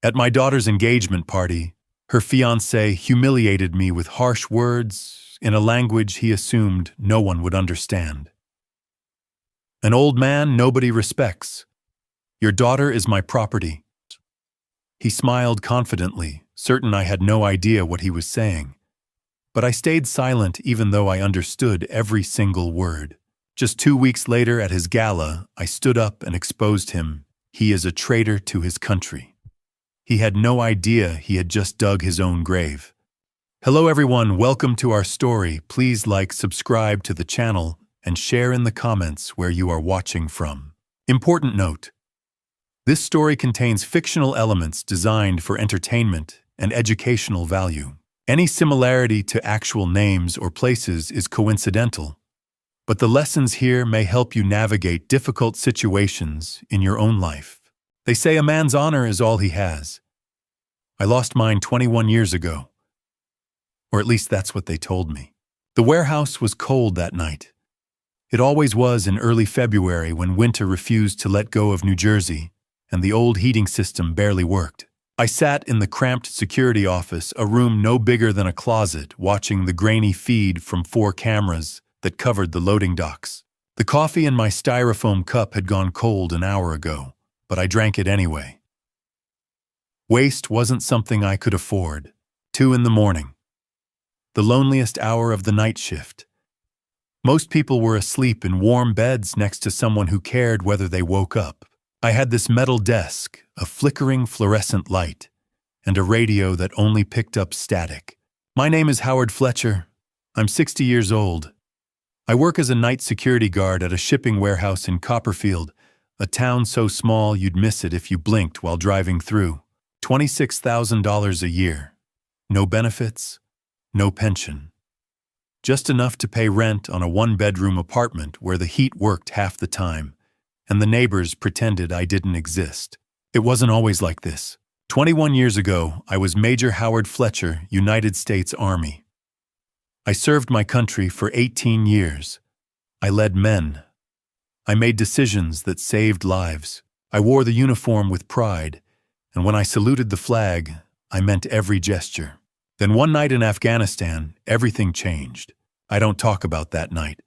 At my daughter's engagement party, her fiancé humiliated me with harsh words in a language he assumed no one would understand. An old man nobody respects. Your daughter is my property. He smiled confidently, certain I had no idea what he was saying. But I stayed silent even though I understood every single word. Just 2 weeks later at his gala, I stood up and exposed him. He is a traitor to his country. He had no idea he had just dug his own grave. Hello everyone, welcome to our story. Please like, subscribe to the channel, and share in the comments where you are watching from. Important note: this story contains fictional elements designed for entertainment and educational value. Any similarity to actual names or places is coincidental, but the lessons here may help you navigate difficult situations in your own life. They say a man's honor is all he has. I lost mine 21 years ago. Or at least that's what they told me. The warehouse was cold that night. It always was in early February when winter refused to let go of New Jersey, and the old heating system barely worked. I sat in the cramped security office, a room no bigger than a closet, watching the grainy feed from 4 cameras that covered the loading docks. The coffee in my styrofoam cup had gone cold an hour ago, but I drank it anyway. Waste wasn't something I could afford. 2 a.m. The loneliest hour of the night shift. Most people were asleep in warm beds next to someone who cared whether they woke up. I had this metal desk, a flickering fluorescent light, and a radio that only picked up static. My name is Howard Fletcher. I'm 60 years old. I work as a night security guard at a shipping warehouse in Copperfield, a town so small you'd miss it if you blinked while driving through. $26,000 a year. No benefits, no pension. Just enough to pay rent on a 1-bedroom apartment where the heat worked half the time, and the neighbors pretended I didn't exist. It wasn't always like this. 21 years ago, I was Major Howard Fletcher, United States Army. I served my country for 18 years. I led men. I made decisions that saved lives. I wore the uniform with pride, and when I saluted the flag, I meant every gesture. Then one night in Afghanistan, everything changed. I don't talk about that night.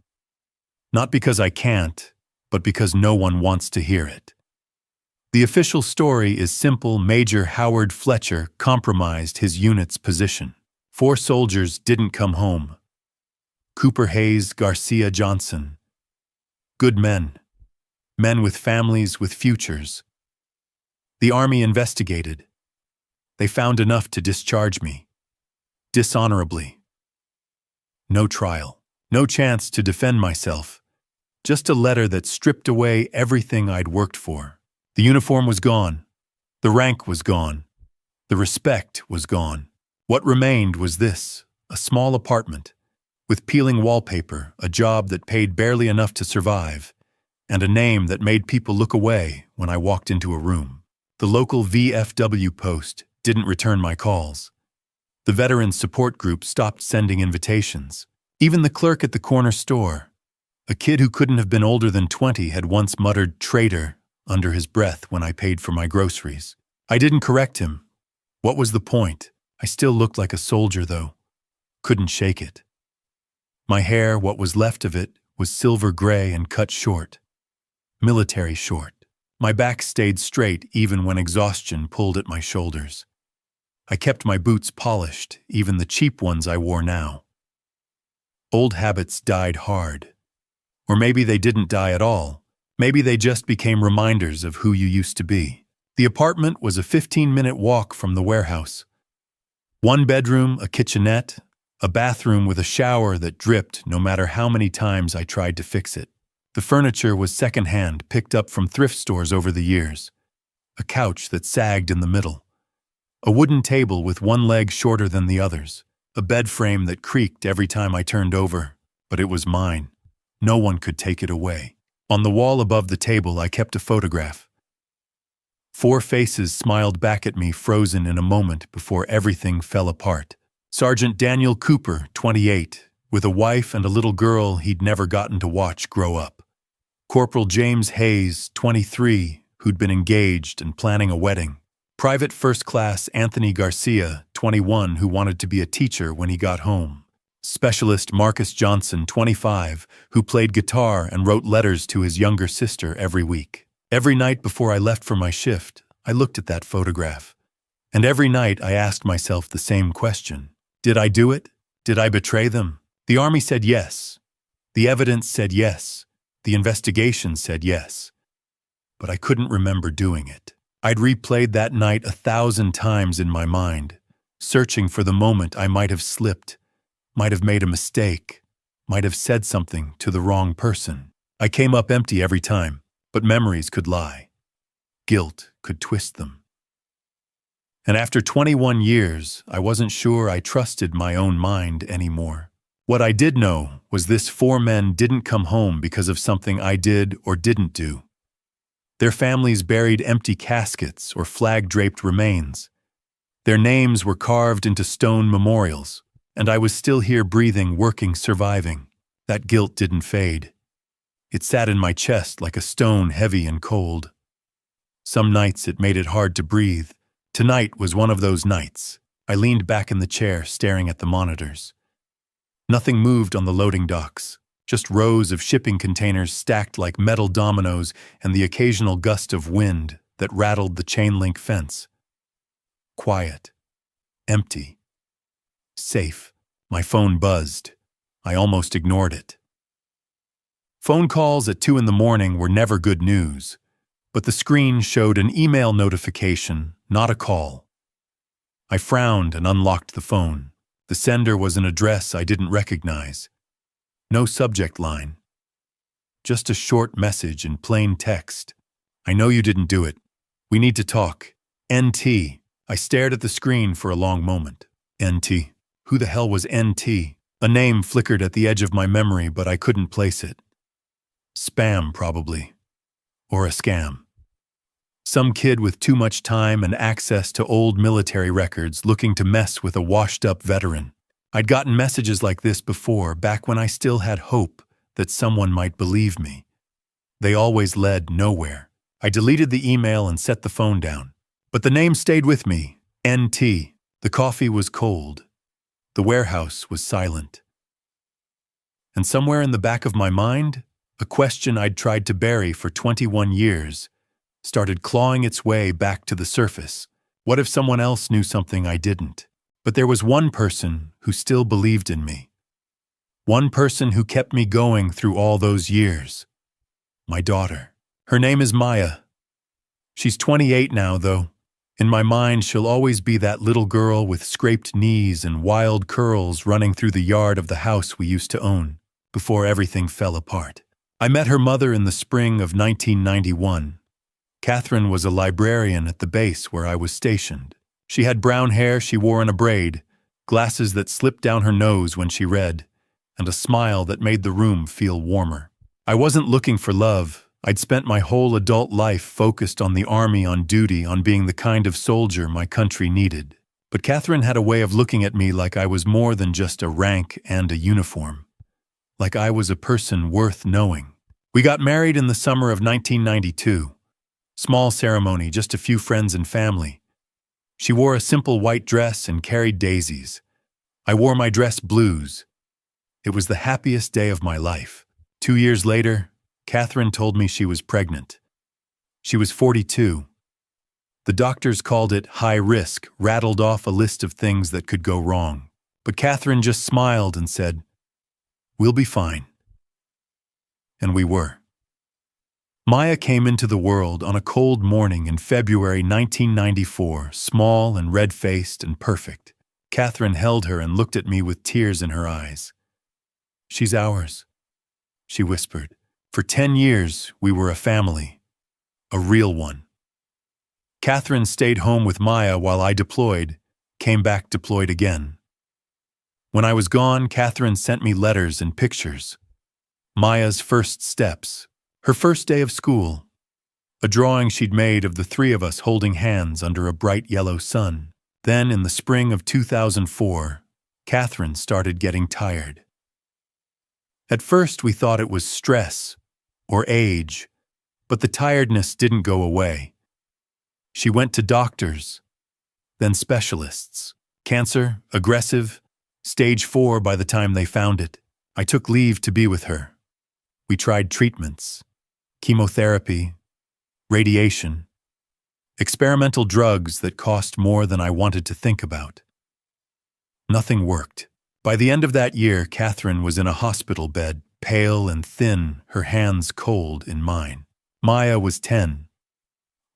Not because I can't, but because no one wants to hear it. The official story is simple. Major Howard Fletcher compromised his unit's position. 4 soldiers didn't come home. Cooper Hayes, Garcia Johnson. Good men. Men with families, with futures. The Army investigated. They found enough to discharge me. Dishonorably. No trial. No chance to defend myself. Just a letter that stripped away everything I'd worked for. The uniform was gone. The rank was gone. The respect was gone. What remained was this, a small apartment, with peeling wallpaper, a job that paid barely enough to survive, and a name that made people look away when I walked into a room. The local VFW post didn't return my calls. The veteran support group stopped sending invitations. Even the clerk at the corner store, a kid who couldn't have been older than 20, had once muttered "traitor" under his breath when I paid for my groceries. I didn't correct him. What was the point? I still looked like a soldier, though. Couldn't shake it. My hair, what was left of it, was silver gray and cut short. Military short. My back stayed straight even when exhaustion pulled at my shoulders. I kept my boots polished, even the cheap ones I wore now. Old habits died hard. Or maybe they didn't die at all. Maybe they just became reminders of who you used to be. The apartment was a 15-minute walk from the warehouse. 1 bedroom, a kitchenette, a bathroom with a shower that dripped no matter how many times I tried to fix it. The furniture was secondhand, picked up from thrift stores over the years. A couch that sagged in the middle. A wooden table with one leg shorter than the others. A bed frame that creaked every time I turned over, but it was mine. No one could take it away. On the wall above the table, I kept a photograph. 4 faces smiled back at me, frozen in a moment before everything fell apart. Sergeant Daniel Cooper, 28, with a wife and a little girl he'd never gotten to watch grow up. Corporal James Hayes, 23, who'd been engaged and planning a wedding. Private First Class Anthony Garcia, 21, who wanted to be a teacher when he got home. Specialist Marcus Johnson, 25, who played guitar and wrote letters to his younger sister every week. Every night before I left for my shift, I looked at that photograph. And every night I asked myself the same question. Did I do it? Did I betray them? The army said yes. The evidence said yes. The investigation said yes. But I couldn't remember doing it. I'd replayed that night 1,000 times in my mind, searching for the moment I might have slipped, might have made a mistake, might have said something to the wrong person. I came up empty every time, but memories could lie. Guilt could twist them. And after 21 years, I wasn't sure I trusted my own mind anymore. What I did know was this 4 men didn't come home because of something I did or didn't do. Their families buried empty caskets or flag-draped remains. Their names were carved into stone memorials, and I was still here breathing, working, surviving. That guilt didn't fade. It sat in my chest like a stone, heavy and cold. Some nights it made it hard to breathe. Tonight was one of those nights. I leaned back in the chair, staring at the monitors. Nothing moved on the loading docks. Just rows of shipping containers stacked like metal dominoes and the occasional gust of wind that rattled the chain-link fence. Quiet. Empty. Safe. My phone buzzed. I almost ignored it. Phone calls at 2 in the morning were never good news, but the screen showed an email notification, not a call. I frowned and unlocked the phone. The sender was an address I didn't recognize. No subject line. Just a short message in plain text. I know you didn't do it. We need to talk. NT. I stared at the screen for a long moment. NT. Who the hell was NT? A name flickered at the edge of my memory, but I couldn't place it. Spam, probably. Or a scam. Some kid with too much time and access to old military records looking to mess with a washed-up veteran. I'd gotten messages like this before, back when I still had hope that someone might believe me. They always led nowhere. I deleted the email and set the phone down. But the name stayed with me. NT. The coffee was cold. The warehouse was silent. And somewhere in the back of my mind, a question I'd tried to bury for 21 years started clawing its way back to the surface. What if someone else knew something I didn't? But there was one person who still believed in me. One person who kept me going through all those years. My daughter. Her name is Maya. She's 28 now, though. In my mind, she'll always be that little girl with scraped knees and wild curls running through the yard of the house we used to own, before everything fell apart. I met her mother in the spring of 1991. Catherine was a librarian at the base where I was stationed. She had brown hair she wore in a braid, glasses that slipped down her nose when she read, and a smile that made the room feel warmer. I wasn't looking for love. I'd spent my whole adult life focused on the army, on duty, on being the kind of soldier my country needed. But Catherine had a way of looking at me like I was more than just a rank and a uniform. Like I was a person worth knowing. We got married in the summer of 1992. Small ceremony, just a few friends and family. She wore a simple white dress and carried daisies. I wore my dress blues. It was the happiest day of my life. 2 years later, Catherine told me she was pregnant. She was 42. The doctors called it high risk, rattled off a list of things that could go wrong. But Catherine just smiled and said, "We'll be fine." And we were. Maya came into the world on a cold morning in February 1994, small and red-faced and perfect. Catherine held her and looked at me with tears in her eyes. "She's ours," she whispered. "For 10 years, we were a family. A real one." Catherine stayed home with Maya while I deployed, came back deployed again. When I was gone, Catherine sent me letters and pictures. Maya's first steps. Her first day of school, a drawing she'd made of the 3 of us holding hands under a bright yellow sun. Then, in the spring of 2004, Catherine started getting tired. At first, we thought it was stress or age, but the tiredness didn't go away. She went to doctors, then specialists. Cancer, aggressive, stage 4 by the time they found it. I took leave to be with her. We tried treatments, chemotherapy, radiation, experimental drugs that cost more than I wanted to think about. Nothing worked. By the end of that year, Catherine was in a hospital bed, pale and thin, her hands cold in mine. Maya was 10.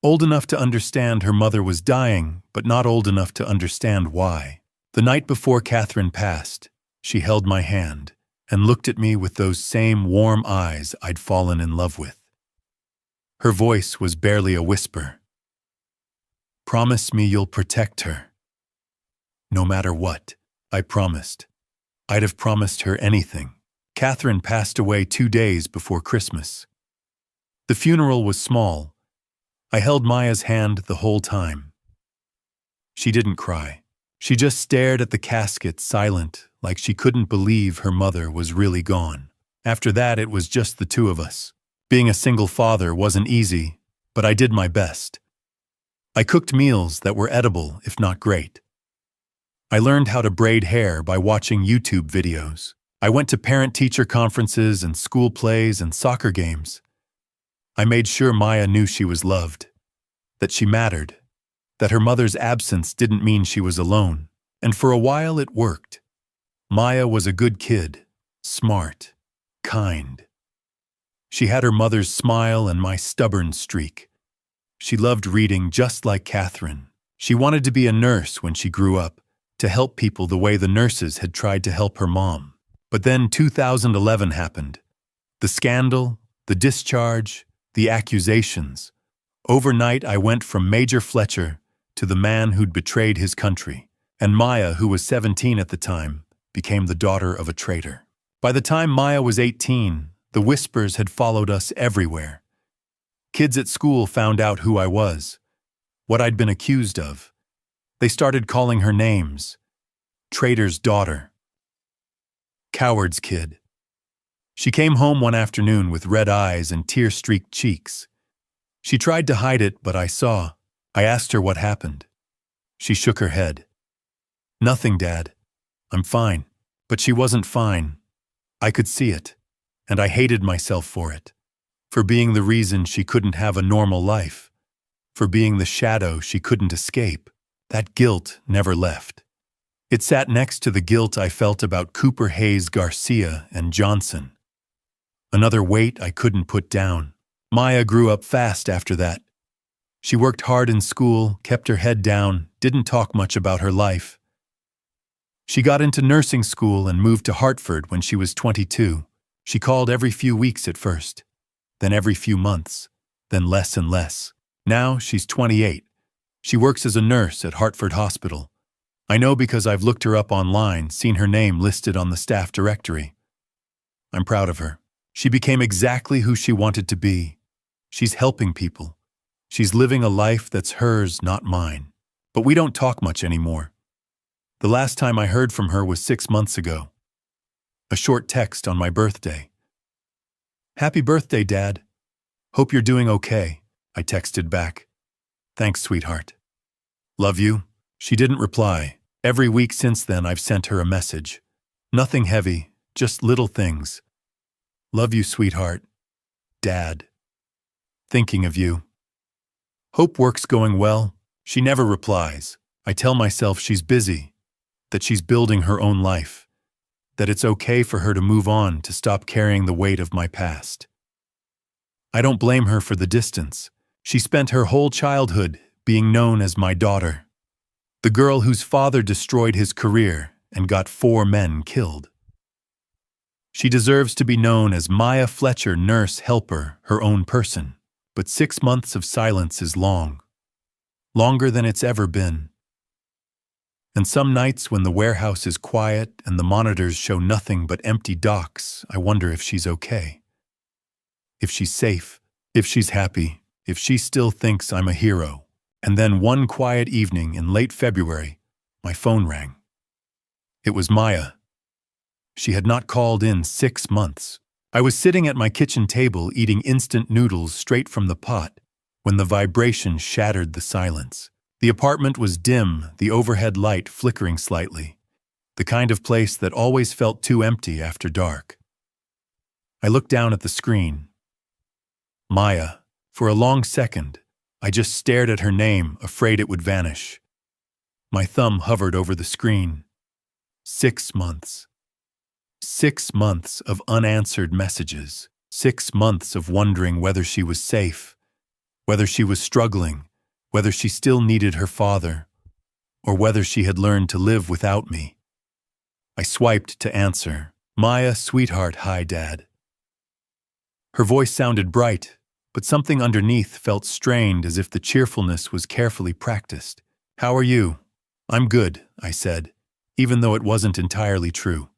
Old enough to understand her mother was dying, but not old enough to understand why. The night before Catherine passed, she held my hand and looked at me with those same warm eyes I'd fallen in love with. Her voice was barely a whisper. "Promise me you'll protect her." No matter what, I promised. I'd have promised her anything. Catherine passed away 2 days before Christmas. The funeral was small. I held Maya's hand the whole time. She didn't cry. She just stared at the casket, silent, like she couldn't believe her mother was really gone. After that, it was just the two of us. Being a single father wasn't easy, but I did my best. I cooked meals that were edible, if not great. I learned how to braid hair by watching YouTube videos. I went to parent-teacher conferences and school plays and soccer games. I made sure Maya knew she was loved, that she mattered, that her mother's absence didn't mean she was alone. And for a while it worked. Maya was a good kid, smart, kind. She had her mother's smile and my stubborn streak. She loved reading just like Catherine. She wanted to be a nurse when she grew up, to help people the way the nurses had tried to help her mom. But then 2011 happened. The scandal, the discharge, the accusations. Overnight, I went from Major Fletcher to the man who'd betrayed his country. And Maya, who was 17 at the time, became the daughter of a traitor. By the time Maya was 18, the whispers had followed us everywhere. Kids at school found out who I was, what I'd been accused of. They started calling her names. Traitor's daughter. Coward's kid. She came home one afternoon with red eyes and tear-streaked cheeks. She tried to hide it, but I saw. I asked her what happened. She shook her head. "Nothing, Dad. I'm fine." But she wasn't fine. I could see it, and I hated myself for it. For being the reason she couldn't have a normal life. For being the shadow she couldn't escape. That guilt never left. It sat next to the guilt I felt about Cooper Hayes Garcia and Johnson. Another weight I couldn't put down. Maya grew up fast after that. She worked hard in school, kept her head down, didn't talk much about her life. She got into nursing school and moved to Hartford when she was 22. She called every few weeks at first, then every few months, then less and less. Now she's 28. She works as a nurse at Hartford Hospital. I know because I've looked her up online, seen her name listed on the staff directory. I'm proud of her. She became exactly who she wanted to be. She's helping people. She's living a life that's hers, not mine. But we don't talk much anymore. The last time I heard from her was 6 months ago. A short text on my birthday. "Happy birthday, Dad. Hope you're doing okay," I texted back. "Thanks, sweetheart." "Love you." She didn't reply. Every week since then, I've sent her a message. Nothing heavy, just little things. "Love you, sweetheart. Dad. Thinking of you." Hope work's going well. She never replies. I tell myself she's busy, that she's building her own life, that it's okay for her to move on, to stop carrying the weight of my past. I don't blame her for the distance. She spent her whole childhood being known as my daughter, the girl whose father destroyed his career and got 4 men killed. She deserves to be known as Maya Fletcher, nurse helper, her own person. But 6 months of silence is long. Longer than it's ever been. And some nights when the warehouse is quiet and the monitors show nothing but empty docks, I wonder if she's okay. If she's safe, if she's happy, if she still thinks I'm a hero. And then one quiet evening in late February, my phone rang. It was Maya. She had not called in 6 months. I was sitting at my kitchen table eating instant noodles straight from the pot, when the vibration shattered the silence. The apartment was dim, the overhead light flickering slightly, the kind of place that always felt too empty after dark. I looked down at the screen. Maya. For a long second, I just stared at her name, afraid it would vanish. My thumb hovered over the screen. 6 months. 6 months of unanswered messages. 6 months of wondering whether she was safe, whether she was struggling, whether she still needed her father, or whether she had learned to live without me. I swiped to answer. Maya, sweetheart, hi, Dad. Her voice sounded bright, but something underneath felt strained, as if the cheerfulness was carefully practiced. How are you? I'm good, I said, even though it wasn't entirely true.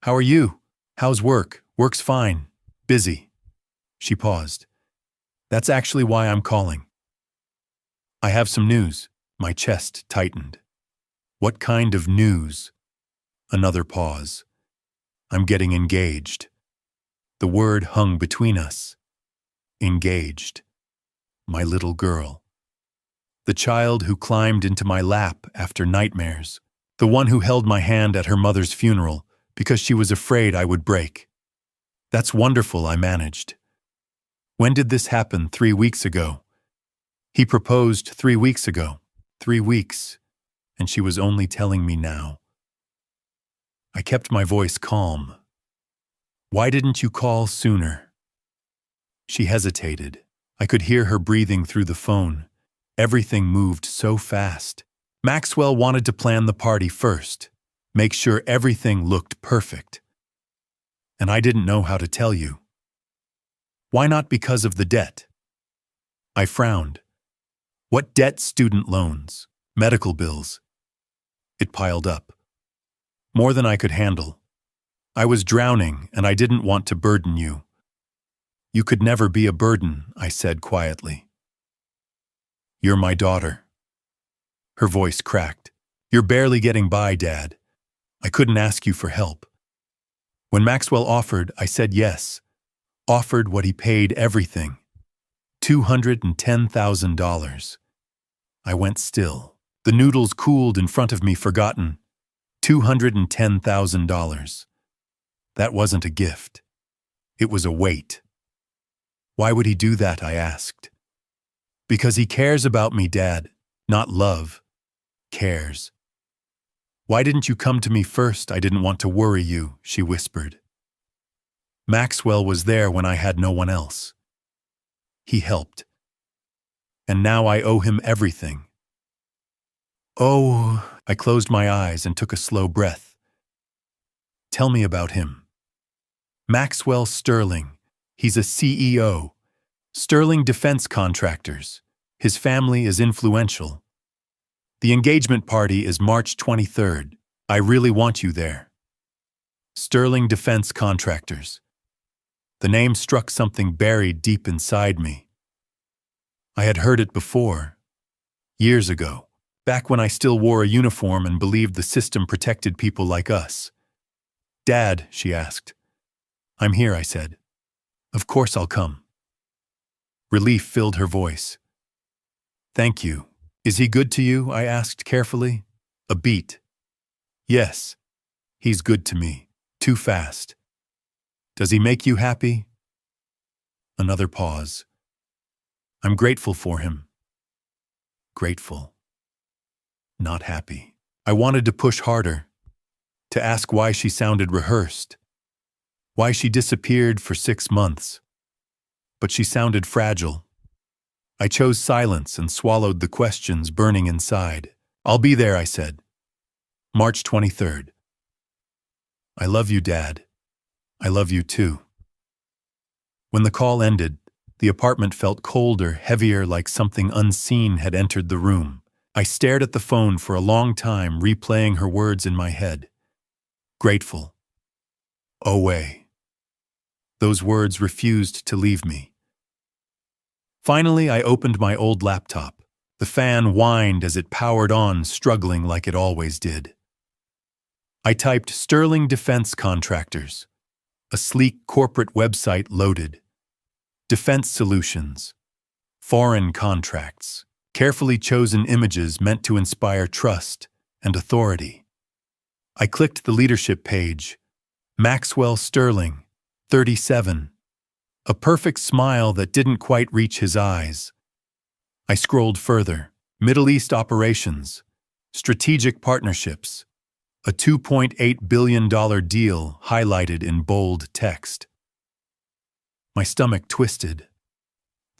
How are you? How's work? Work's fine. Busy. She paused. That's actually why I'm calling. I have some news. My chest tightened. What kind of news? Another pause. I'm getting engaged. The word hung between us. Engaged. My little girl. The child who climbed into my lap after nightmares. The one who held my hand at her mother's funeral because she was afraid I would break. That's wonderful, I managed. When did this happen? 3 weeks ago. He proposed 3 weeks ago. 3 weeks. And she was only telling me now. I kept my voice calm. Why didn't you call sooner? She hesitated. I could hear her breathing through the phone. Everything moved so fast. Maxwell wanted to plan the party first, make sure everything looked perfect. And I didn't know how to tell you. Why not because of the debt? I frowned. What debt? Student loans, medical bills. It piled up. More than I could handle. I was drowning, and I didn't want to burden you. You could never be a burden, I said quietly. You're my daughter. Her voice cracked. You're barely getting by, Dad. I couldn't ask you for help. When Maxwell offered, I said yes. Offered what he paid everything. $210,000. I went still. The noodles cooled in front of me, forgotten. $210,000. That wasn't a gift. It was a weight. Why would he do that? I asked. Because he cares about me, Dad. Not love. Cares. Why didn't you come to me first? I didn't want to worry you, she whispered. Maxwell was there when I had no one else. He helped. And now I owe him everything. Oh, I closed my eyes and took a slow breath. Tell me about him. Maxwell Sterling. He's a CEO. Sterling Defense Contractors. His family is influential. The engagement party is March 23rd. I really want you there. Sterling Defense Contractors. The name struck something buried deep inside me. I had heard it before. Years ago. Back when I still wore a uniform and believed the system protected people like us. Dad, she asked. I'm here, I said. Of course I'll come. Relief filled her voice. Thank you. Is he good to you? I asked carefully. A beat. Yes. He's good to me. Too fast. Does he make you happy? Another pause. I'm grateful for him. Grateful. Not happy. I wanted to push harder, to ask why she sounded rehearsed, why she disappeared for 6 months. But she sounded fragile. I chose silence and swallowed the questions burning inside. I'll be there, I said. March 23rd. I love you, Dad. I love you too. When the call ended, the apartment felt colder, heavier, like something unseen had entered the room. I stared at the phone for a long time, replaying her words in my head. Grateful. Away. Those words refused to leave me. Finally, I opened my old laptop. The fan whined as it powered on, struggling like it always did. I typed Sterling Defense Contractors. A sleek corporate website loaded. Defense Solutions. foreign contracts, carefully chosen images meant to inspire trust and authority. I clicked the leadership page. Maxwell Sterling, 37. A perfect smile that didn't quite reach his eyes. I scrolled further. Middle East operations, strategic partnerships, a $2.8 billion deal highlighted in bold text. My stomach twisted.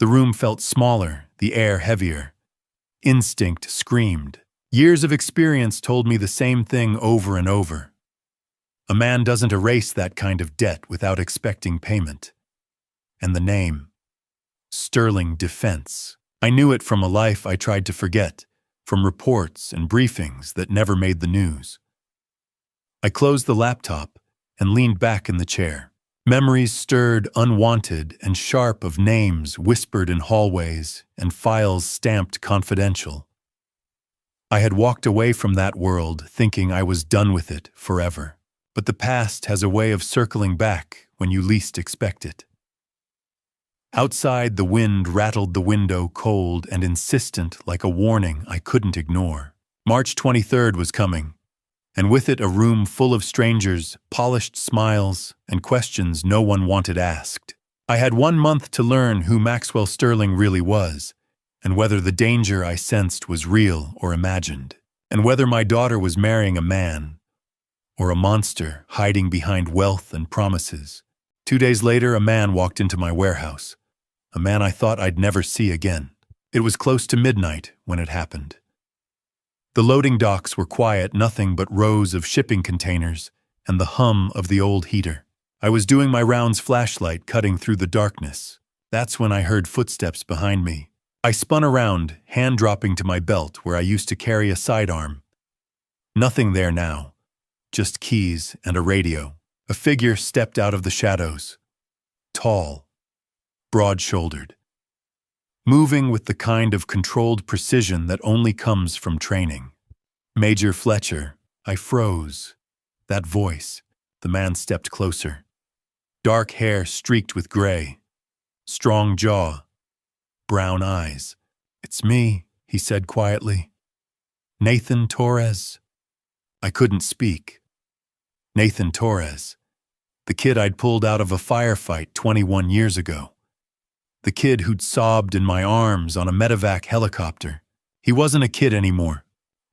The room felt smaller, the air heavier. Instinct screamed. Years of experience told me the same thing over and over. A man doesn't erase that kind of debt without expecting payment. And the name, Sterling Defense. I knew it from a life I tried to forget, from reports and briefings that never made the news. I closed the laptop and leaned back in the chair. Memories stirred unwanted and sharp of names whispered in hallways and files stamped confidential. I had walked away from that world thinking I was done with it forever. But the past has a way of circling back when you least expect it. Outside, the wind rattled the window cold and insistent like a warning I couldn't ignore. March 23rd was coming, and with it a room full of strangers, polished smiles, and questions no one wanted asked. I had 1 month to learn who Maxwell Sterling really was, and whether the danger I sensed was real or imagined, and whether my daughter was marrying a man or a monster hiding behind wealth and promises. 2 days later, a man walked into my warehouse, a man I thought I'd never see again. It was close to midnight when it happened. The loading docks were quiet, nothing but rows of shipping containers and the hum of the old heater. I was doing my rounds, flashlight cutting through the darkness. That's when I heard footsteps behind me. I spun around, hand dropping to my belt where I used to carry a sidearm. Nothing there now, just keys and a radio. A figure stepped out of the shadows. Tall, broad-shouldered, moving with the kind of controlled precision that only comes from training. Major Fletcher. I froze. That voice. The man stepped closer. Dark hair streaked with gray. Strong jaw. Brown eyes. "It's me," he said quietly. "Nathan Torres." I couldn't speak. Nathan Torres. The kid I'd pulled out of a firefight 21 years ago. The kid who'd sobbed in my arms on a medevac helicopter. He wasn't a kid anymore.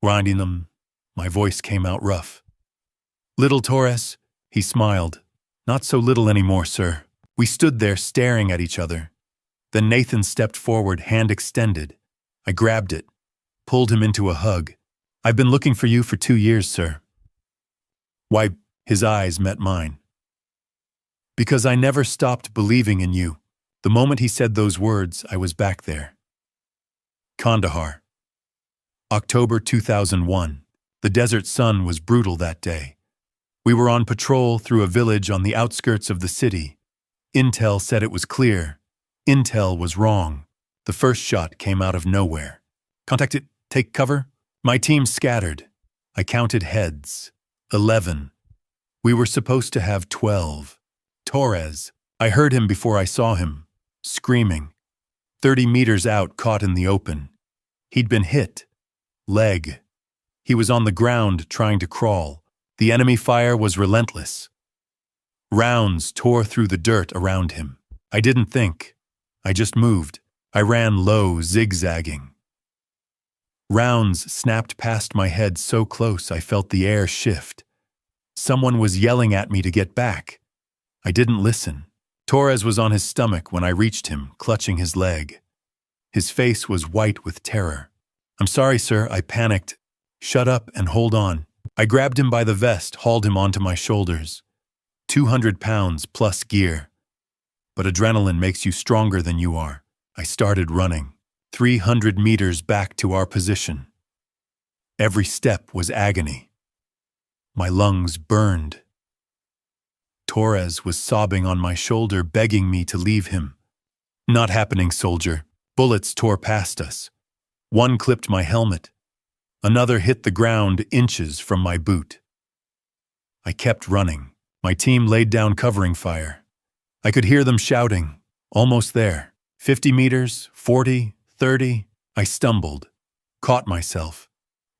Grinding them, my voice came out rough. "Little Torres," he smiled. "Not so little anymore, sir." We stood there staring at each other. Then Nathan stepped forward, hand extended. I grabbed it, pulled him into a hug. "I've been looking for you for 2 years, sir." "Why?" His eyes met mine. "Because I never stopped believing in you." The moment he said those words, I was back there. Kandahar. October 2001. The desert sun was brutal that day. We were on patrol through a village on the outskirts of the city. Intel said it was clear. Intel was wrong. The first shot came out of nowhere. "Contact it, take cover." My team scattered. I counted heads. 11. We were supposed to have 12. Torres. I heard him before I saw him. Screaming. 30 meters out, caught in the open. He'd been hit. Leg. He was on the ground trying to crawl. The enemy fire was relentless. Rounds tore through the dirt around him. I didn't think. I just moved. I ran low, zigzagging. Rounds snapped past my head so close I felt the air shift. Someone was yelling at me to get back. I didn't listen. Torres was on his stomach when I reached him, clutching his leg. His face was white with terror. "I'm sorry, sir," I panicked. "Shut up and hold on." I grabbed him by the vest, hauled him onto my shoulders. 200 pounds plus gear. But adrenaline makes you stronger than you are. I started running. 300 meters back to our position. Every step was agony. My lungs burned. Torres was sobbing on my shoulder, begging me to leave him. "Not happening, soldier." Bullets tore past us. One clipped my helmet. Another hit the ground inches from my boot. I kept running. My team laid down covering fire. I could hear them shouting. "Almost there. 50 meters, 40, 30. I stumbled, caught myself,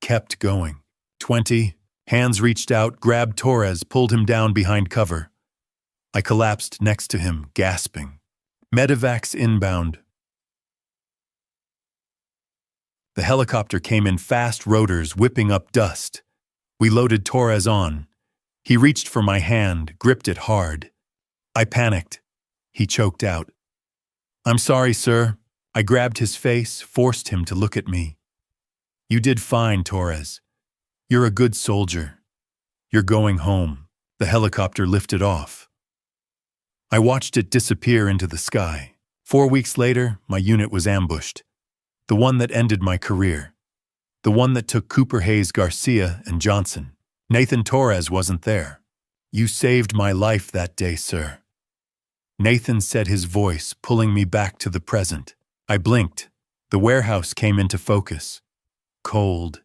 kept going. 20. Hands reached out, grabbed Torres, pulled him down behind cover. I collapsed next to him, gasping. Medevacs inbound. The helicopter came in fast, rotors whipping up dust. We loaded Torres on. He reached for my hand, gripped it hard. I panicked. He choked out. "I'm sorry, sir." I grabbed his face, forced him to look at me. "You did fine, Torres. You're a good soldier. You're going home." The helicopter lifted off. I watched it disappear into the sky. 4 weeks later, my unit was ambushed. The one that ended my career. The one that took Cooper Hayes Garcia and Johnson. Nathan Torres wasn't there. "You saved my life that day, sir." Nathan said, his voice pulling me back to the present. I blinked. The warehouse came into focus. Cold.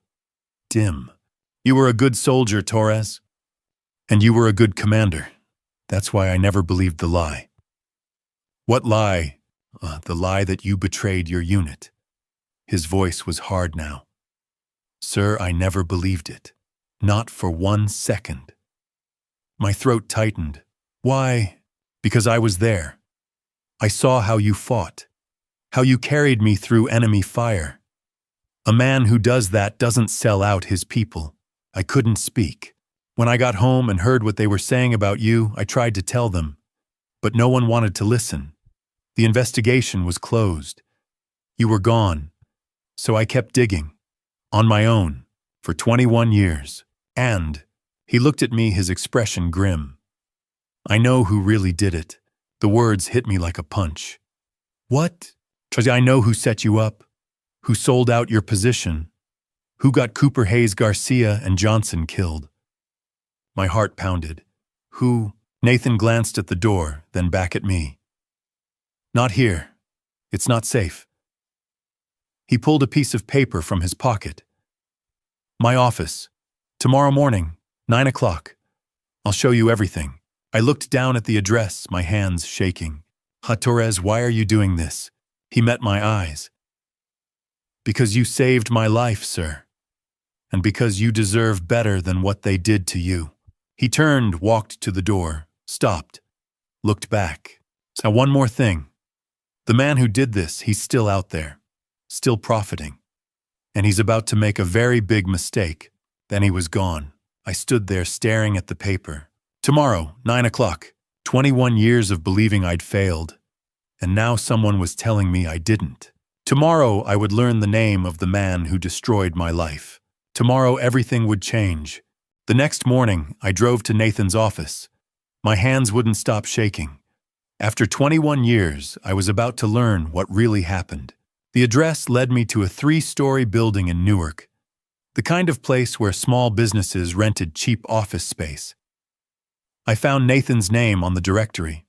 Dim. "You were a good soldier, Torres. And you were a good commander. That's why I never believed the lie." "What lie?" "The lie that you betrayed your unit." His voice was hard now. "Sir, I never believed it. Not for 1 second." My throat tightened. "Why?" "Because I was there. I saw how you fought. How you carried me through enemy fire. A man who does that doesn't sell out his people." I couldn't speak. When I got home and heard what they were saying about you, I tried to tell them. But no one wanted to listen. The investigation was closed. You were gone. So I kept digging. On my own. For 21 years. And, he looked at me, his expression grim. "I know who really did it." The words hit me like a punch. "What?" "I know who set you up. Who sold out your position. Who got Cooper Hayes Garcia and Johnson killed." My heart pounded. "Who?" Nathan glanced at the door, then back at me. "Not here. It's not safe." He pulled a piece of paper from his pocket. "My office. Tomorrow morning, 9 o'clock. I'll show you everything." I looked down at the address, my hands shaking. "Torres, why are you doing this?" He met my eyes. "Because you saved my life, sir. And because you deserve better than what they did to you." He turned, walked to the door, stopped, looked back. "Now one more thing. The man who did this, he's still out there, still profiting. And he's about to make a very big mistake." Then he was gone. I stood there staring at the paper. Tomorrow, 9 o'clock. 21 years of believing I'd failed. And now someone was telling me I didn't. Tomorrow I would learn the name of the man who destroyed my life. Tomorrow everything would change. The next morning, I drove to Nathan's office. My hands wouldn't stop shaking. After 21 years, I was about to learn what really happened. The address led me to a 3-story building in Newark, the kind of place where small businesses rented cheap office space. I found Nathan's name on the directory.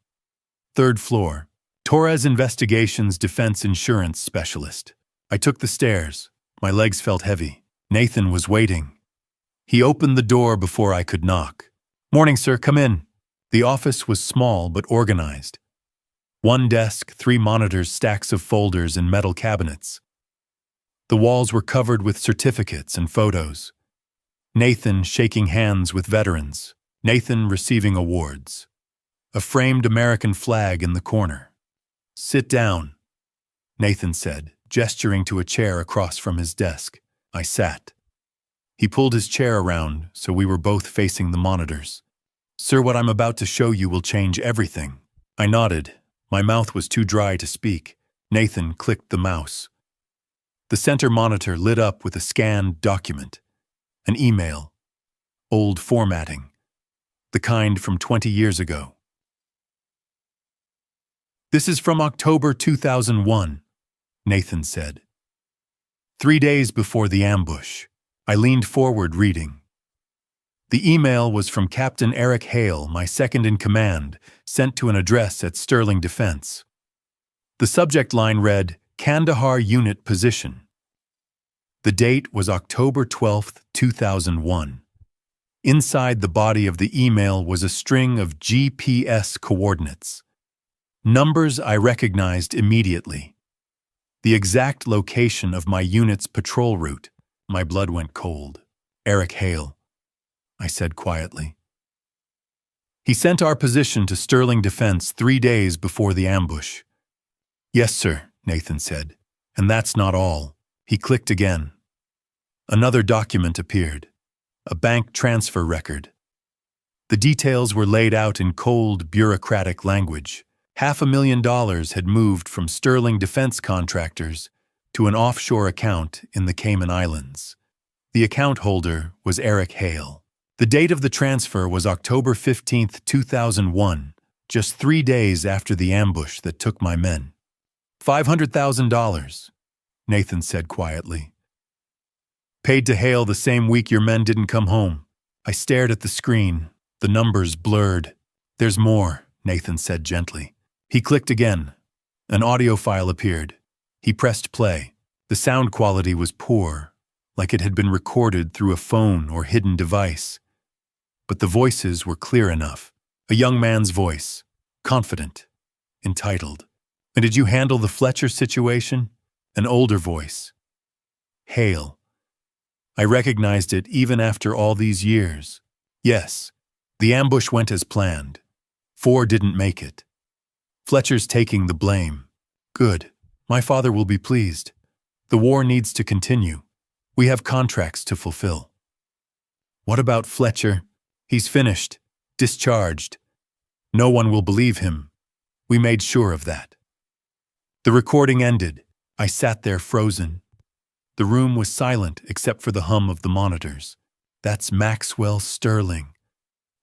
3rd floor, Torres Investigations Defense Insurance Specialist. I took the stairs. My legs felt heavy. Nathan was waiting. He opened the door before I could knock. "Morning, sir, come in." The office was small but organized. 1 desk, 3 monitors, stacks of folders and metal cabinets. The walls were covered with certificates and photos. Nathan shaking hands with veterans. Nathan receiving awards. A framed American flag in the corner. "Sit down," Nathan said, gesturing to a chair across from his desk. I sat. He pulled his chair around so we were both facing the monitors. "Sir, what I'm about to show you will change everything." I nodded. My mouth was too dry to speak. Nathan clicked the mouse. The center monitor lit up with a scanned document. An email. Old formatting. The kind from 20 years ago. "This is from October 2001, Nathan said. 3 days before the ambush. I leaned forward reading. The email was from Captain Eric Hale, my second-in-command, sent to an address at Sterling Defense. The subject line read, "Kandahar Unit Position." The date was October 12, 2001. Inside the body of the email was a string of GPS coordinates. Numbers I recognized immediately. The exact location of my unit's patrol route. My blood went cold. Eric Hale, I said quietly. He sent our position to Sterling Defense 3 days before the ambush. Yes, sir, Nathan said. And that's not all. He clicked again. Another document appeared. A bank transfer record. The details were laid out in cold, bureaucratic language. $500,000 had moved from Sterling Defense contractors to an offshore account in the Cayman Islands. The account holder was Eric Hale. The date of the transfer was October 15, 2001, just 3 days after the ambush that took my men. $500,000, Nathan said quietly. Paid to Hale the same week your men didn't come home. I stared at the screen. The numbers blurred. There's more, Nathan said gently. He clicked again. An audio file appeared. He pressed play. The sound quality was poor, like it had been recorded through a phone or hidden device. But the voices were clear enough. A young man's voice, confident, entitled. And did you handle the Fletcher situation? An older voice. Hale. I recognized it even after all these years. Yes, the ambush went as planned. 4 didn't make it. Fletcher's taking the blame. Good. My father will be pleased. The war needs to continue. We have contracts to fulfill. What about Fletcher? He's finished. Discharged. No one will believe him. We made sure of that. The recording ended. I sat there frozen. The room was silent except for the hum of the monitors. That's Maxwell Sterling,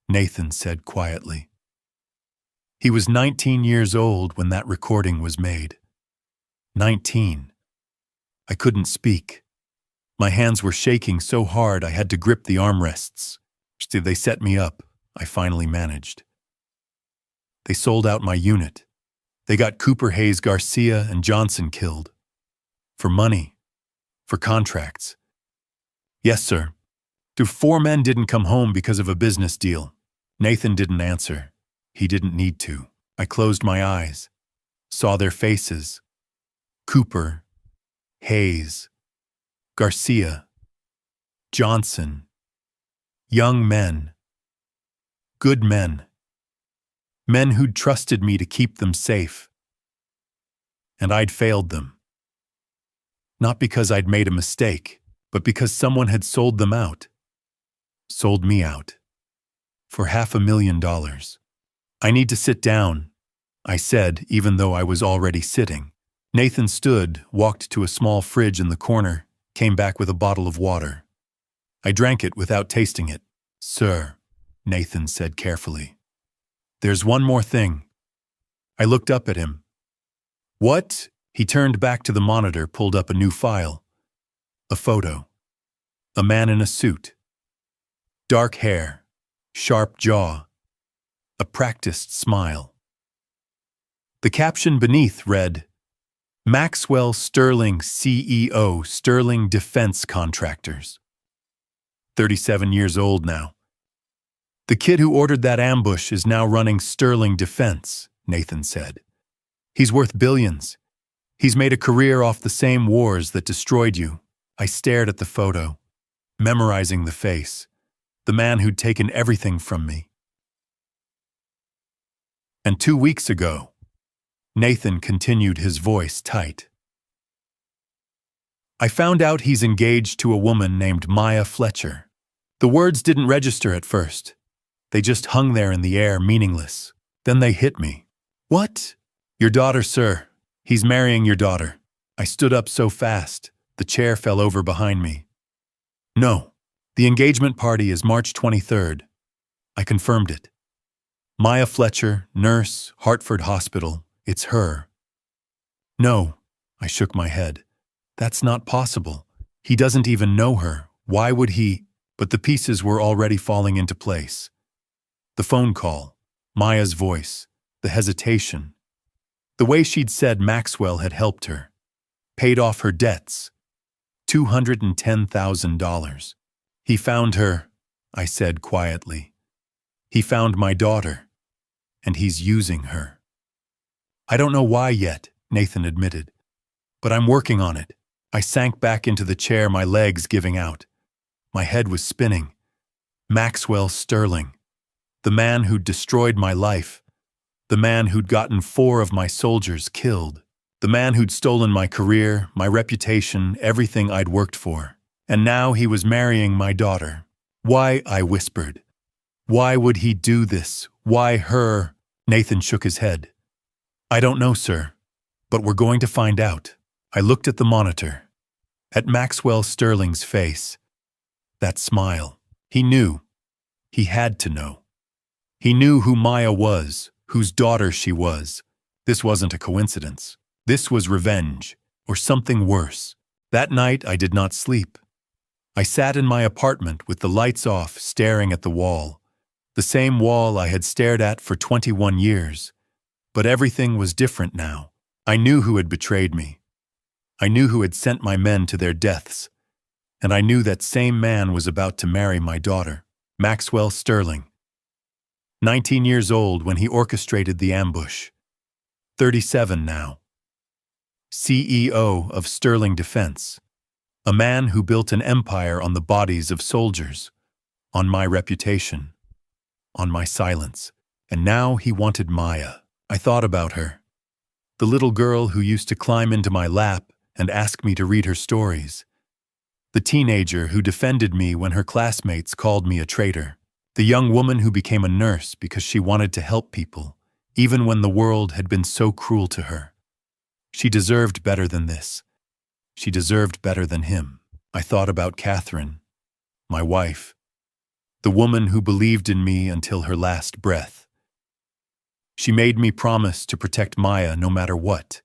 Nathan said quietly. He was 19 years old when that recording was made. 19. I couldn't speak. My hands were shaking so hard I had to grip the armrests. They set me up. I finally managed. They sold out my unit. They got Cooper, Hayes, Garcia, and Johnson killed. For money. For contracts. Yes, sir. 4 men didn't come home because of a business deal. Nathan didn't answer. He didn't need to. I closed my eyes. Saw their faces. Cooper. Hayes. Garcia. Johnson. Young men. Good men. Men who'd trusted me to keep them safe. And I'd failed them. Not because I'd made a mistake, but because someone had sold them out. Sold me out. For $500,000. I need to sit down, I said, even though I was already sitting. Nathan stood, walked to a small fridge in the corner, came back with a bottle of water. I drank it without tasting it. Sir, Nathan said carefully. There's one more thing. I looked up at him. What? He turned back to the monitor, pulled up a new file. A photo. A man in a suit. Dark hair. Sharp jaw. A practiced smile. The caption beneath read, Maxwell Sterling, CEO, Sterling Defense Contractors. 37 years old now. The kid who ordered that ambush is now running Sterling Defense, Nathan said. He's worth billions. He's made a career off the same wars that destroyed you. I stared at the photo, memorizing the face, the man who'd taken everything from me. And 2 weeks ago, Nathan continued, his voice tight. I found out he's engaged to a woman named Maya Fletcher. The words didn't register at first. They just hung there in the air, meaningless. Then they hit me. What? Your daughter, sir. He's marrying your daughter. I stood up so fast, the chair fell over behind me. No, the engagement party is March 23rd. I confirmed it. Maya Fletcher, nurse, Hartford Hospital. It's her. No, I shook my head. That's not possible. He doesn't even know her. Why would he? But the pieces were already falling into place. The phone call, Maya's voice, the hesitation. The way she'd said Maxwell had helped her. Paid off her debts. $210,000. He found her, I said quietly. He found my daughter, and he's using her. I don't know why yet, Nathan admitted. But I'm working on it. I sank back into the chair, my legs giving out. My head was spinning. Maxwell Sterling. The man who'd destroyed my life. The man who'd gotten 4 of my soldiers killed. The man who'd stolen my career, my reputation, everything I'd worked for. And now he was marrying my daughter. Why, I whispered. Why would he do this? Why her? Nathan shook his head. I don't know, sir. But we're going to find out. I looked at the monitor. At Maxwell Sterling's face. That smile. He knew. He had to know. He knew who Maya was, whose daughter she was. This wasn't a coincidence. This was revenge, or something worse. That night I did not sleep. I sat in my apartment with the lights off, staring at the wall. The same wall I had stared at for 21 years. But everything was different now. I knew who had betrayed me. I knew who had sent my men to their deaths. And I knew that same man was about to marry my daughter, Maxwell Sterling. 19 years old when he orchestrated the ambush. 37 now. CEO of Sterling Defense. A man who built an empire on the bodies of soldiers, on my reputation, on my silence. And now he wanted Maya. I thought about her. The little girl who used to climb into my lap and ask me to read her stories. The teenager who defended me when her classmates called me a traitor. The young woman who became a nurse because she wanted to help people, even when the world had been so cruel to her. She deserved better than this. She deserved better than him. I thought about Catherine, my wife, the woman who believed in me until her last breath. She made me promise to protect Maya no matter what.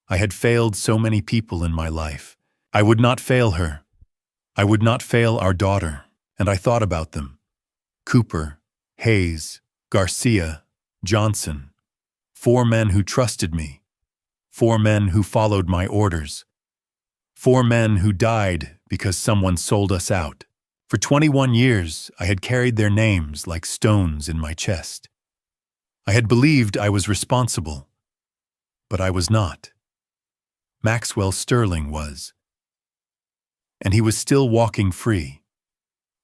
I had failed so many people in my life. I would not fail her. I would not fail our daughter, and I thought about them. Cooper, Hayes, Garcia, Johnson. 4 men who trusted me. 4 men who followed my orders. 4 men who died because someone sold us out. For 21 years, I had carried their names like stones in my chest. I had believed I was responsible, but I was not. Maxwell Sterling was. And he was still walking free,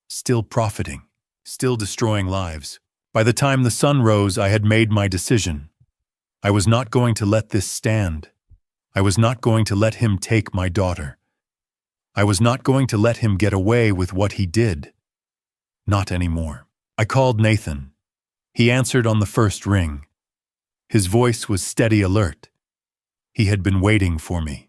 still profiting, still destroying lives. By the time the sun rose, I had made my decision. I was not going to let this stand. I was not going to let him take my daughter. I was not going to let him get away with what he did. Not anymore. I called Nathan. He answered on the first ring. His voice was steady alert. He had been waiting for me.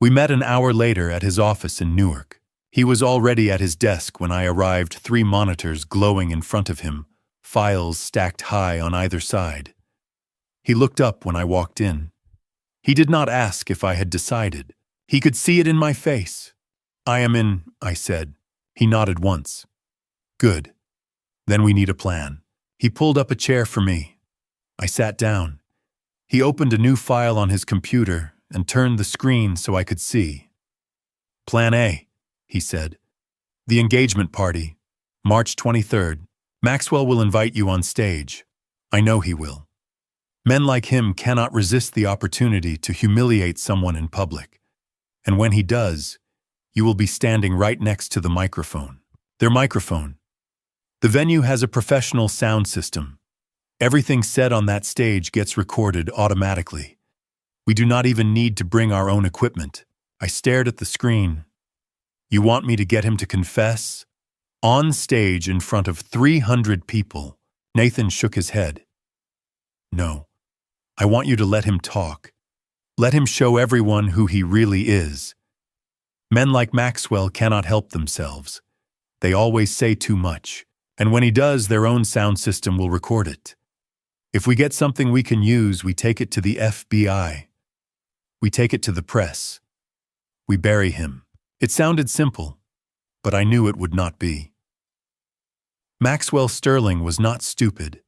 We met an hour later at his office in Newark. He was already at his desk when I arrived, 3 monitors glowing in front of him, files stacked high on either side. He looked up when I walked in. He did not ask if I had decided. He could see it in my face. I am in, I said. He nodded once. Good. Then we need a plan. He pulled up a chair for me. I sat down. He opened a new file on his computer and turned the screen so I could see. Plan A, he said. The engagement party, March 23rd. Maxwell will invite you on stage. I know he will. Men like him cannot resist the opportunity to humiliate someone in public. And when he does, you will be standing right next to the microphone. Their microphone. The venue has a professional sound system. Everything said on that stage gets recorded automatically. We do not even need to bring our own equipment. I stared at the screen. You want me to get him to confess? On stage in front of 300 people. Nathan shook his head. No. I want you to let him talk. Let him show everyone who he really is. Men like Maxwell cannot help themselves. They always say too much. And when he does, their own sound system will record it. If we get something we can use, we take it to the FBI. We take it to the press. We bury him. It sounded simple, but I knew it would not be. Maxwell Sterling was not stupid.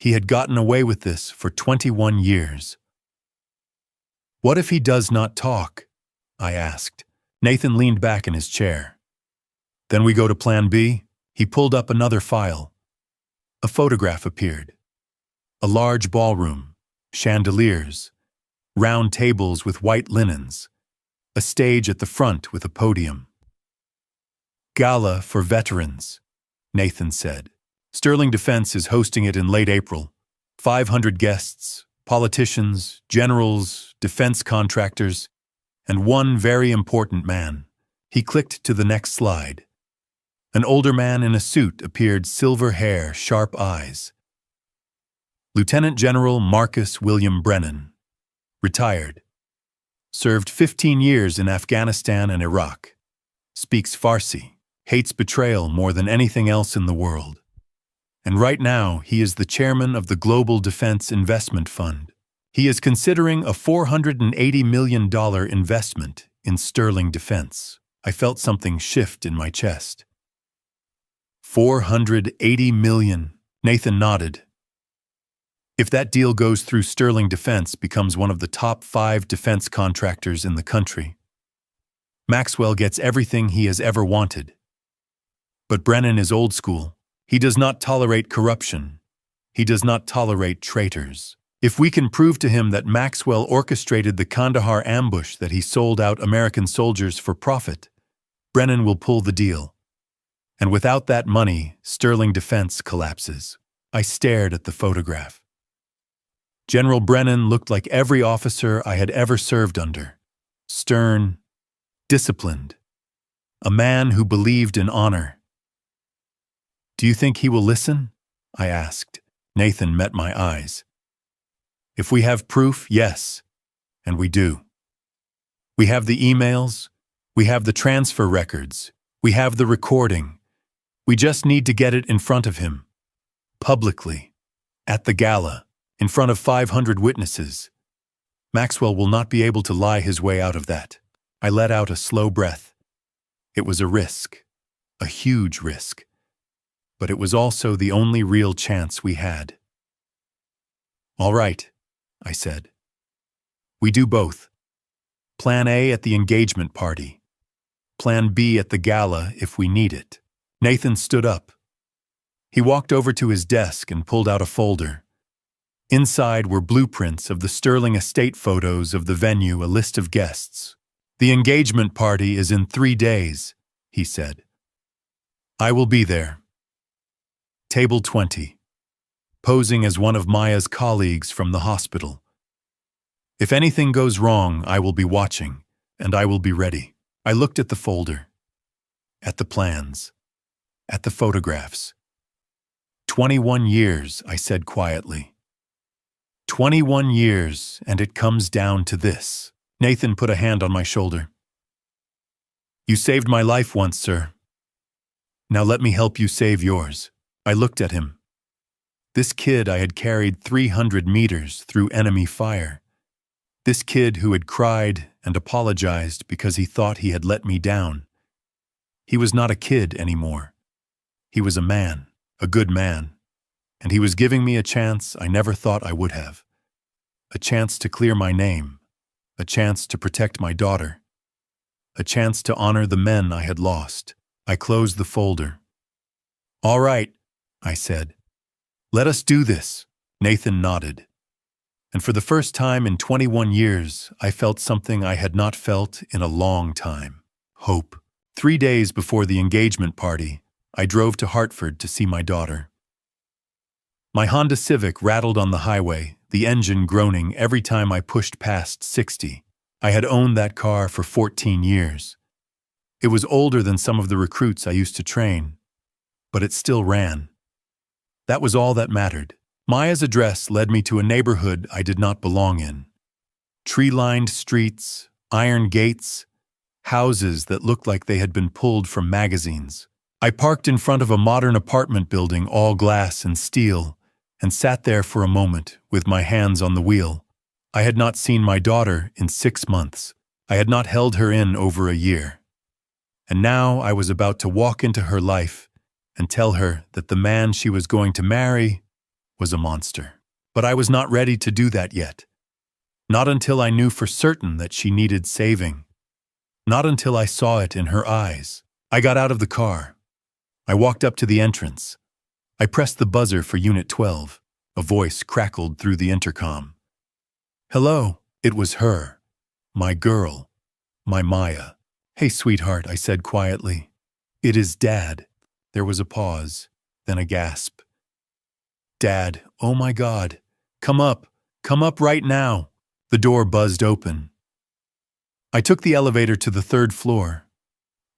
He had gotten away with this for 21 years. What if he does not talk? I asked. Nathan leaned back in his chair. Then we go to Plan B. He pulled up another file. A photograph appeared. A large ballroom, chandeliers, round tables with white linens, a stage at the front with a podium. Gala for veterans, Nathan said. Sterling Defense is hosting it in late April. 500 guests, politicians, generals, defense contractors, and one very important man. He clicked to the next slide. An older man in a suit appeared, silver hair, sharp eyes. Lieutenant General Marcus William Brennan, retired. Served 15 years in Afghanistan and Iraq. Speaks Farsi, hates betrayal more than anything else in the world. And right now, he is the chairman of the Global Defense Investment Fund. He is considering a $480 million investment in Sterling Defense. I felt something shift in my chest. $480 million, Nathan nodded. If that deal goes through, Sterling Defense becomes one of the top 5 defense contractors in the country. Maxwell gets everything he has ever wanted. But Brennan is old school. He does not tolerate corruption. He does not tolerate traitors. If we can prove to him that Maxwell orchestrated the Kandahar ambush, that he sold out American soldiers for profit, Brennan will pull the deal. And without that money, Sterling Defense collapses. I stared at the photograph. General Brennan looked like every officer I had ever served under. Stern, disciplined. A man who believed in honor. "Do you think he will listen?" I asked. Nathan met my eyes. "If we have proof, yes. And we do. We have the emails. We have the transfer records. We have the recording. We just need to get it in front of him. Publicly. At the gala. In front of 500 witnesses. Maxwell will not be able to lie his way out of that." I let out a slow breath. It was a risk. A huge risk. But it was also the only real chance we had. "All right," I said. "We do both. Plan A at the engagement party. Plan B at the gala if we need it." Nathan stood up. He walked over to his desk and pulled out a folder. Inside were blueprints of the Sterling estate, photos of the venue, a list of guests. "The engagement party is in 3 days," he said. "I will be there. Table 20. Posing as one of Maya's colleagues from the hospital. If anything goes wrong, I will be watching, and I will be ready." I looked at the folder. At the plans. At the photographs. 21 years, I said quietly. 21 years, and it comes down to this. Nathan put a hand on my shoulder. "You saved my life once, sir. Now let me help you save yours." I looked at him. This kid I had carried 300 meters through enemy fire. This kid who had cried and apologized because he thought he had let me down. He was not a kid anymore. He was a man, a good man. And he was giving me a chance I never thought I would have. A chance to clear my name. A chance to protect my daughter. A chance to honor the men I had lost. I closed the folder. "All right," I said. "Let us do this." Nathan nodded. And for the first time in 21 years, I felt something I had not felt in a long time. Hope. 3 days before the engagement party, I drove to Hartford to see my daughter. My Honda Civic rattled on the highway, the engine groaning every time I pushed past 60. I had owned that car for 14 years. It was older than some of the recruits I used to train, but it still ran. That was all that mattered. Maya's address led me to a neighborhood I did not belong in. Tree-lined streets, iron gates, houses that looked like they had been pulled from magazines. I parked in front of a modern apartment building, all glass and steel, and sat there for a moment with my hands on the wheel. I had not seen my daughter in 6 months. I had not held her in over a year. And now I was about to walk into her life and tell her that the man she was going to marry was a monster. But I was not ready to do that yet. Not until I knew for certain that she needed saving. Not until I saw it in her eyes. I got out of the car. I walked up to the entrance. I pressed the buzzer for Unit 12. A voice crackled through the intercom. Hello, it was her. My girl. My Maya. Hey, sweetheart, I said quietly. It is Dad. There was a pause, then a gasp. Dad, oh my God. Come up right now. The door buzzed open. I took the elevator to the third floor.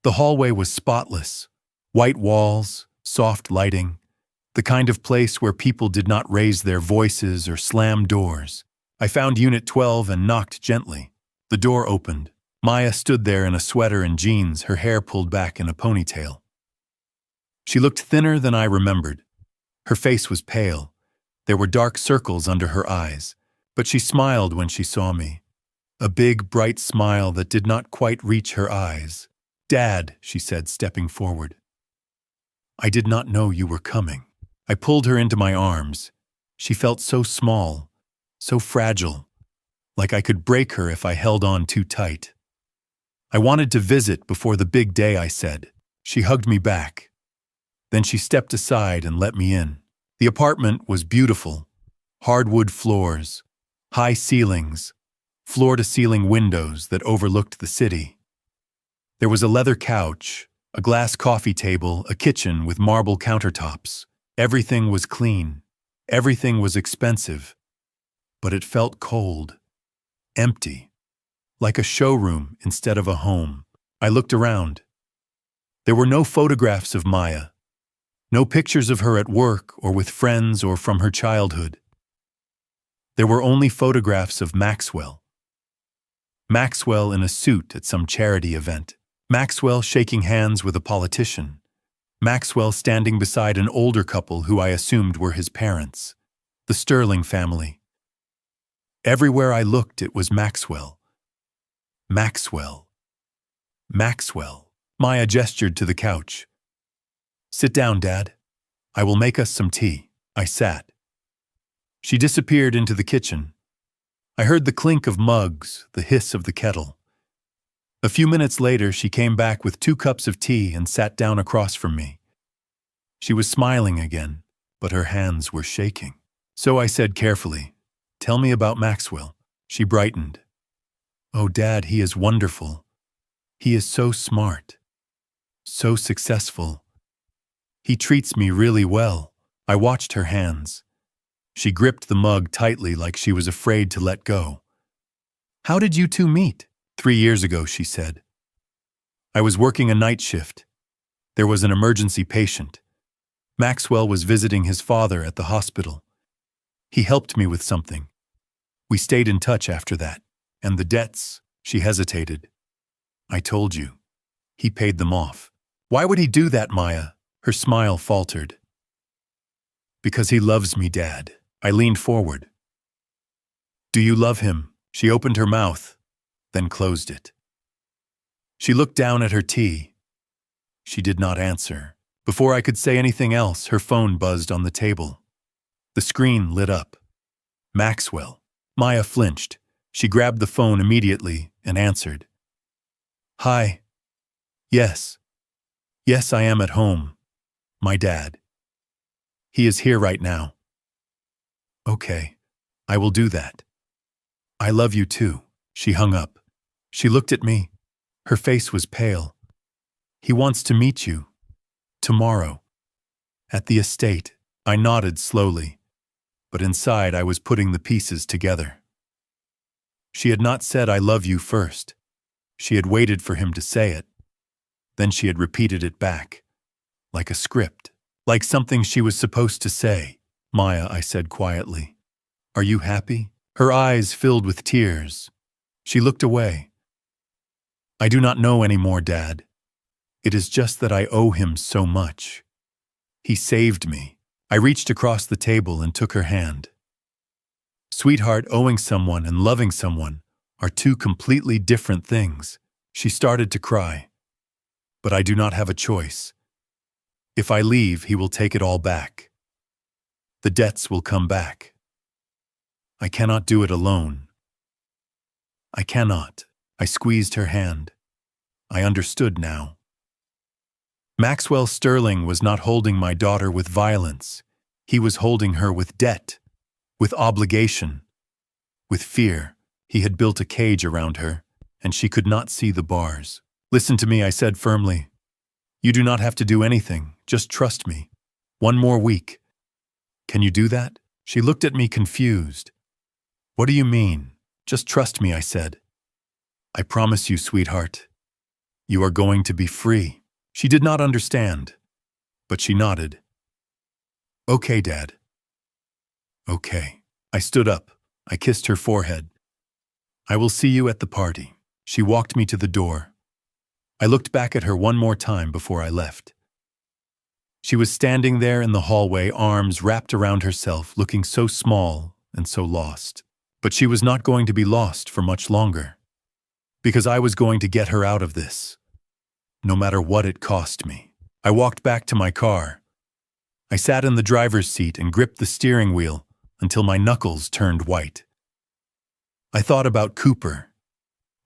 The hallway was spotless. White walls, soft lighting, the kind of place where people did not raise their voices or slam doors. I found Unit 12 and knocked gently. The door opened. Maya stood there in a sweater and jeans, her hair pulled back in a ponytail. She looked thinner than I remembered. Her face was pale. There were dark circles under her eyes, but she smiled when she saw me. A big, bright smile that did not quite reach her eyes. Dad, she said, stepping forward. I did not know you were coming. I pulled her into my arms. She felt so small, so fragile, like I could break her if I held on too tight. I wanted to visit before the big day, I said. She hugged me back. Then she stepped aside and let me in. The apartment was beautiful. Hardwood floors, high ceilings, floor-to-ceiling windows that overlooked the city. There was a leather couch, a glass coffee table, a kitchen with marble countertops. Everything was clean. Everything was expensive. But it felt cold, empty, like a showroom instead of a home. I looked around. There were no photographs of Maya, no pictures of her at work or with friends or from her childhood. There were only photographs of Maxwell. Maxwell in a suit at some charity event. Maxwell shaking hands with a politician. Maxwell standing beside an older couple who I assumed were his parents. The Sterling family. Everywhere I looked, it was Maxwell. Maxwell. Maxwell. Maya gestured to the couch. Sit down, Dad. I will make us some tea. I sat. She disappeared into the kitchen. I heard the clink of mugs, the hiss of the kettle. A few minutes later, she came back with 2 cups of tea and sat down across from me. She was smiling again, but her hands were shaking. So I said carefully, "Tell me about Maxwell." She brightened. "Oh, Dad, he is wonderful. He is so smart, so successful. He treats me really well." I watched her hands. She gripped the mug tightly like she was afraid to let go. "How did you two meet?" 3 years ago, she said. I was working a night shift. There was an emergency patient. Maxwell was visiting his father at the hospital. He helped me with something. We stayed in touch after that. And the debts, she hesitated. "I told you. He paid them off." "Why would he do that, Maya?" Her smile faltered. "Because he loves me, Dad." I leaned forward. "Do you love him?" She opened her mouth, then closed it. She looked down at her tea. She did not answer. Before I could say anything else, her phone buzzed on the table. The screen lit up. Maxwell. Maya flinched. She grabbed the phone immediately and answered. "Hi. Yes. Yes, I am at home. My dad. He is here right now." "Okay. I will do that. I love you too." She hung up. She looked at me. Her face was pale. "He wants to meet you. Tomorrow. At the estate." I nodded slowly, but inside I was putting the pieces together. She had not said "I love you" first. She had waited for him to say it. Then she had repeated it back, like a script, like something she was supposed to say. "Maya," I said quietly, "are you happy?" Her eyes filled with tears. She looked away. "I do not know anymore, Dad. It is just that I owe him so much. He saved me." I reached across the table and took her hand. Sweetheart, owing someone and loving someone are 2 completely different things. She started to cry. "But I do not have a choice. If I leave, he will take it all back. The debts will come back. I cannot do it alone. I cannot." I squeezed her hand. I understood now. Maxwell Sterling was not holding my daughter with violence. He was holding her with debt, with obligation, With fear, he had built a cage around her, and she could not see the bars. "Listen to me," I said firmly. "You do not have to do anything, just trust me. One more week. Can you do that?" She looked at me confused. "What do you mean? Just trust me," I said. "I promise you, sweetheart. You are going to be free." She did not understand, but she nodded. "Okay, Dad." "Okay." I stood up. I kissed her forehead. "I will see you at the party." She walked me to the door. I looked back at her one more time before I left. She was standing there in the hallway, arms wrapped around herself, looking so small and so lost. But she was not going to be lost for much longer, because I was going to get her out of this, no matter what it cost me. I walked back to my car. I sat in the driver's seat and gripped the steering wheel until my knuckles turned white. I thought about Cooper,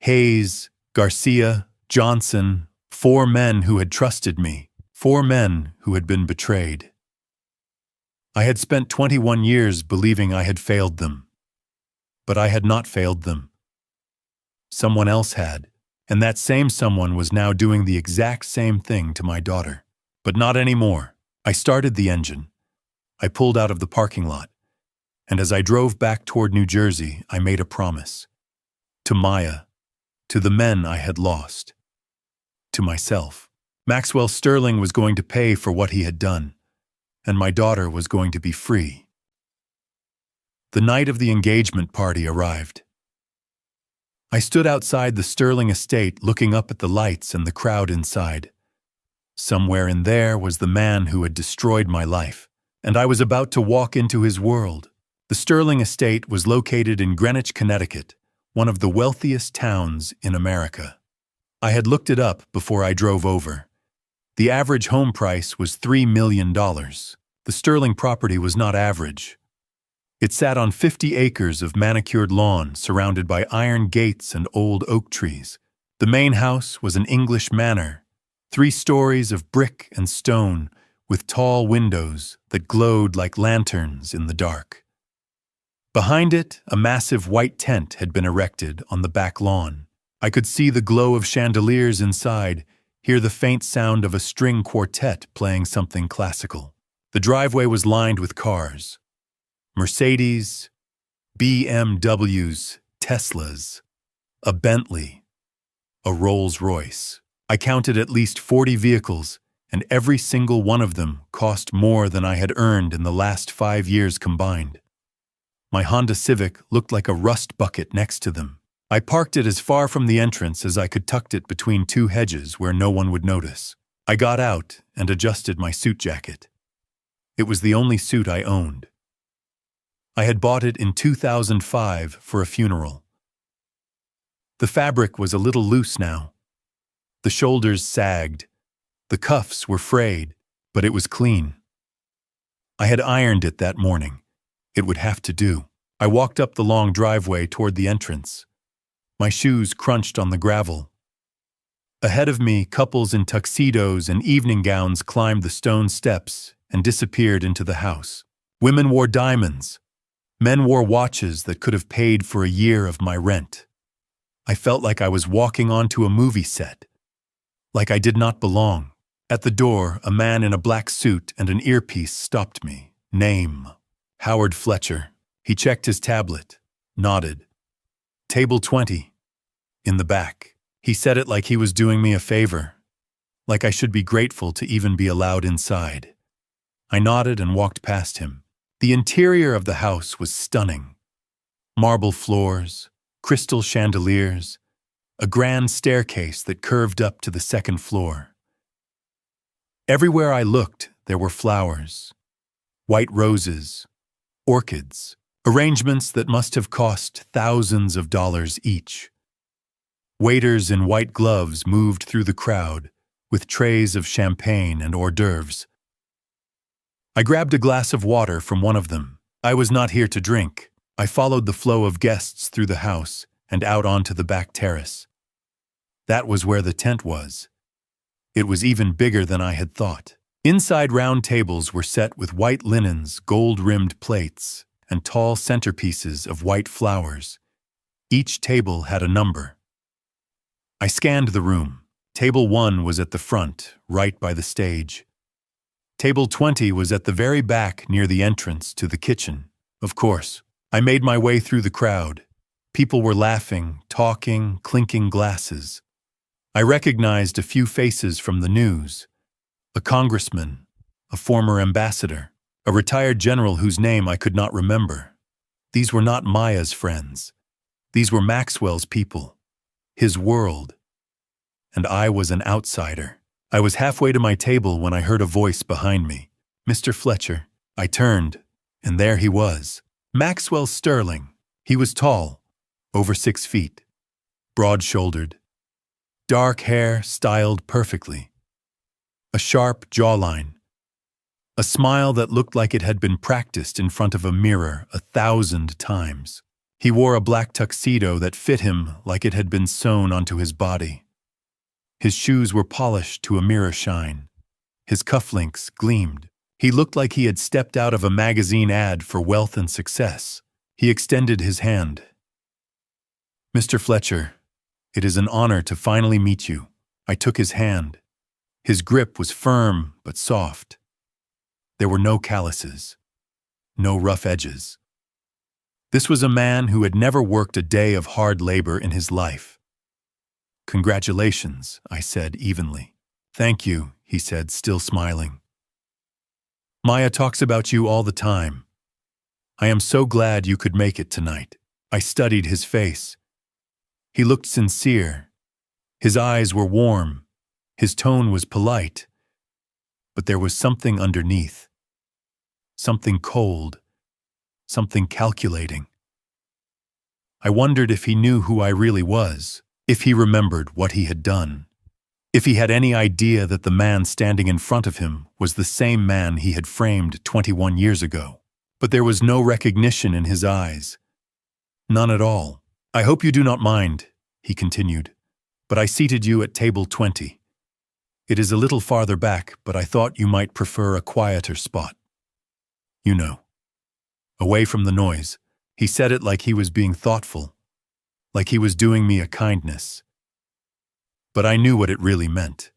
Hayes, Garcia, Johnson, 4 men who had trusted me, 4 men who had been betrayed. I had spent 21 years believing I had failed them, but I had not failed them. Someone else had, and that same someone was now doing the exact same thing to my daughter. But not anymore. I started the engine. I pulled out of the parking lot, and as I drove back toward New Jersey, I made a promise. To Maya, to the men I had lost, to myself. Maxwell Sterling was going to pay for what he had done, and my daughter was going to be free. The night of the engagement party arrived. I stood outside the Sterling estate looking up at the lights and the crowd inside. Somewhere in there was the man who had destroyed my life, and I was about to walk into his world. The Sterling estate was located in Greenwich, Connecticut, one of the wealthiest towns in America. I had looked it up before I drove over. The average home price was $3 million. The Sterling property was not average. It sat on 50 acres of manicured lawn surrounded by iron gates and old oak trees. The main house was an English manor, 3 stories of brick and stone with tall windows that glowed like lanterns in the dark. Behind it, a massive white tent had been erected on the back lawn. I could see the glow of chandeliers inside, hear the faint sound of a string quartet playing something classical. The driveway was lined with cars. Mercedes, BMWs, Teslas, a Bentley, a Rolls-Royce. I counted at least 40 vehicles, and every single one of them cost more than I had earned in the last 5 years combined. My Honda Civic looked like a rust bucket next to them. I parked it as far from the entrance as I could, tucked it between 2 hedges where no one would notice. I got out and adjusted my suit jacket. It was the only suit I owned. I had bought it in 2005 for a funeral. The fabric was a little loose now. The shoulders sagged. The cuffs were frayed, but it was clean. I had ironed it that morning. It would have to do. I walked up the long driveway toward the entrance. My shoes crunched on the gravel. Ahead of me, couples in tuxedos and evening gowns climbed the stone steps and disappeared into the house. Women wore diamonds. Men wore watches that could have paid for a year of my rent. I felt like I was walking onto a movie set, like I did not belong. At the door, a man in a black suit and an earpiece stopped me. Name: Howard Fletcher. He checked his tablet, nodded. Table 20. In the back. He said it like he was doing me a favor, like I should be grateful to even be allowed inside. I nodded and walked past him. The interior of the house was stunning. Marble floors, crystal chandeliers, a grand staircase that curved up to the 2nd floor. Everywhere I looked, there were flowers, white roses, orchids, arrangements that must have cost thousands of dollars each. Waiters in white gloves moved through the crowd with trays of champagne and hors d'oeuvres. I grabbed a glass of water from one of them. I was not here to drink. I followed the flow of guests through the house and out onto the back terrace. That was where the tent was. It was even bigger than I had thought. Inside, round tables were set with white linens, gold-rimmed plates, and tall centerpieces of white flowers. Each table had a number. I scanned the room. Table 1 was at the front, right by the stage. Table 20 was at the very back near the entrance to the kitchen. Of course, I made my way through the crowd. People were laughing, talking, clinking glasses. I recognized a few faces from the news. A congressman, a former ambassador, a retired general whose name I could not remember. These were not Maya's friends. These were Maxwell's people, his world. And I was an outsider. I was halfway to my table when I heard a voice behind me. "Mr. Fletcher." I turned, and there he was. Maxwell Sterling. He was tall, over 6 feet, broad-shouldered, dark hair styled perfectly, a sharp jawline, a smile that looked like it had been practiced in front of a mirror 1,000 times. He wore a black tuxedo that fit him like it had been sewn onto his body. His shoes were polished to a mirror shine. His cufflinks gleamed. He looked like he had stepped out of a magazine ad for wealth and success. He extended his hand. "Mr. Fletcher, it is an honor to finally meet you." I took his hand. His grip was firm but soft. There were no calluses, no rough edges. This was a man who had never worked a day of hard labor in his life. "Congratulations," I said evenly. "Thank you," he said, still smiling. "Maya talks about you all the time. I am so glad you could make it tonight." I studied his face. He looked sincere. His eyes were warm. His tone was polite. But there was something underneath. Something cold. Something calculating. I wondered if he knew who I really was, if he remembered what he had done, if he had any idea that the man standing in front of him was the same man he had framed 21 years ago. But there was no recognition in his eyes. None at all. "I hope you do not mind," he continued, "but I seated you at table 20. It is a little farther back, but I thought you might prefer a quieter spot. You know, away from the noise." He said it like he was being thoughtful, like he was doing me a kindness. But I knew what it really meant.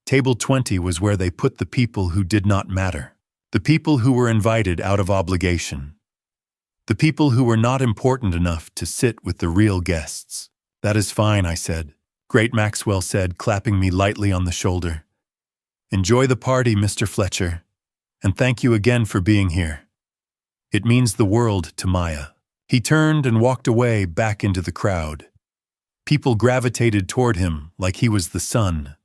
Table 20 was where they put the people who did not matter, the people who were invited out of obligation, the people who were not important enough to sit with the real guests. "That is fine," I said. "Great," Maxwell said, clapping me lightly on the shoulder. "Enjoy the party, Mr. Fletcher, and thank you again for being here. It means the world to Maya." He turned and walked away back into the crowd. People gravitated toward him like he was the sun.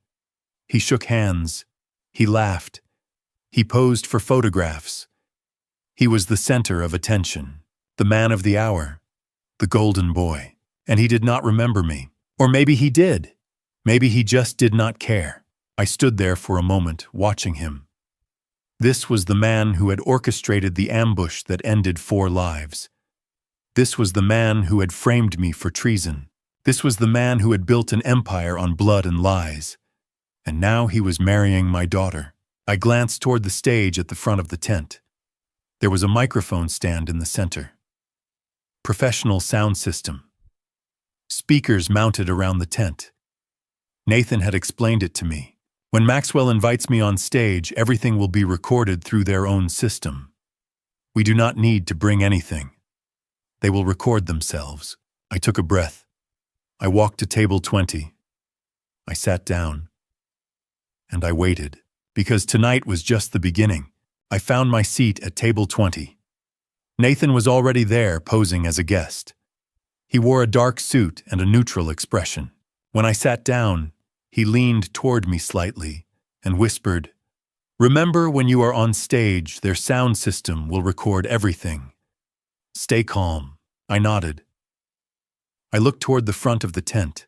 He shook hands. He laughed. He posed for photographs. He was the center of attention, the man of the hour, the golden boy. And he did not remember me. Or maybe he did. Maybe he just did not care. I stood there for a moment, watching him. This was the man who had orchestrated the ambush that ended 4 lives. This was the man who had framed me for treason. This was the man who had built an empire on blood and lies. And now he was marrying my daughter. I glanced toward the stage at the front of the tent. There was a microphone stand in the center. Professional sound system. Speakers mounted around the tent. Nathan had explained it to me. When Maxwell invites me on stage, everything will be recorded through their own system. We do not need to bring anything. They will record themselves. I took a breath. I walked to table 20. I sat down. And I waited. Because tonight was just the beginning. I found my seat at table 20. Nathan was already there, posing as a guest. He wore a dark suit and a neutral expression. When I sat down, he leaned toward me slightly and whispered, "Remember, when you are on stage, their sound system will record everything. Stay calm." I nodded. I looked toward the front of the tent.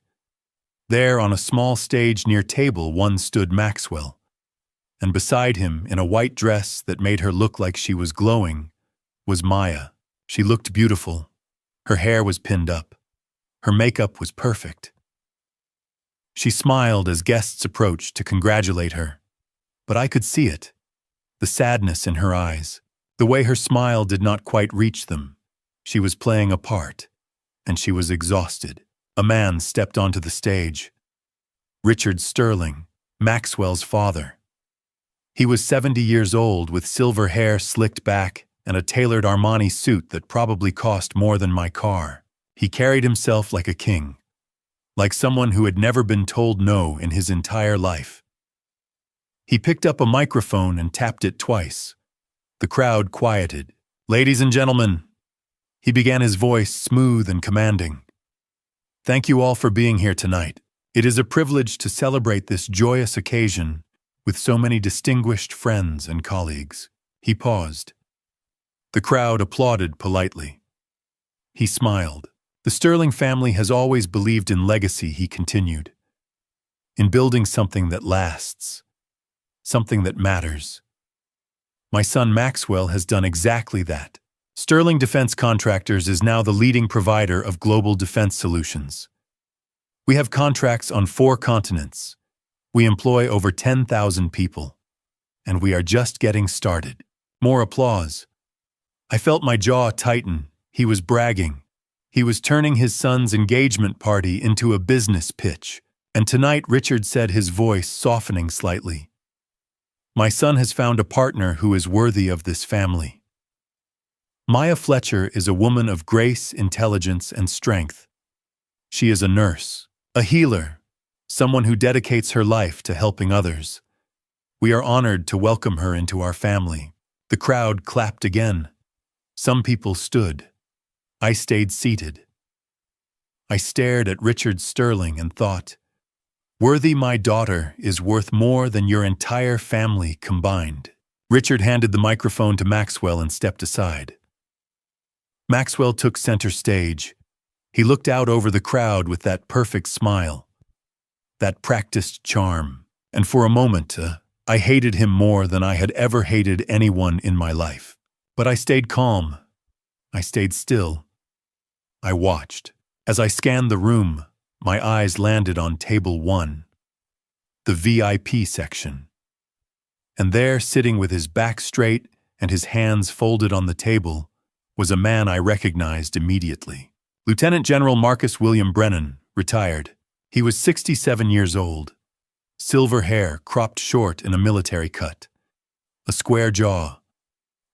There, on a small stage near table 1 stood Maxwell, and beside him, in a white dress that made her look like she was glowing, was Maya. She looked beautiful. Her hair was pinned up. Her makeup was perfect. She smiled as guests approached to congratulate her, but I could see it, the sadness in her eyes. The way her smile did not quite reach them. She was playing a part, and she was exhausted. A man stepped onto the stage. Richard Sterling, Maxwell's father. He was 70 years old with silver hair slicked back and a tailored Armani suit that probably cost more than my car. He carried himself like a king, like someone who had never been told no in his entire life. He picked up a microphone and tapped it twice. The crowd quieted. "Ladies and gentlemen," he began, his voice smooth and commanding. "Thank you all for being here tonight. It is a privilege to celebrate this joyous occasion with so many distinguished friends and colleagues." He paused. The crowd applauded politely. He smiled. "The Sterling family has always believed in legacy," he continued. "In building something that lasts, something that matters. My son Maxwell has done exactly that. Sterling Defense Contractors is now the leading provider of global defense solutions. We have contracts on 4 continents. We employ over 10,000 people. And we are just getting started." More applause. I felt my jaw tighten. He was bragging. He was turning his son's engagement party into a business pitch. And tonight, Richard said, his voice softening slightly, "My son has found a partner who is worthy of this family. Maya Fletcher is a woman of grace, intelligence, and strength. She is a nurse, a healer, someone who dedicates her life to helping others. We are honored to welcome her into our family." The crowd clapped again. Some people stood. I stayed seated. I stared at Richard Sterling and thought, "Worthy, my daughter is worth more than your entire family combined." Richard handed the microphone to Maxwell and stepped aside. Maxwell took center stage. He looked out over the crowd with that perfect smile, that practiced charm, and for a moment, I hated him more than I had ever hated anyone in my life. But I stayed calm. I stayed still. I watched. As I scanned the room, my eyes landed on table 1, the VIP section. And there, sitting with his back straight and his hands folded on the table, was a man I recognized immediately. Lieutenant General Marcus William Brennan, retired. He was 67 years old. Silver hair cropped short in a military cut. A square jaw.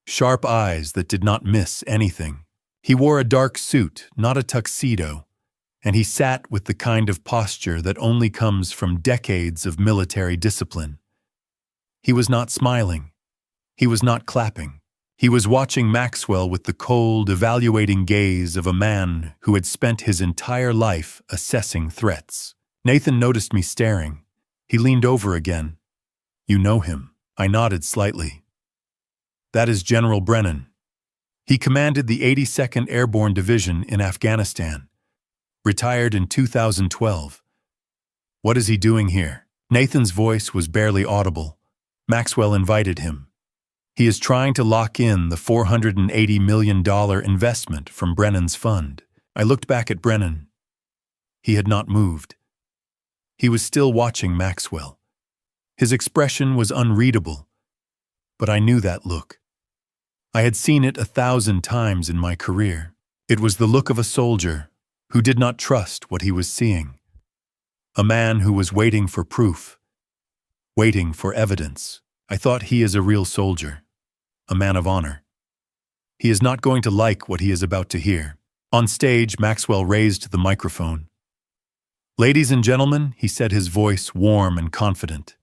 Sharp eyes that did not miss anything. He wore a dark suit, not a tuxedo, and he sat with the kind of posture that only comes from decades of military discipline. He was not smiling. He was not clapping. He was watching Maxwell with the cold, evaluating gaze of a man who had spent his entire life assessing threats. Nathan noticed me staring. He leaned over again. "You know him." I nodded slightly. "That is General Brennan. He commanded the 82nd Airborne Division in Afghanistan. Retired in 2012. What is he doing here?" Nathan's voice was barely audible. Maxwell invited him. "He is trying to lock in the $480 million investment from Brennan's fund." I looked back at Brennan. He had not moved. He was still watching Maxwell. His expression was unreadable, but I knew that look. I had seen it 1,000 times in my career. It was the look of a soldier who did not trust what he was seeing. A man who was waiting for proof, waiting for evidence. I thought, he is a real soldier, a man of honor. He is not going to like what he is about to hear. On stage, Maxwell raised the microphone. "Ladies and gentlemen," he said, his voice warm and confident.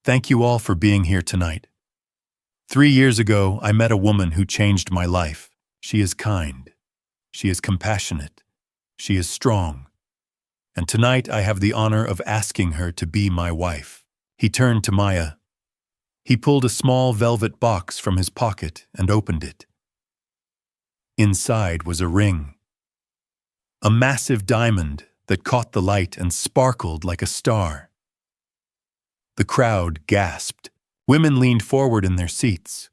"Thank you all for being here tonight. 3 years ago, I met a woman who changed my life. She is kind. She is compassionate. She is strong. And tonight I have the honor of asking her to be my wife." He turned to Maya. He pulled a small velvet box from his pocket and opened it. Inside was a ring. A massive diamond that caught the light and sparkled like a star. The crowd gasped. Women leaned forward in their seats.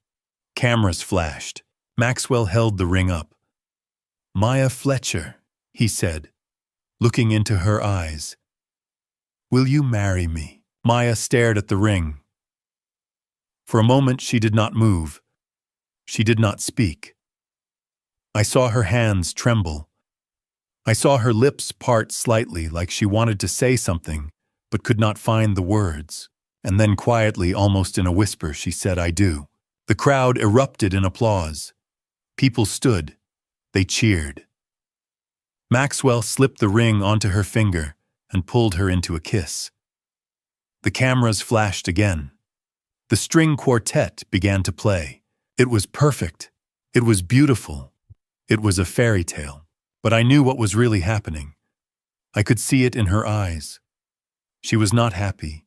Cameras flashed. Maxwell held the ring up. "Maya Fletcher," he said, looking into her eyes. "Will you marry me?" Maya stared at the ring. For a moment she did not move. She did not speak. I saw her hands tremble. I saw her lips part slightly like she wanted to say something, but could not find the words. And then quietly, almost in a whisper, she said, "I do." The crowd erupted in applause. People stood. They cheered. Maxwell slipped the ring onto her finger and pulled her into a kiss. The cameras flashed again. The string quartet began to play. It was perfect. It was beautiful. It was a fairy tale. But I knew what was really happening. I could see it in her eyes. She was not happy.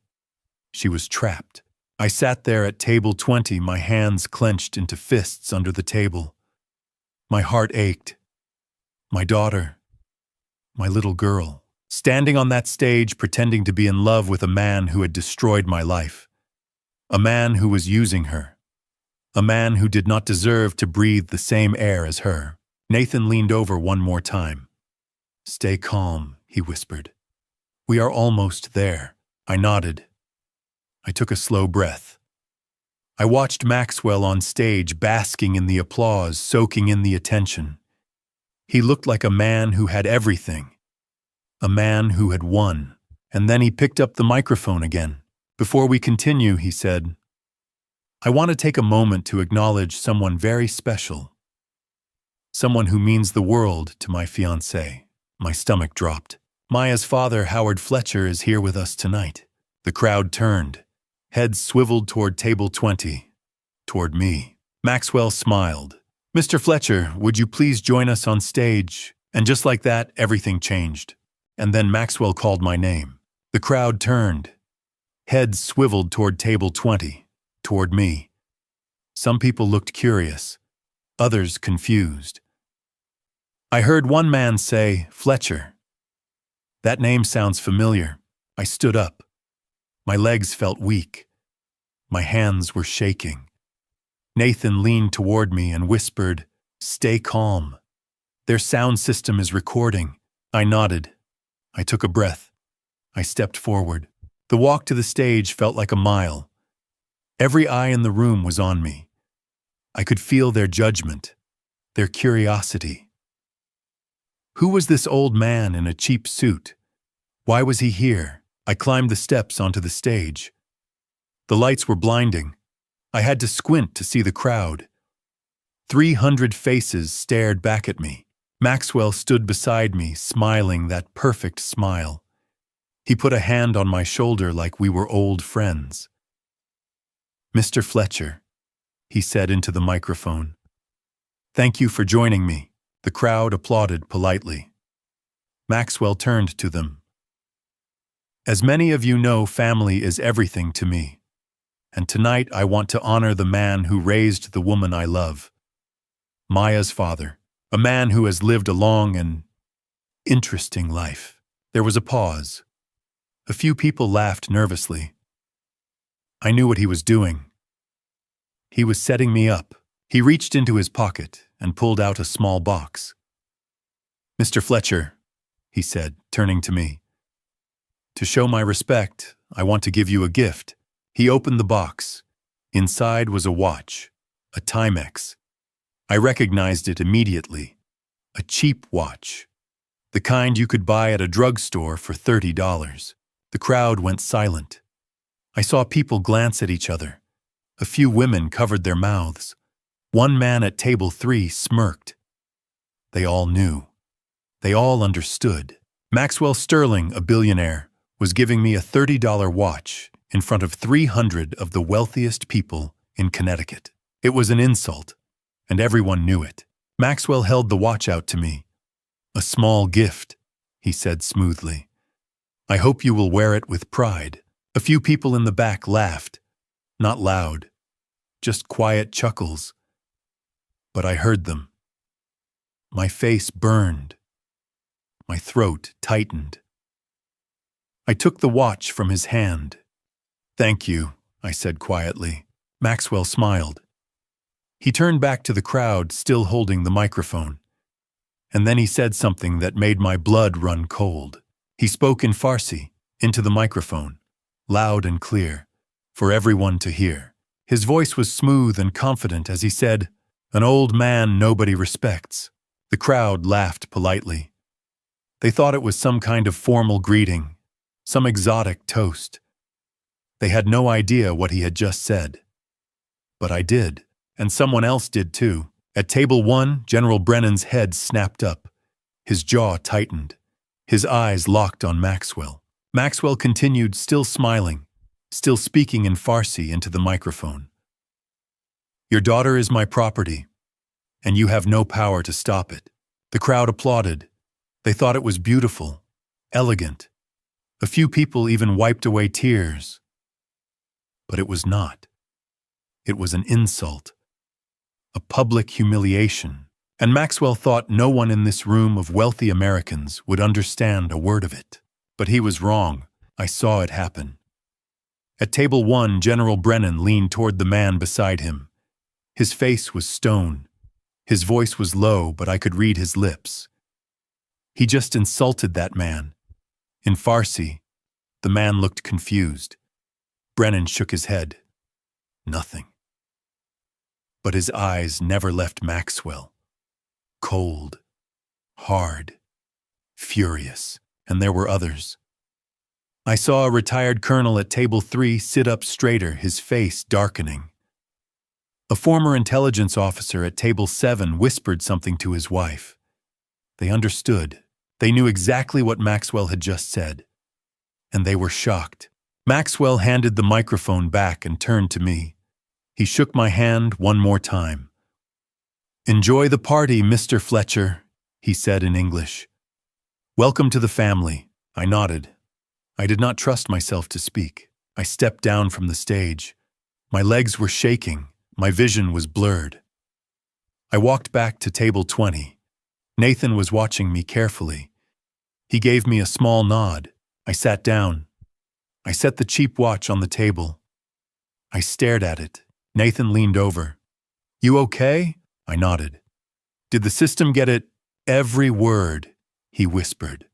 She was trapped. I sat there at table 20, my hands clenched into fists under the table. My heart ached. My daughter, my little girl, standing on that stage pretending to be in love with a man who had destroyed my life. A man who was using her. A man who did not deserve to breathe the same air as her. Nathan leaned over one more time. "Stay calm," he whispered. "We are almost there." I nodded. I took a slow breath. I watched Maxwell on stage, basking in the applause, soaking in the attention. He looked like a man who had everything. A man who had won. And then he picked up the microphone again. "Before we continue," he said, "I want to take a moment to acknowledge someone very special. Someone who means the world to my fiancé." My stomach dropped. "Maya's father, Howard Fletcher, is here with us tonight." The crowd turned. Heads swiveled toward table 20, toward me. Maxwell smiled. "Mr. Fletcher, would you please join us on stage?" And just like that, everything changed. And then Maxwell called my name. The crowd turned. Heads swiveled toward table 20, toward me. Some people looked curious, others confused. I heard one man say, "Fletcher." That name sounds familiar. I stood up. My legs felt weak. My hands were shaking. Nathan leaned toward me and whispered, "Stay calm. Their sound system is recording." I nodded. I took a breath. I stepped forward. The walk to the stage felt like a mile. Every eye in the room was on me. I could feel their judgment, their curiosity. Who was this old man in a cheap suit? Why was he here? I climbed the steps onto the stage. The lights were blinding. I had to squint to see the crowd. 300 faces stared back at me. Maxwell stood beside me, smiling that perfect smile. He put a hand on my shoulder like we were old friends. "Mr. Fletcher," he said into the microphone. "Thank you for joining me." The crowd applauded politely. Maxwell turned to them. "As many of you know, family is everything to me. And tonight I want to honor the man who raised the woman I love. Maya's father, a man who has lived a long and interesting life." There was a pause. A few people laughed nervously. I knew what he was doing. He was setting me up. He reached into his pocket and pulled out a small box. "Mr. Fletcher," he said, turning to me. "To show my respect, I want to give you a gift." He opened the box. Inside was a watch, a Timex. I recognized it immediately. A cheap watch. The kind you could buy at a drugstore for $30. The crowd went silent. I saw people glance at each other. A few women covered their mouths. One man at table 3 smirked. They all knew. They all understood. Maxwell Sterling, a billionaire, was giving me a $30 watch in front of 300 of the wealthiest people in Connecticut. It was an insult, and everyone knew it. Maxwell held the watch out to me. "A small gift," he said smoothly. "I hope you will wear it with pride." A few people in the back laughed. Not loud, just quiet chuckles. But I heard them. My face burned. My throat tightened. I took the watch from his hand. "Thank you," I said quietly. Maxwell smiled. He turned back to the crowd, still holding the microphone. And then he said something that made my blood run cold. He spoke in Farsi, into the microphone, loud and clear, for everyone to hear. His voice was smooth and confident as he said, An old man nobody respects. The crowd laughed politely. They thought it was some kind of formal greeting, some exotic toast. They had no idea what he had just said. But I did, and someone else did too. At table 1, General Brennan's head snapped up. His jaw tightened. His eyes locked on Maxwell. Maxwell continued, still smiling, still speaking in Farsi into the microphone. Your daughter is my property, and you have no power to stop it. The crowd applauded. They thought it was beautiful, elegant. A few people even wiped away tears. But it was not. It was an insult, a public humiliation, and Maxwell thought no one in this room of wealthy Americans would understand a word of it. But he was wrong. I saw it happen. At table 1, General Brennan leaned toward the man beside him. His face was stone. His voice was low, but I could read his lips. He just insulted that man. In Farsi, the man looked confused. Brennan shook his head. Nothing. But his eyes never left Maxwell. Cold, hard, furious, and there were others. I saw a retired colonel at table 3 sit up straighter, his face darkening. A former intelligence officer at table 7 whispered something to his wife. They understood. They knew exactly what Maxwell had just said. And they were shocked. Maxwell handed the microphone back and turned to me. He shook my hand one more time. "Enjoy the party, Mr. Fletcher," he said in English. "Welcome to the family." I nodded. I did not trust myself to speak. I stepped down from the stage. My legs were shaking. My vision was blurred. I walked back to table 20. Nathan was watching me carefully. He gave me a small nod. I sat down. I set the cheap watch on the table. I stared at it. Nathan leaned over. "You okay?" I nodded. "Did the system get it?" "Every word," he whispered.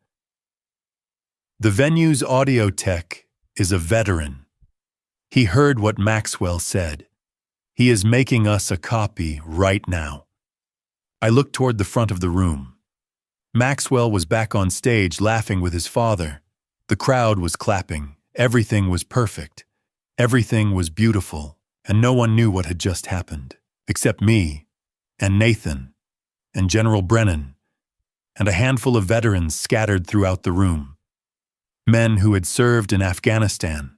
The venue's audio tech is a veteran. He heard what Maxwell said. He is making us a copy right now. I looked toward the front of the room. Maxwell was back on stage laughing with his father. The crowd was clapping. Everything was perfect. Everything was beautiful, and no one knew what had just happened, except me, and Nathan, and General Brennan, and a handful of veterans scattered throughout the room. Men who had served in Afghanistan,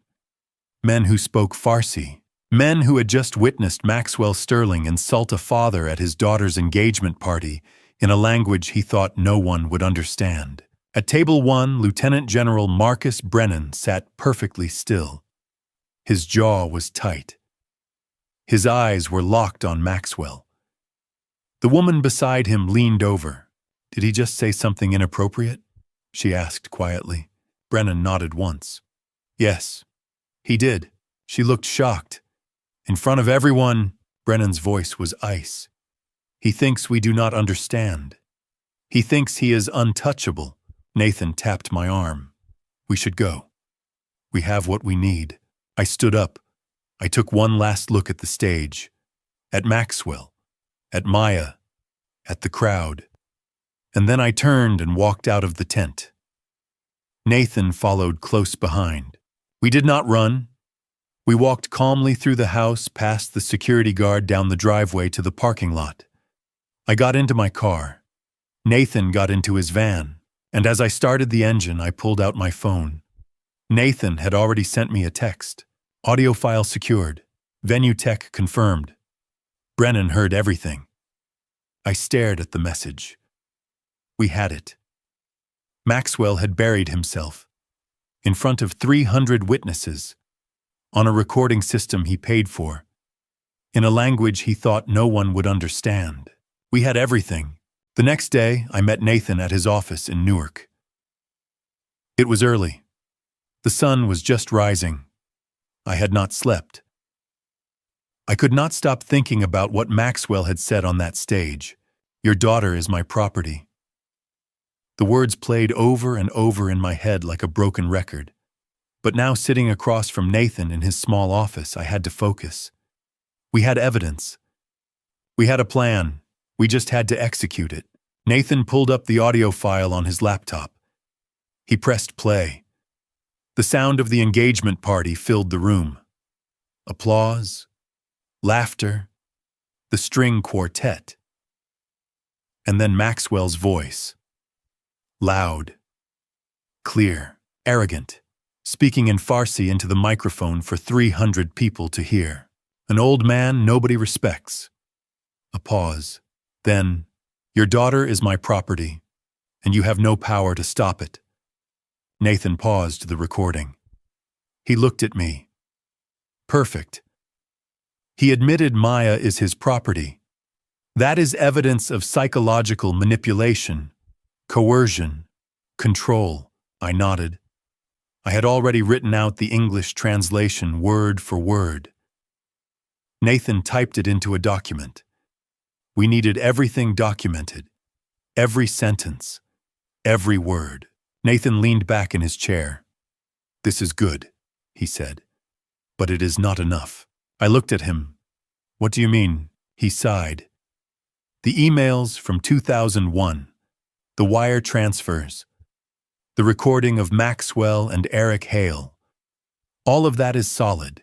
men who spoke Farsi, men who had just witnessed Maxwell Sterling insult a father at his daughter's engagement party in a language he thought no one would understand. At table 1, Lieutenant General Marcus Brennan sat perfectly still. His jaw was tight. His eyes were locked on Maxwell. The woman beside him leaned over. "Did he just say something inappropriate?" she asked quietly. Brennan nodded once. "Yes, he did." She looked shocked. "In front of everyone," Brennan's voice was ice. "He thinks we do not understand. He thinks he is untouchable." Nathan tapped my arm. "We should go. We have what we need." I stood up. I took one last look at the stage, at Maxwell, at Maya, at the crowd, and then I turned and walked out of the tent. Nathan followed close behind. We did not run. We walked calmly through the house, past the security guard, down the driveway to the parking lot. I got into my car. Nathan got into his van, and as I started the engine, I pulled out my phone. Nathan had already sent me a text. "Audio file secured. Venue tech confirmed." Brennan heard everything. I stared at the message. We had it. Maxwell had buried himself in front of 300 witnesses on a recording system he paid for, in a language he thought no one would understand. We had everything. The next day, I met Nathan at his office in Newark. It was early. The sun was just rising. I had not slept. I could not stop thinking about what Maxwell had said on that stage. "Your daughter is my property." The words played over and over in my head like a broken record. But now, sitting across from Nathan in his small office, I had to focus. We had evidence. We had a plan. We just had to execute it. Nathan pulled up the audio file on his laptop. He pressed play. The sound of the engagement party filled the room. Applause, laughter, the string quartet. And then Maxwell's voice. Loud, clear, arrogant, speaking in Farsi into the microphone for 300 people to hear. An old man nobody respects. A pause. Then, your daughter is my property, and you have no power to stop it. Nathan paused the recording. He looked at me. Perfect. He admitted Maya is his property. That is evidence of psychological manipulation, coercion, control. I nodded. I had already written out the English translation word for word. Nathan typed it into a document. We needed everything documented. Every sentence. Every word. Nathan leaned back in his chair. This is good, he said. But it is not enough. I looked at him. What do you mean? He sighed. The emails from 2001. The wire transfers. The recording of Maxwell and Eric Hale. All of that is solid.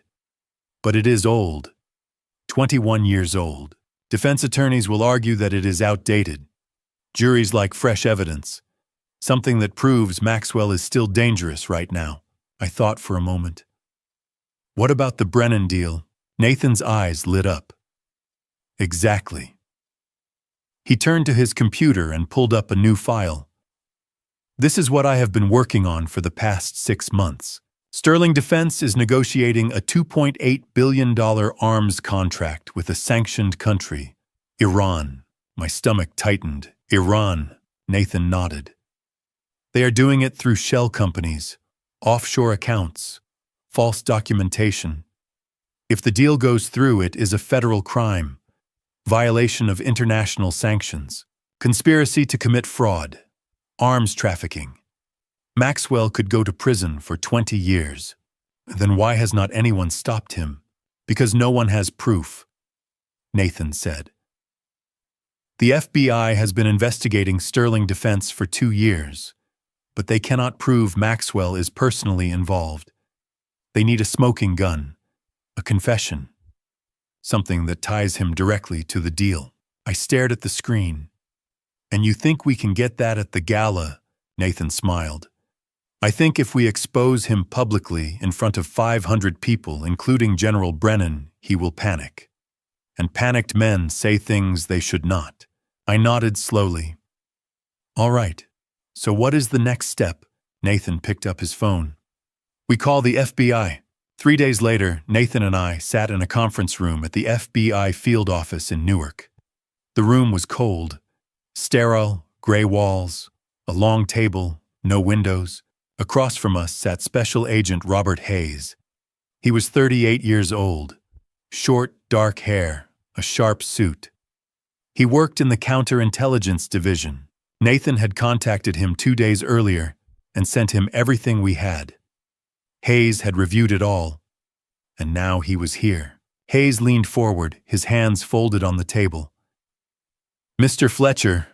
But it is old. 21 years old. Defense attorneys will argue that it is outdated. Juries like fresh evidence. Something that proves Maxwell is still dangerous right now. I thought for a moment. What about the Brennan deal? Nathan's eyes lit up. Exactly. He turned to his computer and pulled up a new file. This is what I have been working on for the past 6 months. Sterling Defense is negotiating a $2.8 billion arms contract with a sanctioned country, Iran. My stomach tightened. Iran, Nathan nodded. They are doing it through shell companies, offshore accounts, false documentation. If the deal goes through, it is a federal crime, violation of international sanctions, conspiracy to commit fraud, arms trafficking. Maxwell could go to prison for 20 years. Then why has not anyone stopped him? Because no one has proof, Nathan said. The FBI has been investigating Sterling Defense for 2 years, but they cannot prove Maxwell is personally involved. They need a smoking gun, a confession, something that ties him directly to the deal. I stared at the screen. And you think we can get that at the gala? Nathan smiled. I think if we expose him publicly in front of 500 people, including General Brennan, he will panic. And panicked men say things they should not. I nodded slowly. All right. So what is the next step? Nathan picked up his phone. We call the FBI. 3 days later, Nathan and I sat in a conference room at the FBI field office in Newark. The room was cold. Sterile, gray walls, a long table, no windows. Across from us sat Special Agent Robert Hayes. He was 38 years old. Short, dark hair, a sharp suit. He worked in the counterintelligence division. Nathan had contacted him 2 days earlier and sent him everything we had. Hayes had reviewed it all, and now he was here. Hayes leaned forward, his hands folded on the table. Mr. Fletcher,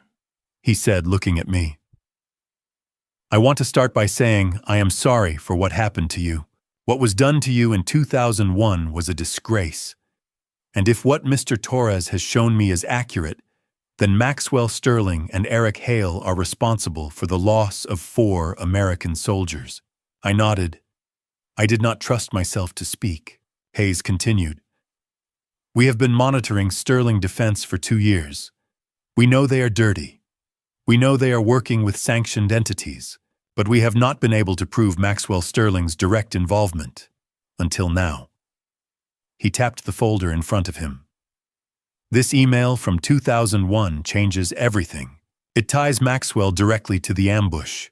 he said, looking at me. I want to start by saying I am sorry for what happened to you. What was done to you in 2001 was a disgrace. And if what Mr. Torres has shown me is accurate, then Maxwell Sterling and Eric Hale are responsible for the loss of 4 American soldiers. I nodded. I did not trust myself to speak. Hayes continued. We have been monitoring Sterling Defense for 2 years. We know they are dirty. We know they are working with sanctioned entities, but we have not been able to prove Maxwell Sterling's direct involvement. Until now. He tapped the folder in front of him. This email from 2001 changes everything. It ties Maxwell directly to the ambush,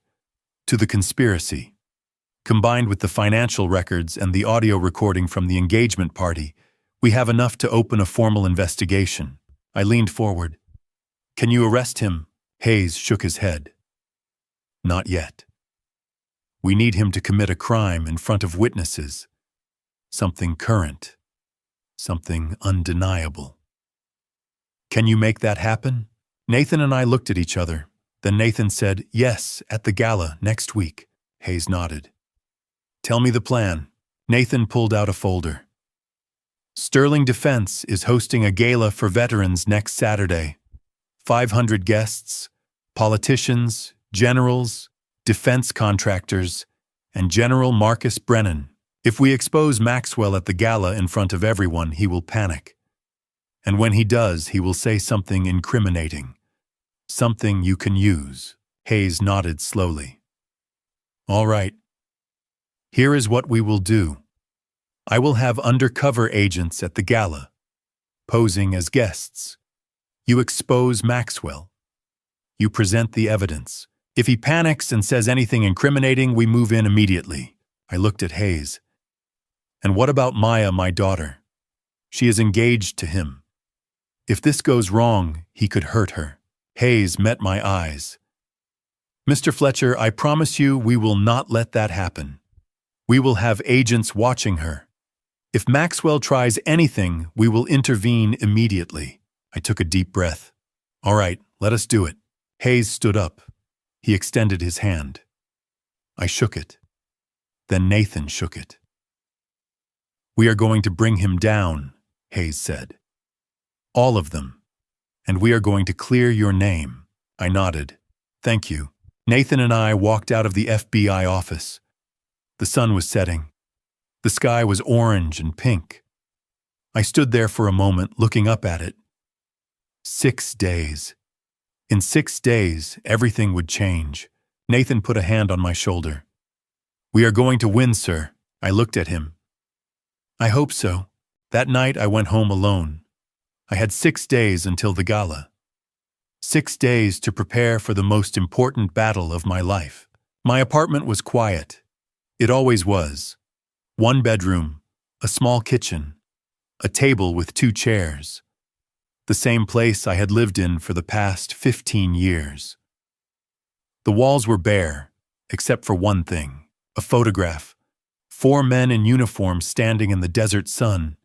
to the conspiracy. Combined with the financial records and the audio recording from the engagement party, we have enough to open a formal investigation. I leaned forward. Can you arrest him? Hayes shook his head. Not yet. We need him to commit a crime in front of witnesses. Something current. Something undeniable. Can you make that happen? Nathan and I looked at each other. Then Nathan said, yes, at the gala next week. Hayes nodded. Tell me the plan. Nathan pulled out a folder. Sterling Defense is hosting a gala for veterans next Saturday. 500 guests, politicians, generals, defense contractors, and General Marcus Brennan. If we expose Maxwell at the gala in front of everyone, he will panic. And when he does, he will say something incriminating. Something you can use. Hayes nodded slowly. All right. Here is what we will do. I will have undercover agents at the gala, posing as guests. You expose Maxwell. You present the evidence. If he panics and says anything incriminating, we move in immediately. I looked at Hayes. And what about Maya, my daughter? She is engaged to him. If this goes wrong, he could hurt her. Hayes met my eyes. Mr. Fletcher, I promise you we will not let that happen. We will have agents watching her. If Maxwell tries anything, we will intervene immediately. I took a deep breath. All right, let us do it. Hayes stood up. He extended his hand. I shook it. Then Nathan shook it. We are going to bring him down, Hayes said. All of them. And we are going to clear your name. I nodded. Thank you. Nathan and I walked out of the FBI office. The sun was setting. The sky was orange and pink. I stood there for a moment, looking up at it. 6 days. In 6 days, everything would change. Nathan put a hand on my shoulder. We are going to win, sir. I looked at him. I hope so. That night I went home alone. I had 6 days until the gala. 6 days to prepare for the most important battle of my life. My apartment was quiet. It always was. 1 bedroom, a small kitchen, a table with 2 chairs. The same place I had lived in for the past 15 years. The walls were bare, except for one thing, a photograph. 4 men in uniform standing in the desert sun.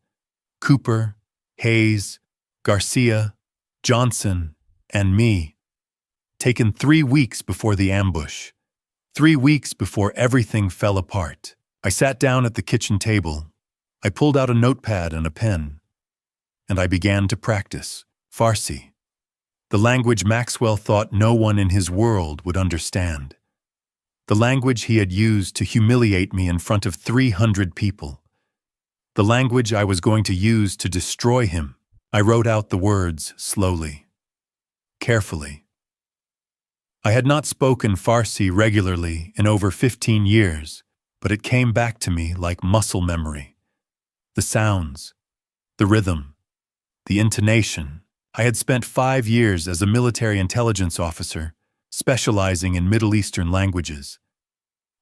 Cooper, Hayes, Garcia, Johnson, and me. Taken 3 weeks before the ambush. 3 weeks before everything fell apart. I sat down at the kitchen table. I pulled out a notepad and a pen. And I began to practice Farsi, the language Maxwell thought no one in his world would understand. The language he had used to humiliate me in front of 300 people. The language I was going to use to destroy him. I wrote out the words slowly, carefully. I had not spoken Farsi regularly in over 15 years, but it came back to me like muscle memory. The sounds, the rhythm, the intonation. I had spent 5 years as a military intelligence officer, specializing in Middle Eastern languages.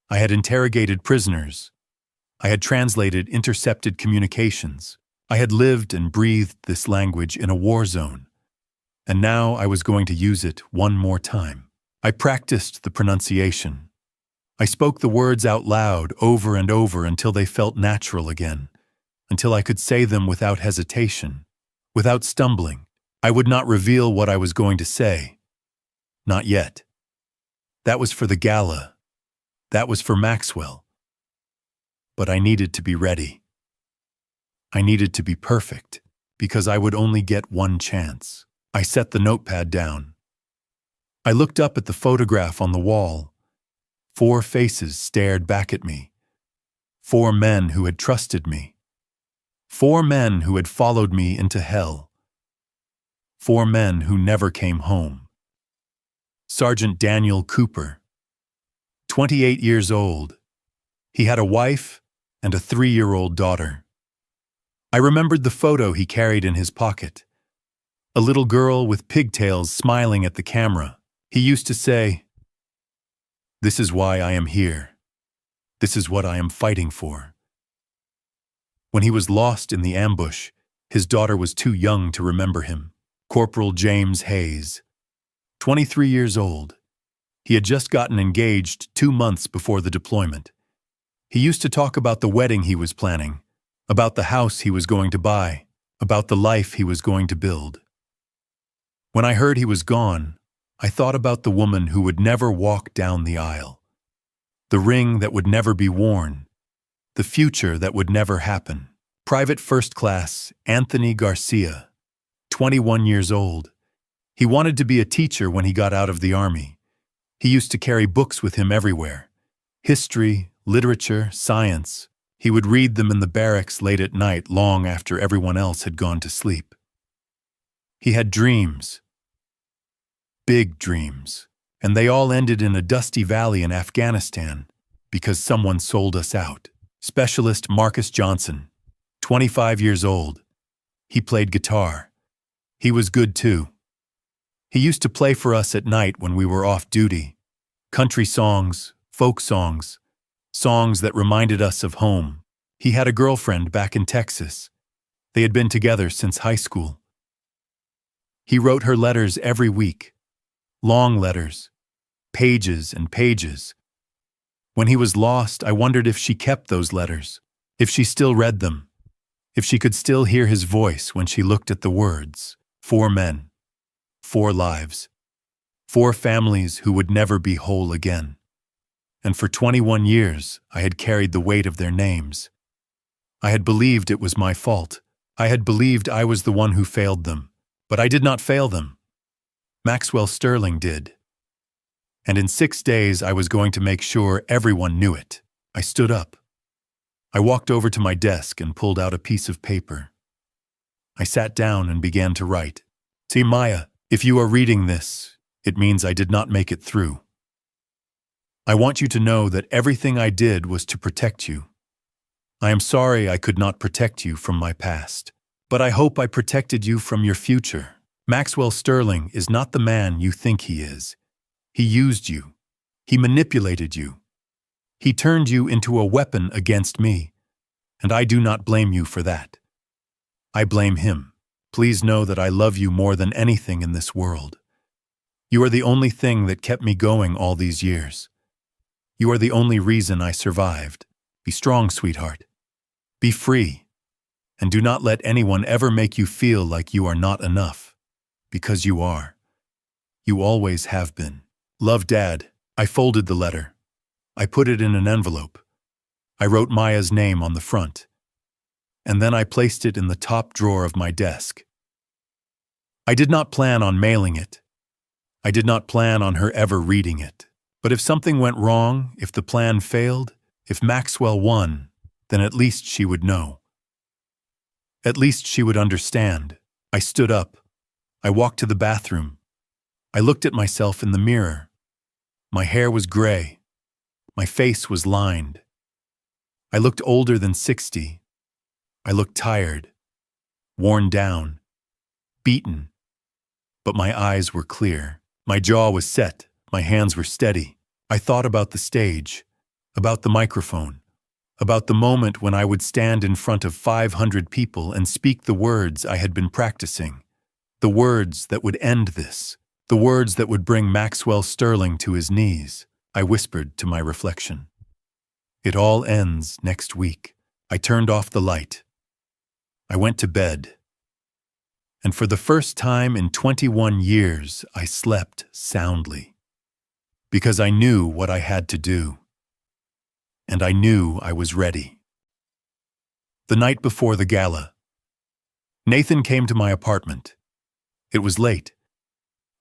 I had interrogated prisoners. I had translated intercepted communications. I had lived and breathed this language in a war zone. And now I was going to use it one more time. I practiced the pronunciation. I spoke the words out loud over and over until they felt natural again, until I could say them without hesitation, without stumbling. I would not reveal what I was going to say. Not yet. That was for the gala. That was for Maxwell. But I needed to be ready. I needed to be perfect, because I would only get one chance. I set the notepad down. I looked up at the photograph on the wall. 4 faces stared back at me. 4 men who had trusted me. 4 men who had followed me into hell. 4 men who never came home. Sergeant Daniel Cooper, 28 years old. He had a wife and a 3-year-old daughter. I remembered the photo he carried in his pocket. A little girl with pigtails smiling at the camera. He used to say, "This is why I am here. This is what I am fighting for." When he was lost in the ambush, his daughter was too young to remember him. Corporal James Hayes, 23 years old. He had just gotten engaged 2 months before the deployment. He used to talk about the wedding he was planning, about the house he was going to buy, about the life he was going to build. When I heard he was gone, I thought about the woman who would never walk down the aisle, the ring that would never be worn, the future that would never happen. Private First Class Anthony Garcia, 21 years old. He wanted to be a teacher when he got out of the army. He used to carry books with him everywhere. History, literature, science. He would read them in the barracks late at night, long after everyone else had gone to sleep. He had dreams. Big dreams. And they all ended in a dusty valley in Afghanistan because someone sold us out. Specialist Marcus Johnson, 25 years old. He played guitar. He was good too. He used to play for us at night when we were off duty. Country songs, folk songs, songs that reminded us of home. He had a girlfriend back in Texas. They had been together since high school. He wrote her letters every week. Long letters, pages and pages. When he was lost, I wondered if she kept those letters, if she still read them, if she could still hear his voice when she looked at the words. 4 men, 4 lives, 4 families who would never be whole again. And for 21 years, I had carried the weight of their names. I had believed it was my fault. I had believed I was the one who failed them. But I did not fail them. Maxwell Sterling did. And in 6 days, I was going to make sure everyone knew it. I stood up. I walked over to my desk and pulled out a piece of paper. I sat down and began to write. See, Maya, if you are reading this, it means I did not make it through. I want you to know that everything I did was to protect you. I am sorry I could not protect you from my past, but I hope I protected you from your future. Maxwell Sterling is not the man you think he is. He used you. He manipulated you. He turned you into a weapon against me, and I do not blame you for that. I blame him. Please know that I love you more than anything in this world. You are the only thing that kept me going all these years. You are the only reason I survived. Be strong, sweetheart. Be free. And do not let anyone ever make you feel like you are not enough. Because you are. You always have been. Love, Dad. I folded the letter. I put it in an envelope. I wrote Maya's name on the front. And then I placed it in the top drawer of my desk. I did not plan on mailing it. I did not plan on her ever reading it. But if something went wrong, if the plan failed, if Maxwell won, then at least she would know. At least she would understand. I stood up. I walked to the bathroom. I looked at myself in the mirror. My hair was gray. My face was lined. I looked older than 60. I looked tired, worn down, beaten. But my eyes were clear. My jaw was set. My hands were steady. I thought about the stage, about the microphone, about the moment when I would stand in front of 500 people and speak the words I had been practicing, the words that would end this, the words that would bring Maxwell Sterling to his knees. I whispered to my reflection. It all ends next week. I turned off the light. I went to bed. And for the first time in 21 years, I slept soundly. Because I knew what I had to do. And I knew I was ready. The night before the gala, Nathan came to my apartment. It was late.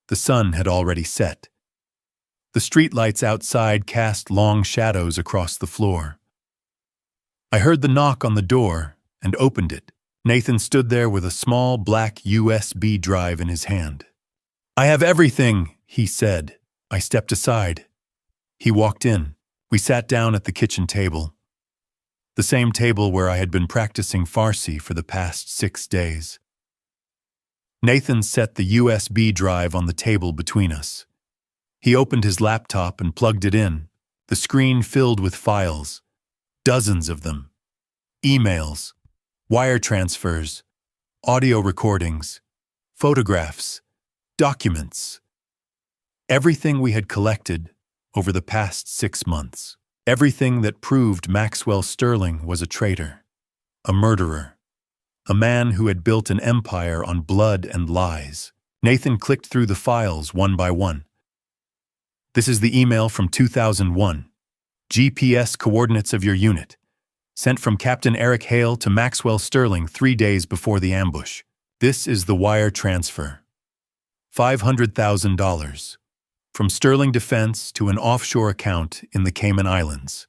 The sun had already set. The streetlights outside cast long shadows across the floor. I heard the knock on the door and opened it. Nathan stood there with a small black USB drive in his hand. "I have everything," he said. I stepped aside. He walked in. We sat down at the kitchen table. The same table where I had been practicing Farsi for the past 6 days. Nathan set the USB drive on the table between us. He opened his laptop and plugged it in. The screen filled with files, dozens of them. Emails, wire transfers, audio recordings, photographs, documents. Everything we had collected over the past 6 months. Everything that proved Maxwell Sterling was a traitor, a murderer, a man who had built an empire on blood and lies. Nathan clicked through the files one by one. This is the email from 2001. GPS coordinates of your unit. Sent from Captain Eric Hale to Maxwell Sterling 3 days before the ambush. This is the wire transfer. $500,000. From Sterling Defense to an offshore account in the Cayman Islands.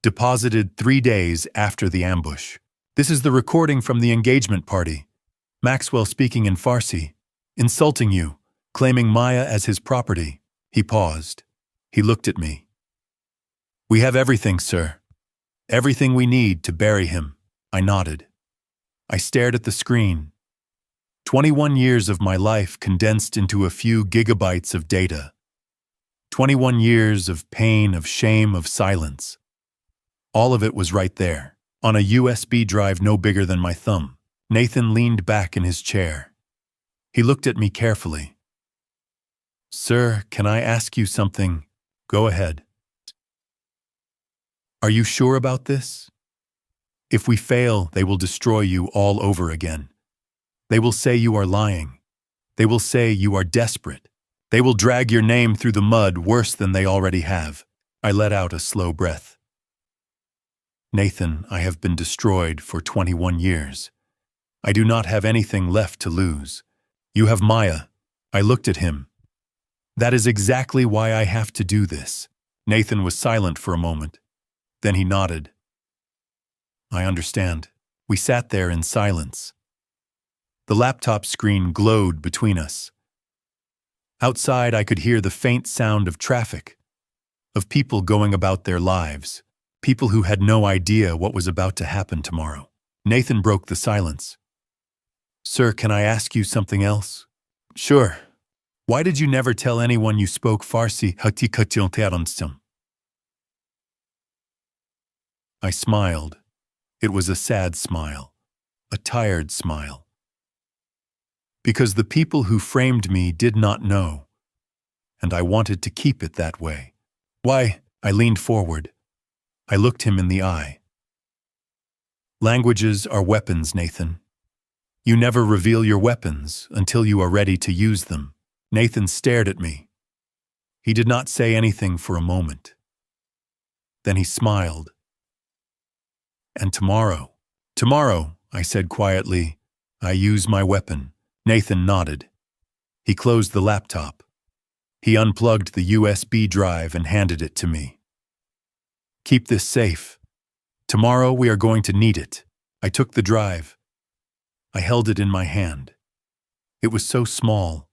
Deposited 3 days after the ambush. This is the recording from the engagement party. Maxwell speaking in Farsi, insulting you, claiming Maya as his property. He paused. He looked at me. We have everything, sir. Everything we need to bury him. I nodded. I stared at the screen. 21 years of my life condensed into a few gigabytes of data. 21 years of pain, of shame, of silence. All of it was right there, on a USB drive no bigger than my thumb. Nathan leaned back in his chair. He looked at me carefully. Sir, can I ask you something? Go ahead. Are you sure about this? If we fail, they will destroy you all over again. They will say you are lying. They will say you are desperate. They will drag your name through the mud worse than they already have. I let out a slow breath. Nathan, I have been destroyed for 21 years. I do not have anything left to lose. You have Maya. I looked at him. That is exactly why I have to do this. Nathan was silent for a moment. Then he nodded. I understand. We sat there in silence. The laptop screen glowed between us. Outside, I could hear the faint sound of traffic, of people going about their lives, people who had no idea what was about to happen tomorrow. Nathan broke the silence. Sir, can I ask you something else? Sure. Why did you never tell anyone you spoke Farsi? I smiled. It was a sad smile, a tired smile. Because the people who framed me did not know, and I wanted to keep it that way. Why? I leaned forward. I looked him in the eye. Languages are weapons, Nathan. You never reveal your weapons until you are ready to use them. Nathan stared at me. He did not say anything for a moment. Then he smiled. And tomorrow, I said quietly, I use my weapon. Nathan nodded. He closed the laptop. He unplugged the USB drive and handed it to me. Keep this safe. Tomorrow we are going to need it. I took the drive. I held it in my hand. It was so small,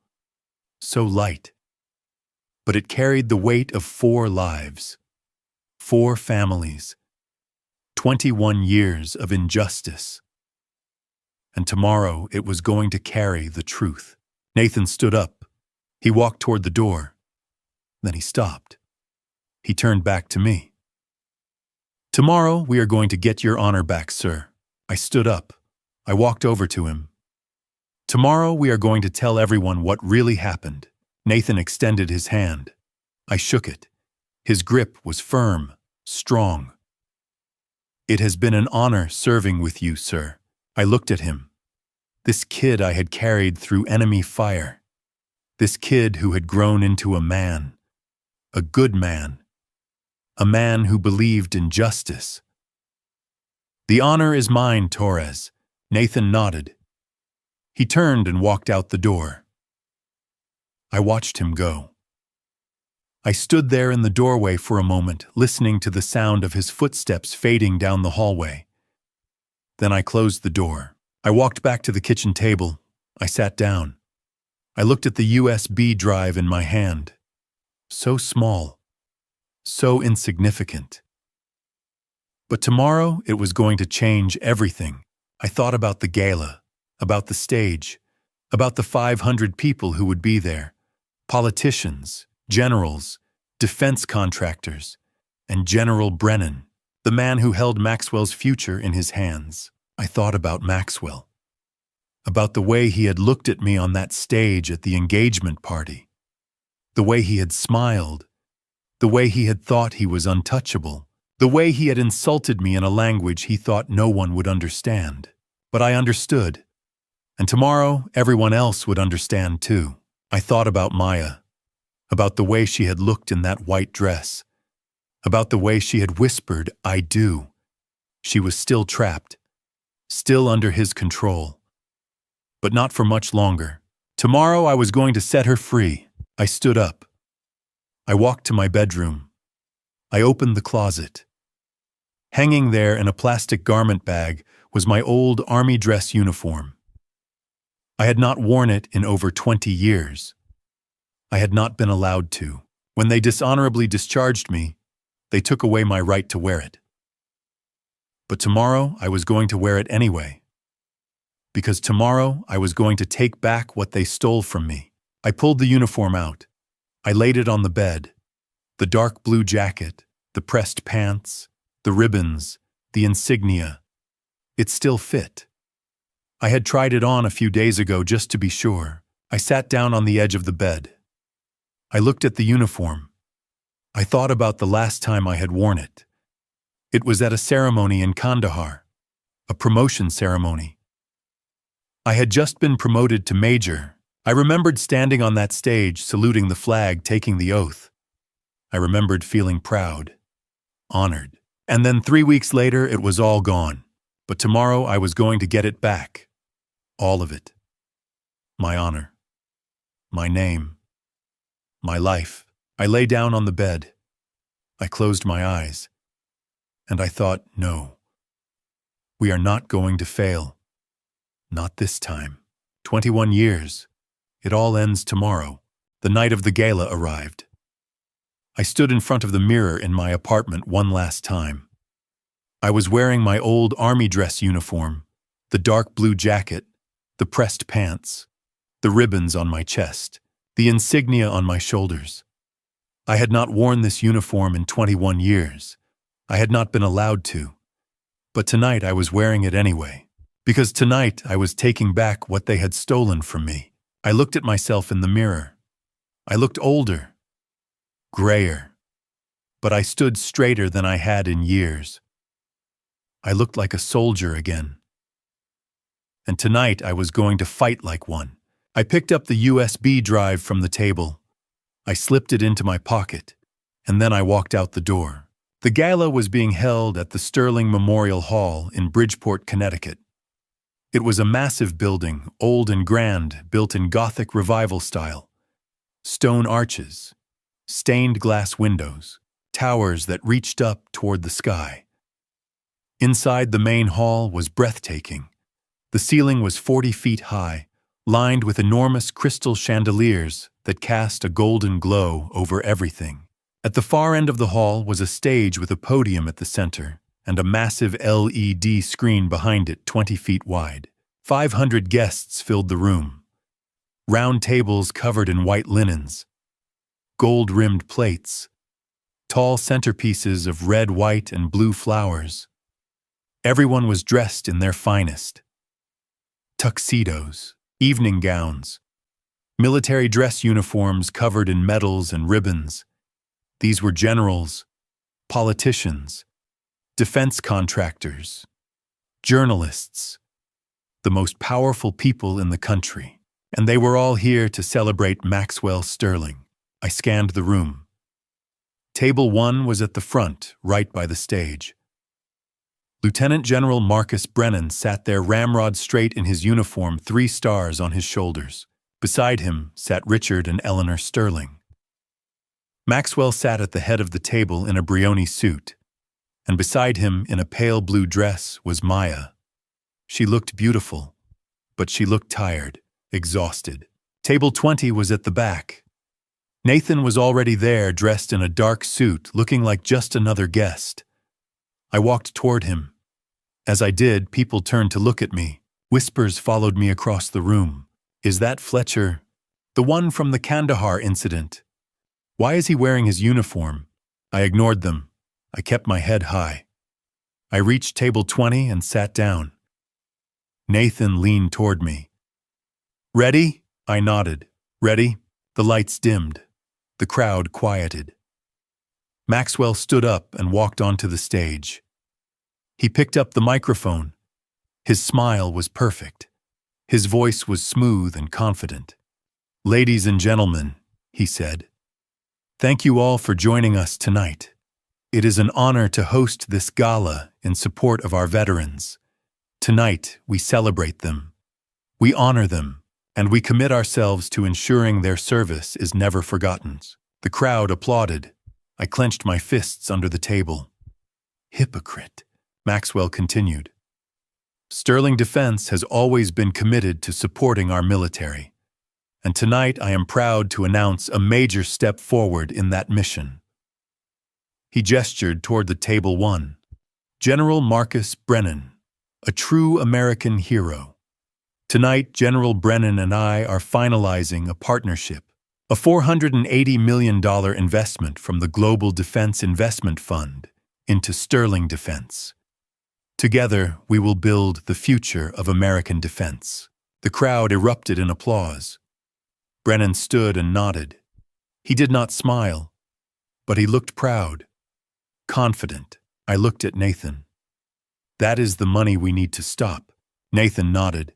so light. But it carried the weight of 4 lives, 4 families, 21 years of injustice. And tomorrow it was going to carry the truth. Nathan stood up. He walked toward the door. Then he stopped. He turned back to me. Tomorrow we are going to get your honor back, sir. I stood up. I walked over to him. Tomorrow we are going to tell everyone what really happened. Nathan extended his hand. I shook it. His grip was firm, strong. It has been an honor serving with you, sir. I looked at him. This kid I had carried through enemy fire. This kid who had grown into a man. A good man. A man who believed in justice. The honor is mine, Torres. Nathan nodded. He turned and walked out the door. I watched him go. I stood there in the doorway for a moment, listening to the sound of his footsteps fading down the hallway. Then I closed the door. I walked back to the kitchen table. I sat down. I looked at the USB drive in my hand. So small. So insignificant. But tomorrow it was going to change everything. I thought about the gala, about the stage, about the 500 people who would be there. Politicians, generals, defense contractors, and General Brennan. The man who held Maxwell's future in his hands. I thought about Maxwell. About the way he had looked at me on that stage at the engagement party. The way he had smiled. The way he had thought he was untouchable. The way he had insulted me in a language he thought no one would understand. But I understood. And tomorrow, everyone else would understand too. I thought about Maya, about the way she had looked in that white dress, about the way she had whispered, "I do." She was still trapped, still under his control. But not for much longer. Tomorrow I was going to set her free. I stood up. I walked to my bedroom. I opened the closet. Hanging there in a plastic garment bag was my old army dress uniform. I had not worn it in over 20 years. I had not been allowed to. When they dishonorably discharged me, they took away my right to wear it. But tomorrow I was going to wear it anyway. Because tomorrow I was going to take back what they stole from me. I pulled the uniform out. I laid it on the bed. The dark blue jacket, the pressed pants, the ribbons, the insignia. It still fit. I had tried it on a few days ago just to be sure. I sat down on the edge of the bed. I looked at the uniform. I thought about the last time I had worn it. It was at a ceremony in Kandahar, a promotion ceremony. I had just been promoted to major. I remembered standing on that stage, saluting the flag, taking the oath. I remembered feeling proud, honored. And then 3 weeks later, it was all gone. But tomorrow I was going to get it back. All of it. My honor. My name. My life. I lay down on the bed. I closed my eyes. And I thought, no. We are not going to fail. Not this time. 21 years. It all ends tomorrow. The night of the gala arrived. I stood in front of the mirror in my apartment one last time. I was wearing my old army dress uniform, the dark blue jacket, the pressed pants, the ribbons on my chest, the insignia on my shoulders. I had not worn this uniform in 21 years. I had not been allowed to. But tonight I was wearing it anyway. Because tonight I was taking back what they had stolen from me. I looked at myself in the mirror. I looked older, grayer, but I stood straighter than I had in years. I looked like a soldier again. And tonight I was going to fight like one. I picked up the USB drive from the table. I slipped it into my pocket, and then I walked out the door. The gala was being held at the Sterling Memorial Hall in Bridgeport, Connecticut. It was a massive building, old and grand, built in Gothic Revival style. Stone arches, stained glass windows, towers that reached up toward the sky. Inside the main hall was breathtaking. The ceiling was 40 feet high, lined with enormous crystal chandeliers that cast a golden glow over everything. At the far end of the hall was a stage with a podium at the center, and a massive LED screen behind it 20 feet wide. 500 guests filled the room. Round tables covered in white linens, gold-rimmed plates, tall centerpieces of red, white, and blue flowers. Everyone was dressed in their finest. Tuxedos, evening gowns, military dress uniforms covered in medals and ribbons. These were generals, politicians, defense contractors, journalists, the most powerful people in the country. And they were all here to celebrate Maxwell Sterling. I scanned the room. Table 1 was at the front, right by the stage. Lieutenant General Marcus Brennan sat there ramrod straight in his uniform, 3 stars on his shoulders. Beside him sat Richard and Eleanor Sterling. Maxwell sat at the head of the table in a Brioni suit, and beside him in a pale blue dress was Maya. She looked beautiful, but she looked tired, exhausted. Table 20 was at the back. Nathan was already there, dressed in a dark suit, looking like just another guest. I walked toward him. As I did, people turned to look at me. Whispers followed me across the room. Is that Fletcher? The one from the Kandahar incident? Why is he wearing his uniform? I ignored them. I kept my head high. I reached table 20 and sat down. Nathan leaned toward me. Ready? I nodded. Ready? The lights dimmed. The crowd quieted. Maxwell stood up and walked onto the stage. He picked up the microphone. His smile was perfect. His voice was smooth and confident. "Ladies and gentlemen," he said, "thank you all for joining us tonight. It is an honor to host this gala in support of our veterans. Tonight, we celebrate them. We honor them, and we commit ourselves to ensuring their service is never forgotten." The crowd applauded. I clenched my fists under the table. "Hypocrite," Maxwell continued. "Sterling Defense has always been committed to supporting our military, and tonight I am proud to announce a major step forward in that mission." He gestured toward the table one. "General Marcus Brennan, a true American hero. Tonight, General Brennan and I are finalizing a partnership, a $480 million investment from the Global Defense Investment Fund into Sterling Defense. Together, we will build the future of American defense." The crowd erupted in applause. Brennan stood and nodded. He did not smile, but he looked proud, confident. I looked at Nathan. "That is the money we need to stop." Nathan nodded.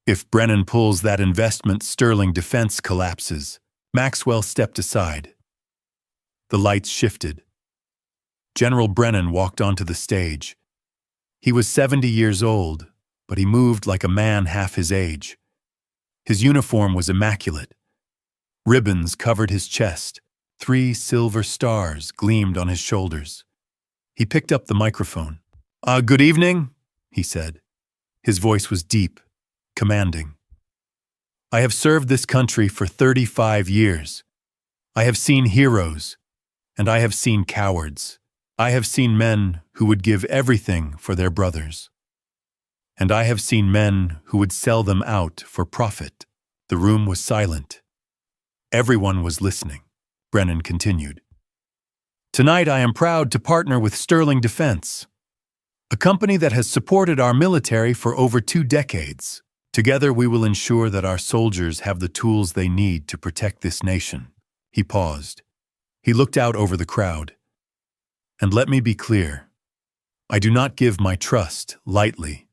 "If Brennan pulls that investment, Sterling Defense collapses." Maxwell stepped aside. The lights shifted. General Brennan walked onto the stage. He was 70 years old, but he moved like a man half his age. His uniform was immaculate. Ribbons covered his chest. 3 silver stars gleamed on his shoulders. He picked up the microphone. "Good evening," he said. His voice was deep, commanding. "I have served this country for 35 years. I have seen heroes, and I have seen cowards. I have seen men who would give everything for their brothers. And I have seen men who would sell them out for profit." The room was silent. Everyone was listening. Brennan continued. "Tonight I am proud to partner with Sterling Defense, a company that has supported our military for over 2 decades. Together we will ensure that our soldiers have the tools they need to protect this nation." He paused. He looked out over the crowd. "And let me be clear, I do not give my trust lightly.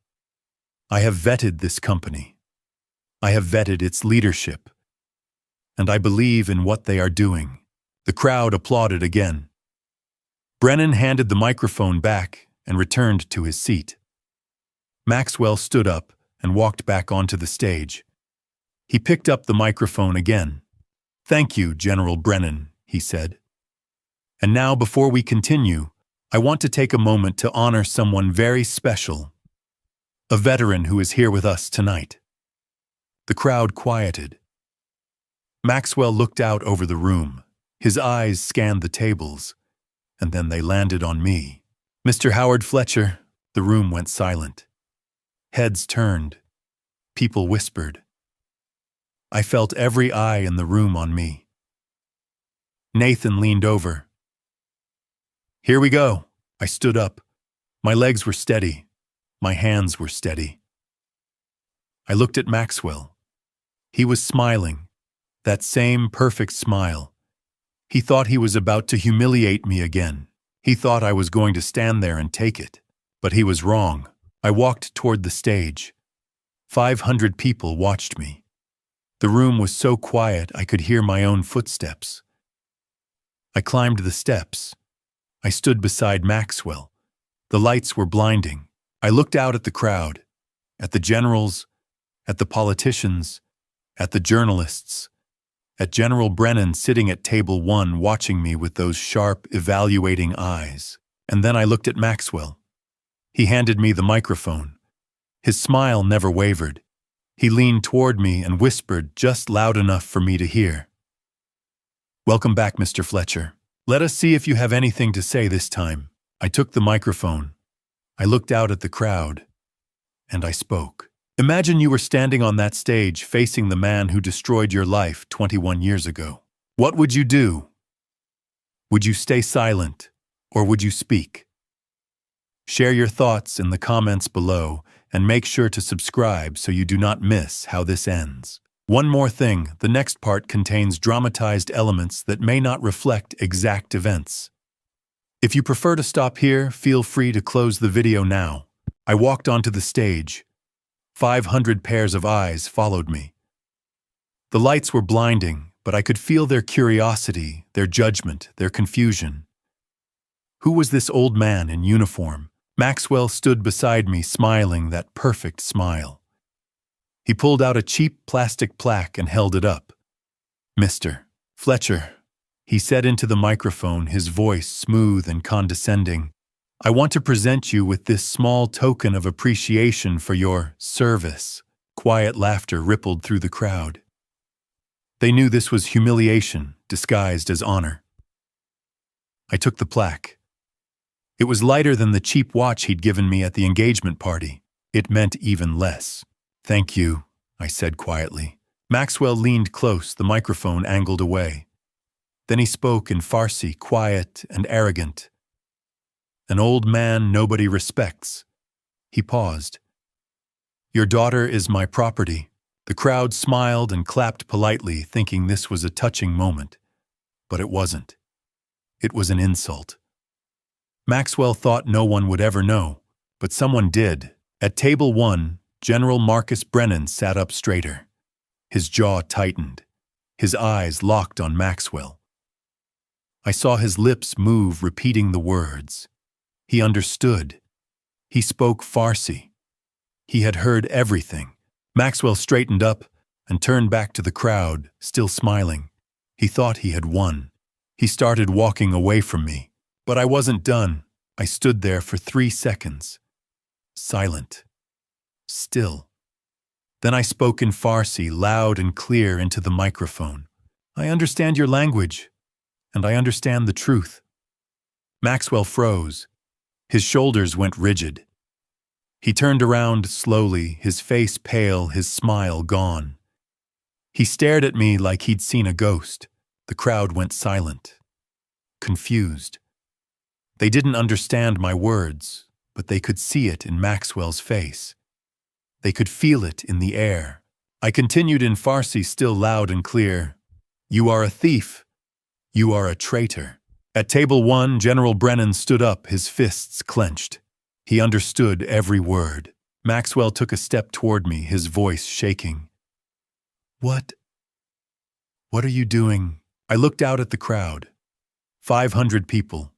I have vetted this company. I have vetted its leadership. And I believe in what they are doing." The crowd applauded again. Brennan handed the microphone back and returned to his seat. Maxwell stood up and walked back onto the stage. He picked up the microphone again. "Thank you, General Brennan," he said. "And now, before we continue, I want to take a moment to honor someone very special, a veteran who is here with us tonight." The crowd quieted. Maxwell looked out over the room. His eyes scanned the tables, and then they landed on me. "Mr. Howard Fletcher." The room went silent. Heads turned. People whispered. I felt every eye in the room on me. Nathan leaned over. "Here we go." I stood up. My legs were steady. My hands were steady. I looked at Maxwell. He was smiling, that same perfect smile. He thought he was about to humiliate me again. He thought I was going to stand there and take it. But he was wrong. I walked toward the stage. 500 people watched me. The room was so quiet I could hear my own footsteps. I climbed the steps. I stood beside Maxwell. The lights were blinding. I looked out at the crowd, at the generals, at the politicians, at the journalists, at General Brennan sitting at table 1 watching me with those sharp, evaluating eyes. And then I looked at Maxwell. He handed me the microphone. His smile never wavered. He leaned toward me and whispered just loud enough for me to hear. "Welcome back, Mr. Fletcher. Let us see if you have anything to say this time." I took the microphone. I looked out at the crowd, and I spoke. "Imagine you were standing on that stage facing the man who destroyed your life 21 years ago. What would you do? Would you stay silent, or would you speak? Share your thoughts in the comments below, and make sure to subscribe so you do not miss how this ends. One more thing, the next part contains dramatized elements that may not reflect exact events. If you prefer to stop here, feel free to close the video now. I walked onto the stage. 500 pairs of eyes followed me. The lights were blinding, but I could feel their curiosity, their judgment, their confusion. Who was this old man in uniform? Maxwell stood beside me, smiling that perfect smile. He pulled out a cheap plastic plaque and held it up. "Mr. Fletcher," he said into the microphone, his voice smooth and condescending, "I want to present you with this small token of appreciation for your service." Quiet laughter rippled through the crowd. They knew this was humiliation disguised as honor. I took the plaque. It was lighter than the cheap watch he'd given me at the engagement party. It meant even less. "Thank you," I said quietly. Maxwell leaned close, the microphone angled away. Then he spoke in Farsi, quiet and arrogant. "An old man nobody respects." He paused. "Your daughter is my property." The crowd smiled and clapped politely, thinking this was a touching moment. But it wasn't. It was an insult. Maxwell thought no one would ever know, but someone did. At table 1, General Marcus Brennan sat up straighter. His jaw tightened. His eyes locked on Maxwell. I saw his lips move, repeating the words. He understood. He spoke Farsi. He had heard everything. Maxwell straightened up and turned back to the crowd, still smiling. He thought he had won. He started walking away from me. But I wasn't done. I stood there for 3 seconds. Silent. Still. Then I spoke in Farsi, loud and clear, into the microphone. "I understand your language, and I understand the truth." Maxwell froze. His shoulders went rigid. He turned around slowly, his face pale, his smile gone. He stared at me like he'd seen a ghost. The crowd went silent, confused. They didn't understand my words, but they could see it in Maxwell's face. They could feel it in the air. I continued in Farsi, still loud and clear. "You are a thief. You are a traitor." At table 1, General Brennan stood up, his fists clenched. He understood every word. Maxwell took a step toward me, his voice shaking. What are you doing?" I looked out at the crowd. 500 people.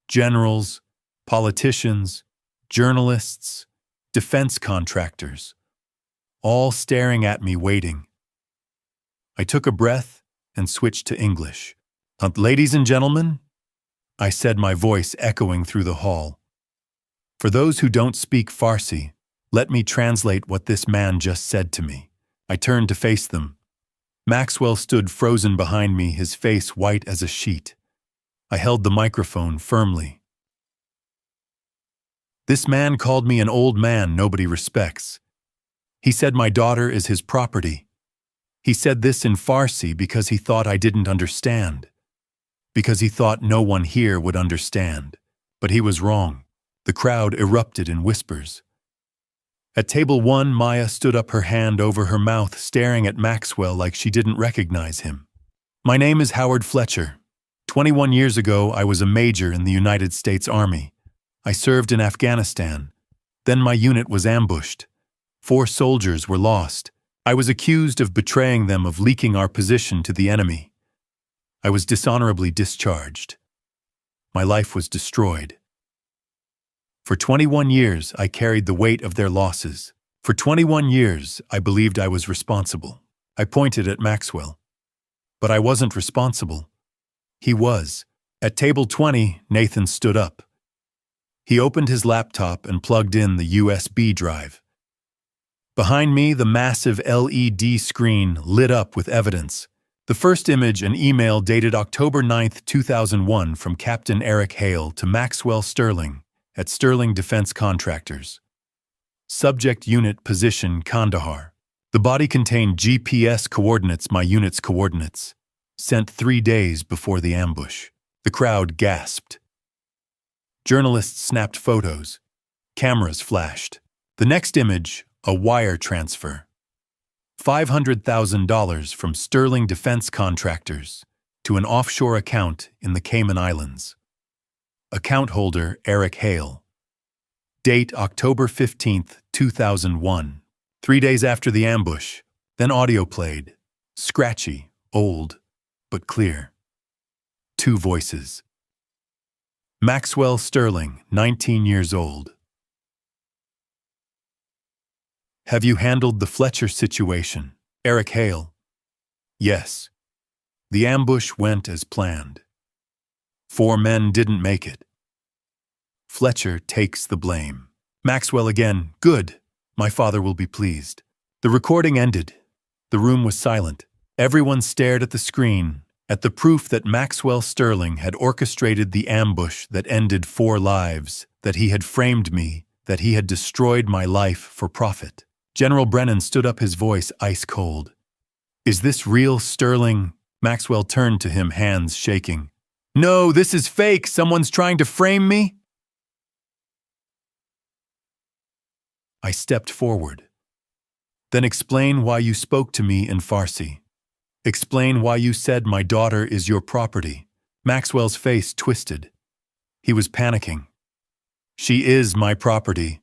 Generals, politicians, journalists, defense contractors. All staring at me, waiting. I took a breath and switched to English. "Ladies and gentlemen," I said, my voice echoing through the hall. "For those who don't speak Farsi, let me translate what this man just said to me." I turned to face them. Maxwell stood frozen behind me, his face white as a sheet. I held the microphone firmly. "This man called me an old man nobody respects. He said my daughter is his property. He said this in Farsi because he thought I didn't understand. Because he thought no one here would understand. But he was wrong." The crowd erupted in whispers. At table 1, Maya stood up, her hand over her mouth, staring at Maxwell like she didn't recognize him. "My name is Howard Fletcher. 21 years ago, I was a major in the United States Army. I served in Afghanistan. Then my unit was ambushed. 4 soldiers were lost. I was accused of betraying them, of leaking our position to the enemy. I was dishonorably discharged. My life was destroyed. For 21 years, I carried the weight of their losses. For 21 years, I believed I was responsible." I pointed at Maxwell. "But I wasn't responsible. He was." At table 20, Nathan stood up. He opened his laptop and plugged in the USB drive. Behind me, the massive LED screen lit up with evidence. The first image, an email dated October 9, 2001, from Captain Eric Hale to Maxwell Sterling at Sterling Defense Contractors. Subject unit position Kandahar. The body contained GPS coordinates, my unit's coordinates. Sent 3 days before the ambush. The crowd gasped. Journalists snapped photos. Cameras flashed. The next image, a wire transfer. $500,000 from Sterling Defense Contractors to an offshore account in the Cayman Islands. Account holder Eric Hale. Date October 15, 2001. 3 days after the ambush, then audio played. Scratchy, old, but clear. 2 voices. Maxwell Sterling, 19 years old. Have you handled the Fletcher situation? Eric Hale. Yes. The ambush went as planned. 4 men didn't make it. Fletcher takes the blame. Maxwell again. Good. My father will be pleased. The recording ended. The room was silent. Everyone stared at the screen, at the proof that Maxwell Sterling had orchestrated the ambush that ended 4 lives, that he had framed me, that he had destroyed my life for profit. General Brennan stood up, his voice ice cold. Is this real, Sterling? Maxwell turned to him, hands shaking. No, this is fake. Someone's trying to frame me. I stepped forward. Then explain why you spoke to me in Farsi. Explain why you said my daughter is your property. Maxwell's face twisted. He was panicking. She is my property.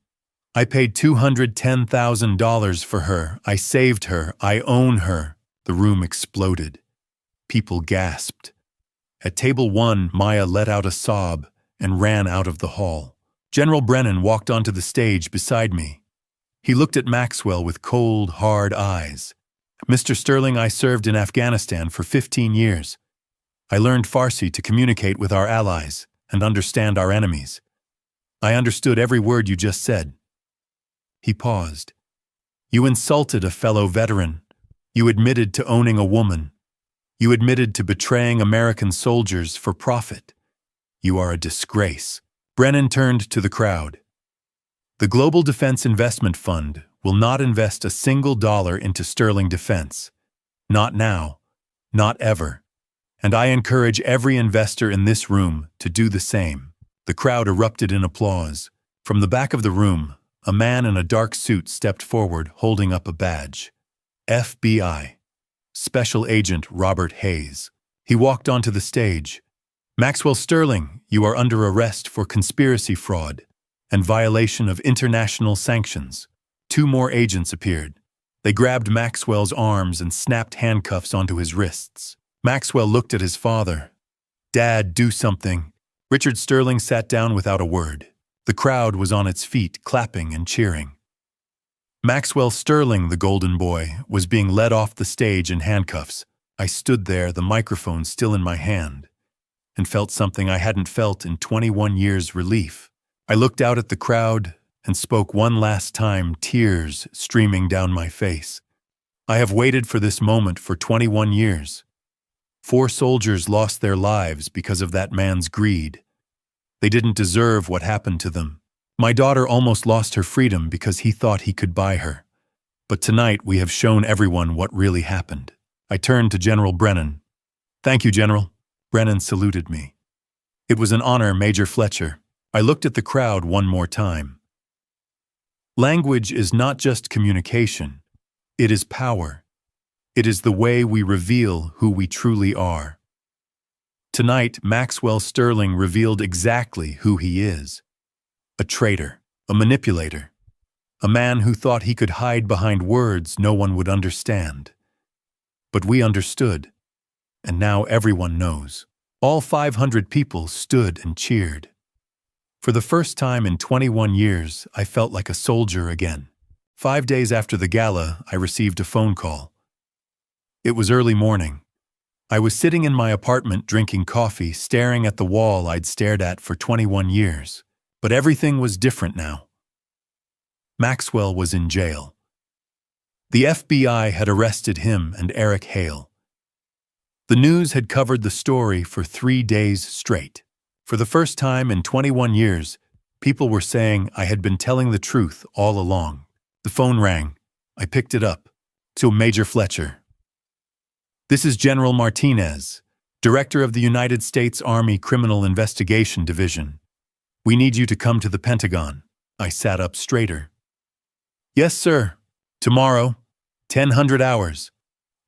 I paid $210,000 for her. I saved her. I own her. The room exploded. People gasped. At table 1, Maya let out a sob and ran out of the hall. General Brennan walked onto the stage beside me. He looked at Maxwell with cold, hard eyes. Mr. Sterling, I served in Afghanistan for 15 years. I learned Farsi to communicate with our allies and understand our enemies. I understood every word you just said. He paused. You insulted a fellow veteran. You admitted to owning a woman. You admitted to betraying American soldiers for profit. You are a disgrace. Brennan turned to the crowd. The Global Defense Investment Fund will not invest a single dollar into Sterling Defense. Not now. Not ever. And I encourage every investor in this room to do the same. The crowd erupted in applause. From the back of the room, a man in a dark suit stepped forward, holding up a badge. FBI. Special Agent Robert Hayes. He walked onto the stage. Maxwell Sterling, you are under arrest for conspiracy fraud and violation of international sanctions. 2 more agents appeared. They grabbed Maxwell's arms and snapped handcuffs onto his wrists. Maxwell looked at his father. Dad, do something. Richard Sterling sat down without a word. The crowd was on its feet, clapping and cheering. Maxwell Sterling, the golden boy, was being led off the stage in handcuffs. I stood there, the microphone still in my hand, and felt something I hadn't felt in 21 years: relief. I looked out at the crowd and spoke one last time, tears streaming down my face. I have waited for this moment for 21 years. 4 soldiers lost their lives because of that man's greed. They didn't deserve what happened to them. My daughter almost lost her freedom because he thought he could buy her. But tonight we have shown everyone what really happened. I turned to General Brennan. Thank you, General. Brennan saluted me. It was an honor, Major Fletcher. I looked at the crowd one more time. Language is not just communication. It is power. It is the way we reveal who we truly are. Tonight, Maxwell Sterling revealed exactly who he is. A traitor, a manipulator, a man who thought he could hide behind words no one would understand. But we understood, and now everyone knows. All 500 people stood and cheered. For the first time in 21 years, I felt like a soldier again. 5 days after the gala, I received a phone call. It was early morning. I was sitting in my apartment drinking coffee, staring at the wall I'd stared at for 21 years. But everything was different now. Maxwell was in jail. The FBI had arrested him and Eric Hale. The news had covered the story for 3 days straight. For the first time in 21 years, people were saying I had been telling the truth all along. The phone rang. I picked it up. To Major Fletcher. This is General Martinez, Director of the United States Army Criminal Investigation Division. We need you to come to the Pentagon. I sat up straighter. Yes, sir. Tomorrow, 1000 hours.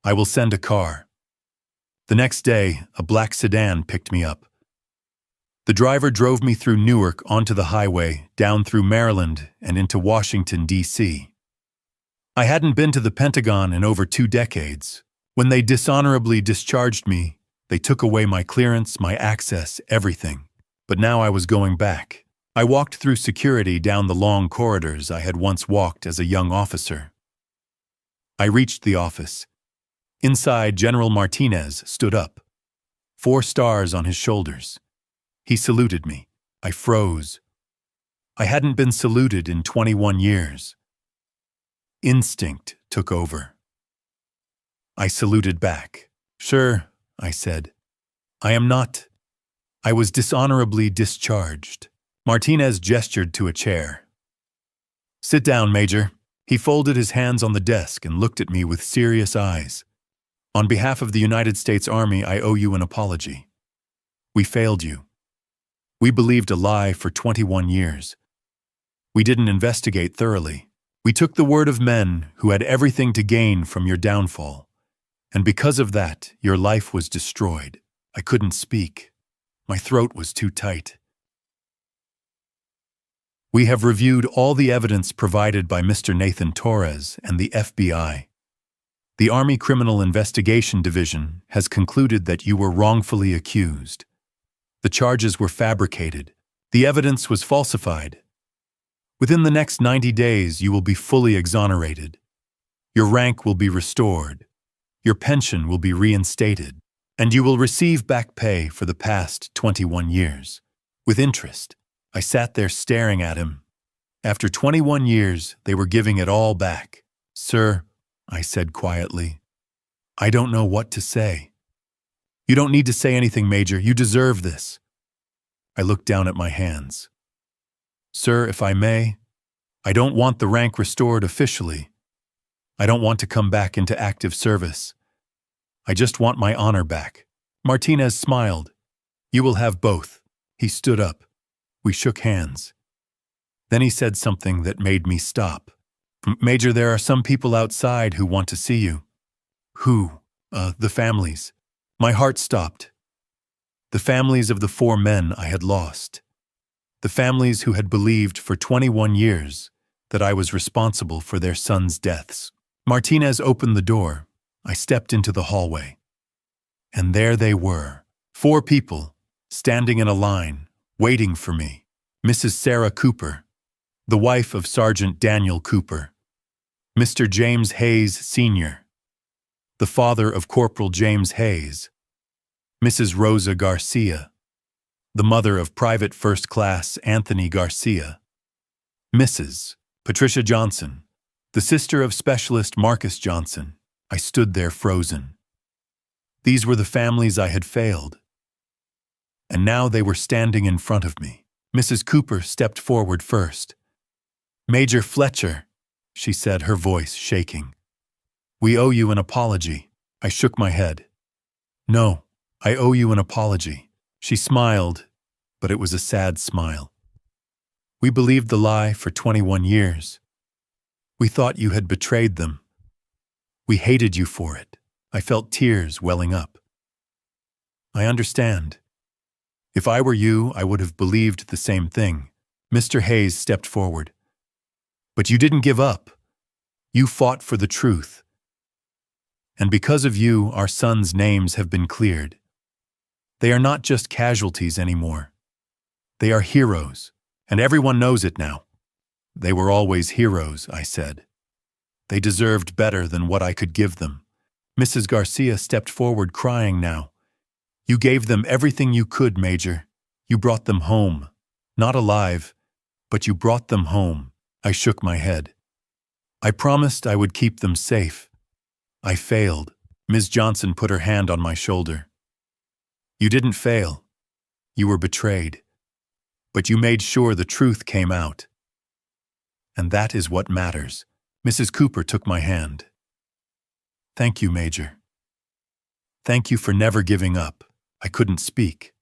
I will send a car. The next day, a black sedan picked me up. The driver drove me through Newark onto the highway, down through Maryland, and into Washington, D.C. I hadn't been to the Pentagon in over 2 decades. When they dishonorably discharged me, they took away my clearance, my access, everything. But now I was going back. I walked through security down the long corridors I had once walked as a young officer. I reached the office. Inside, General Martinez stood up, 4 stars on his shoulders. He saluted me. I froze. I hadn't been saluted in 21 years. Instinct took over. I saluted back. "Sure," I said. "I am not. I was dishonorably discharged." Martinez gestured to a chair. "Sit down, Major." He folded his hands on the desk and looked at me with serious eyes. "On behalf of the United States Army, I owe you an apology. We failed you. We believed a lie for 21 years. We didn't investigate thoroughly. We took the word of men who had everything to gain from your downfall. And because of that, your life was destroyed." I couldn't speak. My throat was too tight. "We have reviewed all the evidence provided by Mr. Nathan Torres and the FBI. The Army Criminal Investigation Division has concluded that you were wrongfully accused. The charges were fabricated. The evidence was falsified. Within the next 90 days, you will be fully exonerated. Your rank will be restored. Your pension will be reinstated. And you will receive back pay for the past 21 years. With interest." I sat there staring at him. After 21 years, they were giving it all back. "Sir," I said quietly, "I don't know what to say." "You don't need to say anything, Major. You deserve this." I looked down at my hands. "Sir, if I may, I don't want the rank restored officially. I don't want to come back into active service. I just want my honor back." Martinez smiled. "You will have both." He stood up. We shook hands. Then he said something that made me stop. "Major, there are some people outside who want to see you." "Who?" The families." My heart stopped. The families of the 4 men I had lost. The families who had believed for 21 years that I was responsible for their sons' deaths. Martinez opened the door. I stepped into the hallway. And there they were, 4 people, standing in a line, waiting for me. Mrs. Sarah Cooper, the wife of Sergeant Daniel Cooper. Mr. James Hayes, Sr., the father of Corporal James Hayes. Mrs. Rosa Garcia, the mother of Private First Class Anthony Garcia. Mrs. Patricia Johnson, the sister of Specialist Marcus Johnson. I stood there frozen. These were the families I had failed. And now they were standing in front of me. Mrs. Cooper stepped forward first. "Major Fletcher," she said, her voice shaking. "We owe you an apology." I shook my head. "No, I owe you an apology." She smiled, but it was a sad smile. "We believed the lie for 21 years. We thought you had betrayed them. We hated you for it." I felt tears welling up. "I understand. If I were you, I would have believed the same thing." Mr. Hayes stepped forward. "But you didn't give up. You fought for the truth. And because of you, our sons' names have been cleared. They are not just casualties anymore. They are heroes, and everyone knows it now." "They were always heroes," I said. "They deserved better than what I could give them." Mrs. Garcia stepped forward, crying now. "You gave them everything you could, Major. You brought them home. Not alive, but you brought them home." I shook my head. "I promised I would keep them safe. I failed." Ms. Johnson put her hand on my shoulder. "You didn't fail. You were betrayed. But you made sure the truth came out. And that is what matters." Mrs. Cooper took my hand. "Thank you, Major. Thank you for never giving up." I couldn't speak.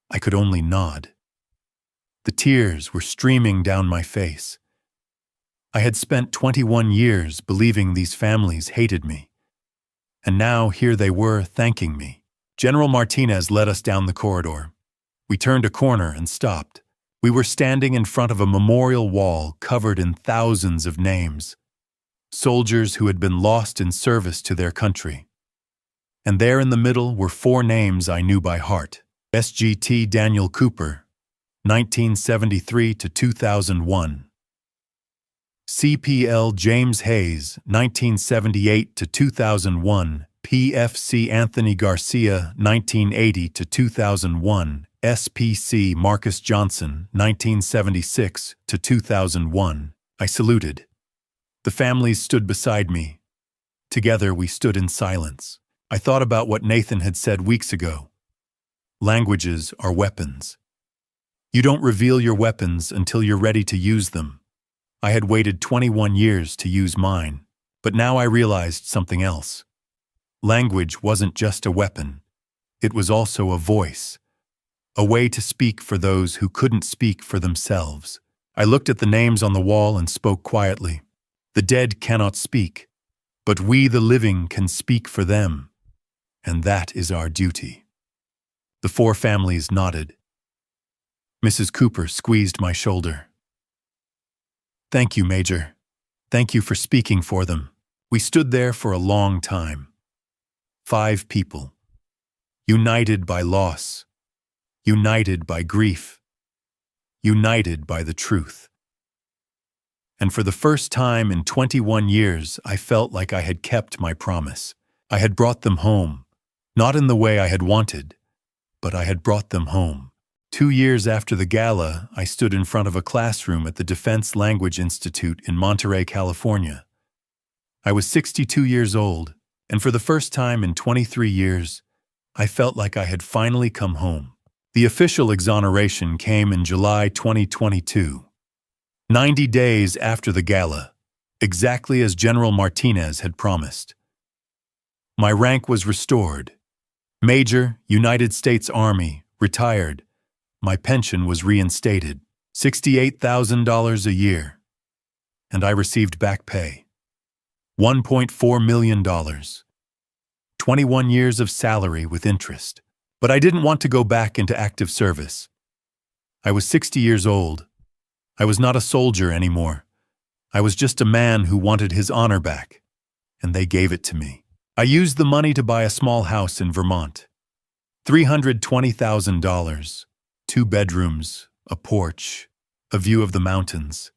I could only nod. The tears were streaming down my face. I had spent 21 years believing these families hated me. And now here they were thanking me. General Martinez led us down the corridor. We turned a corner and stopped. We were standing in front of a memorial wall covered in thousands of names. soldiers who had been lost in service to their country. And there in the middle were 4 names I knew by heart. SGT Daniel Cooper, 1973 to 2001. CPL James Hayes, 1978 to 2001. PFC Anthony Garcia, 1980 to 2001. SPC Marcus Johnson, 1976 to 2001. I saluted. The families stood beside me. Together we stood in silence. I thought about what Nathan had said weeks ago. Languages are weapons. You don't reveal your weapons until you're ready to use them. I had waited 21 years to use mine, but now I realized something else. Language wasn't just a weapon. It was also a voice, a way to speak for those who couldn't speak for themselves. I looked at the names on the wall and spoke quietly. The dead cannot speak, but we the living can speak for them, and that is our duty. The 4 families nodded. Mrs. Cooper squeezed my shoulder. Thank you, Major. Thank you for speaking for them. We stood there for a long time. 5 people. United by loss. United by grief. United by the truth. And for the first time in 21 years, I felt like I had kept my promise. I had brought them home. Not in the way I had wanted, but I had brought them home. 2 years after the gala, I stood in front of a classroom at the Defense Language Institute in Monterey, California. I was 62 years old, and for the first time in 23 years, I felt like I had finally come home. The official exoneration came in July 2022, 90 days after the gala, exactly as General Martinez had promised. My rank was restored. Major, United States Army, retired. My pension was reinstated, $68,000 a year, and I received back pay, $1.4 million, 21 years of salary with interest. But I didn't want to go back into active service. I was 60 years old. I was not a soldier anymore. I was just a man who wanted his honor back, and they gave it to me. I used the money to buy a small house in Vermont, $320,000. 2 bedrooms, a porch, a view of the mountains.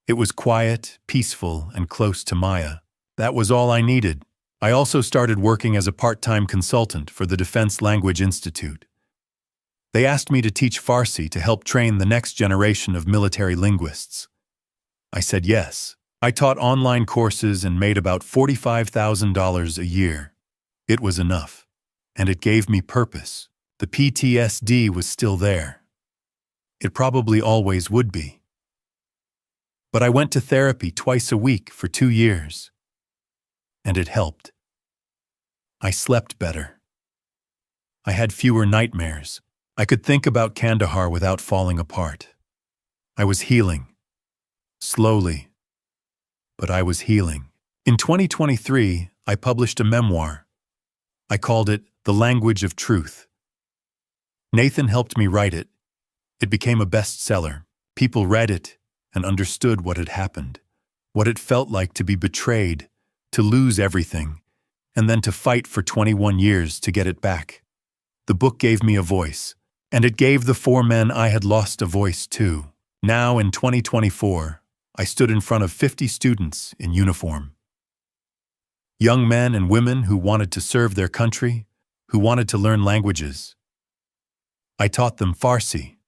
It was quiet, peaceful, and close to Maya. That was all I needed. I also started working as a part-time consultant for the Defense Language Institute. They asked me to teach Farsi to help train the next generation of military linguists. I said yes. I taught online courses and made about $45,000 a year. It was enough, and it gave me purpose. The PTSD was still there. It probably always would be. But I went to therapy twice a week for 2 years, and it helped. I slept better. I had fewer nightmares. I could think about Kandahar without falling apart. I was healing. Slowly, but I was healing. In 2023, I published a memoir. I called it The Language of Truth. Nathan helped me write it. It became a bestseller. People read it and understood what had happened, what it felt like to be betrayed, to lose everything, and then to fight for 21 years to get it back. The book gave me a voice, and it gave the 4 men I had lost a voice too. Now, in 2024, I stood in front of 50 students in uniform. Young men and women who wanted to serve their country, who wanted to learn languages. I taught them Farsi.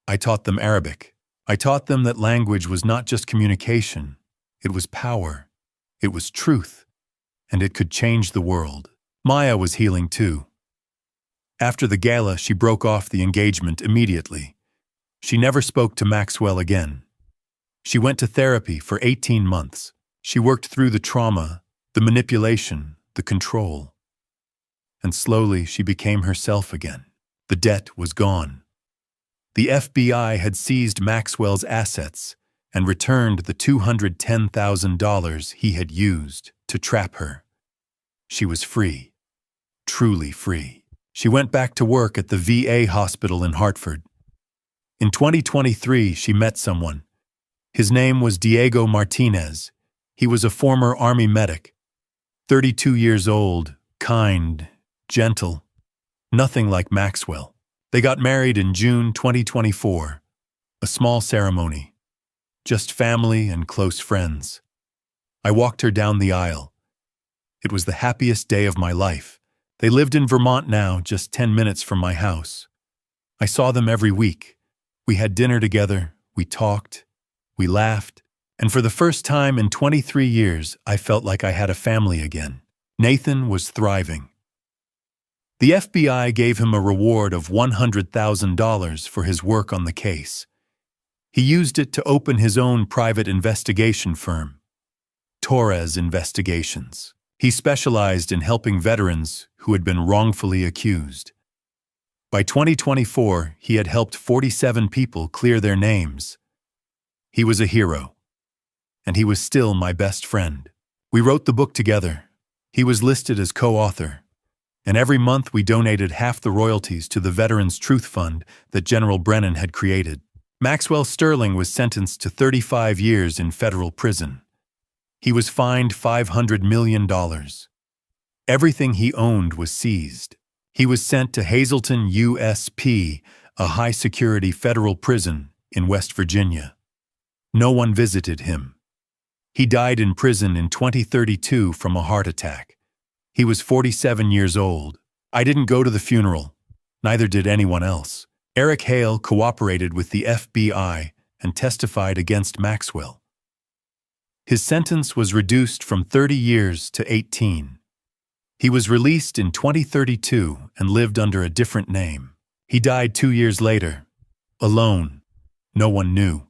I taught them Arabic. I taught them that language was not just communication, it was power, it was truth, and it could change the world. Maya was healing too. After the gala, she broke off the engagement immediately. She never spoke to Maxwell again. She went to therapy for 18 months. She worked through the trauma, the manipulation, the control. And slowly she became herself again. The debt was gone. The FBI had seized Maxwell's assets and returned the $210,000 he had used to trap her. She was free, truly free. She went back to work at the VA hospital in Hartford. In 2023, she met someone. His name was Diego Martinez. He was a former Army medic, 32 years old, kind, gentle, nothing like Maxwell. They got married in June 2024, a small ceremony, just family and close friends. I walked her down the aisle. It was the happiest day of my life. They lived in Vermont now, just 10 minutes from my house. I saw them every week. We had dinner together, we talked, we laughed, and for the first time in 23 years, I felt like I had a family again. Nathan was thriving. The FBI gave him a reward of $100,000 for his work on the case. He used it to open his own private investigation firm, Torres Investigations. He specialized in helping veterans who had been wrongfully accused. By 2024, he had helped 47 people clear their names. He was a hero, and he was still my best friend. We wrote the book together. He was listed as co-author, and every month we donated half the royalties to the Veterans Truth Fund that General Brennan had created. Maxwell Sterling was sentenced to 35 years in federal prison. He was fined $500 million. Everything he owned was seized. He was sent to Hazleton, USP, a high-security federal prison in West Virginia. No one visited him. He died in prison in 2032 from a heart attack. He was 47 years old. I didn't go to the funeral. Neither did anyone else. Eric Hale cooperated with the FBI and testified against Maxwell. His sentence was reduced from 30 years to 18. He was released in 2032 and lived under a different name. He died 2 years later, alone. No one knew.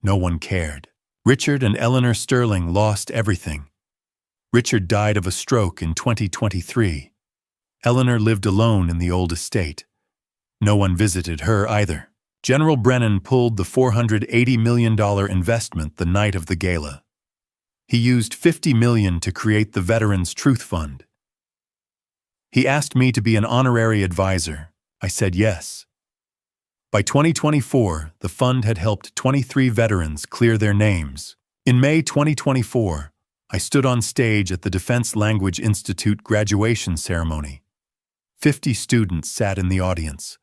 No one cared. Richard and Eleanor Sterling lost everything. Richard died of a stroke in 2023. Eleanor lived alone in the old estate. No one visited her either. General Brennan pulled the $480 million investment the night of the gala. He used $50 million to create the Veterans Truth Fund. He asked me to be an honorary advisor. I said yes. By 2024, the fund had helped 23 veterans clear their names. In May 2024, I stood on stage at the Defense Language Institute graduation ceremony. 50 students sat in the audience.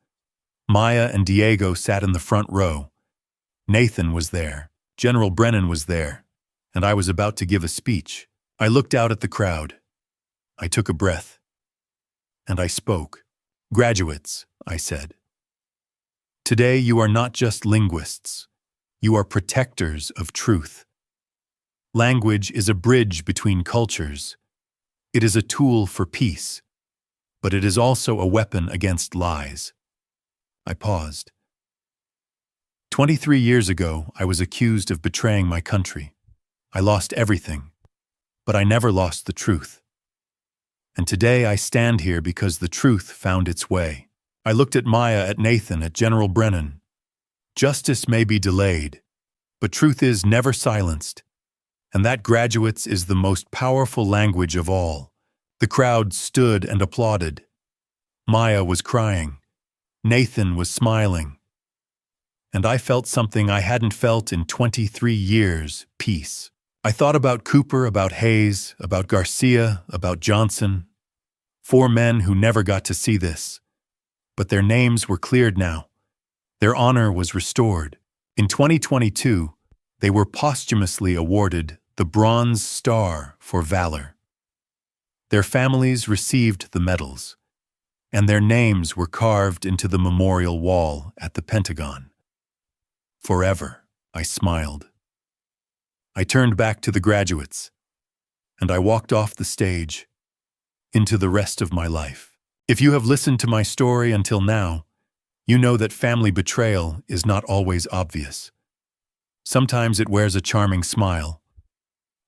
Maya and Diego sat in the front row. Nathan was there. General Brennan was there. And I was about to give a speech. I looked out at the crowd. I took a breath. And I spoke. Graduates, I said. Today you are not just linguists. You are protectors of truth. Language is a bridge between cultures. It is a tool for peace, but it is also a weapon against lies. I paused. 23 years ago, I was accused of betraying my country. I lost everything, but I never lost the truth. And today I stand here because the truth found its way. I looked at Maya, at Nathan, at General Brennan. Justice may be delayed, but truth is never silenced. And that, graduates, is the most powerful language of all. The crowd stood and applauded. Maya was crying. Nathan was smiling. And I felt something I hadn't felt in 23 years, peace. I thought about Cooper, about Hayes, about Garcia, about Johnson. 4 men who never got to see this. But their names were cleared now. Their honor was restored. In 2022, they were posthumously awarded the Bronze Star for Valor. Their families received the medals, and their names were carved into the memorial wall at the Pentagon. Forever, I smiled. I turned back to the graduates, and I walked off the stage into the rest of my life. If you have listened to my story until now, you know that family betrayal is not always obvious. Sometimes it wears a charming smile.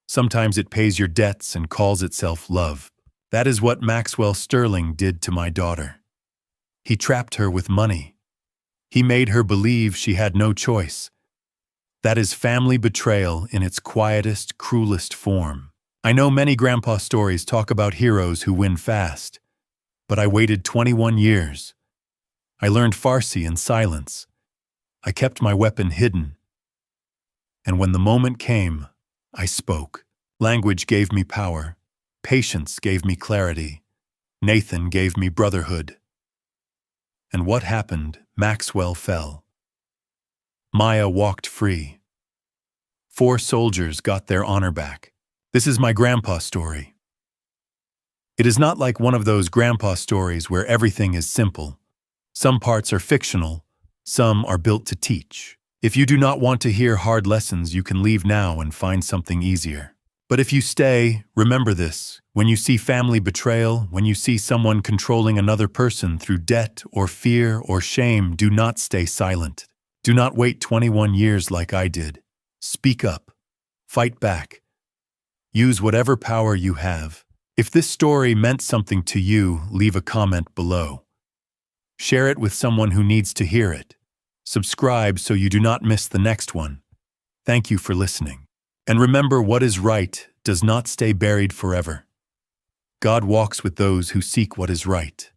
Sometimes it pays your debts and calls itself love. That is what Maxwell Sterling did to my daughter. He trapped her with money. He made her believe she had no choice. That is family betrayal in its quietest, cruelest form. I know many grandpa stories talk about heroes who win fast, but I waited 21 years. I learned Farsi in silence. I kept my weapon hidden. And when the moment came, I spoke. Language gave me power. Patience gave me clarity. Nathan gave me brotherhood. And what happened? Maxwell fell. Maya walked free. 4 soldiers got their honor back. This is my grandpa story. It is not like one of those grandpa stories where everything is simple. Some parts are fictional, some are built to teach. If you do not want to hear hard lessons, you can leave now and find something easier. But if you stay, remember this. When you see family betrayal, when you see someone controlling another person through debt or fear or shame, do not stay silent. Do not wait 21 years like I did. Speak up. Fight back. Use whatever power you have. If this story meant something to you, leave a comment below. Share it with someone who needs to hear it. Subscribe so you do not miss the next one. Thank you for listening. And remember, what is right does not stay buried forever. God walks with those who seek what is right.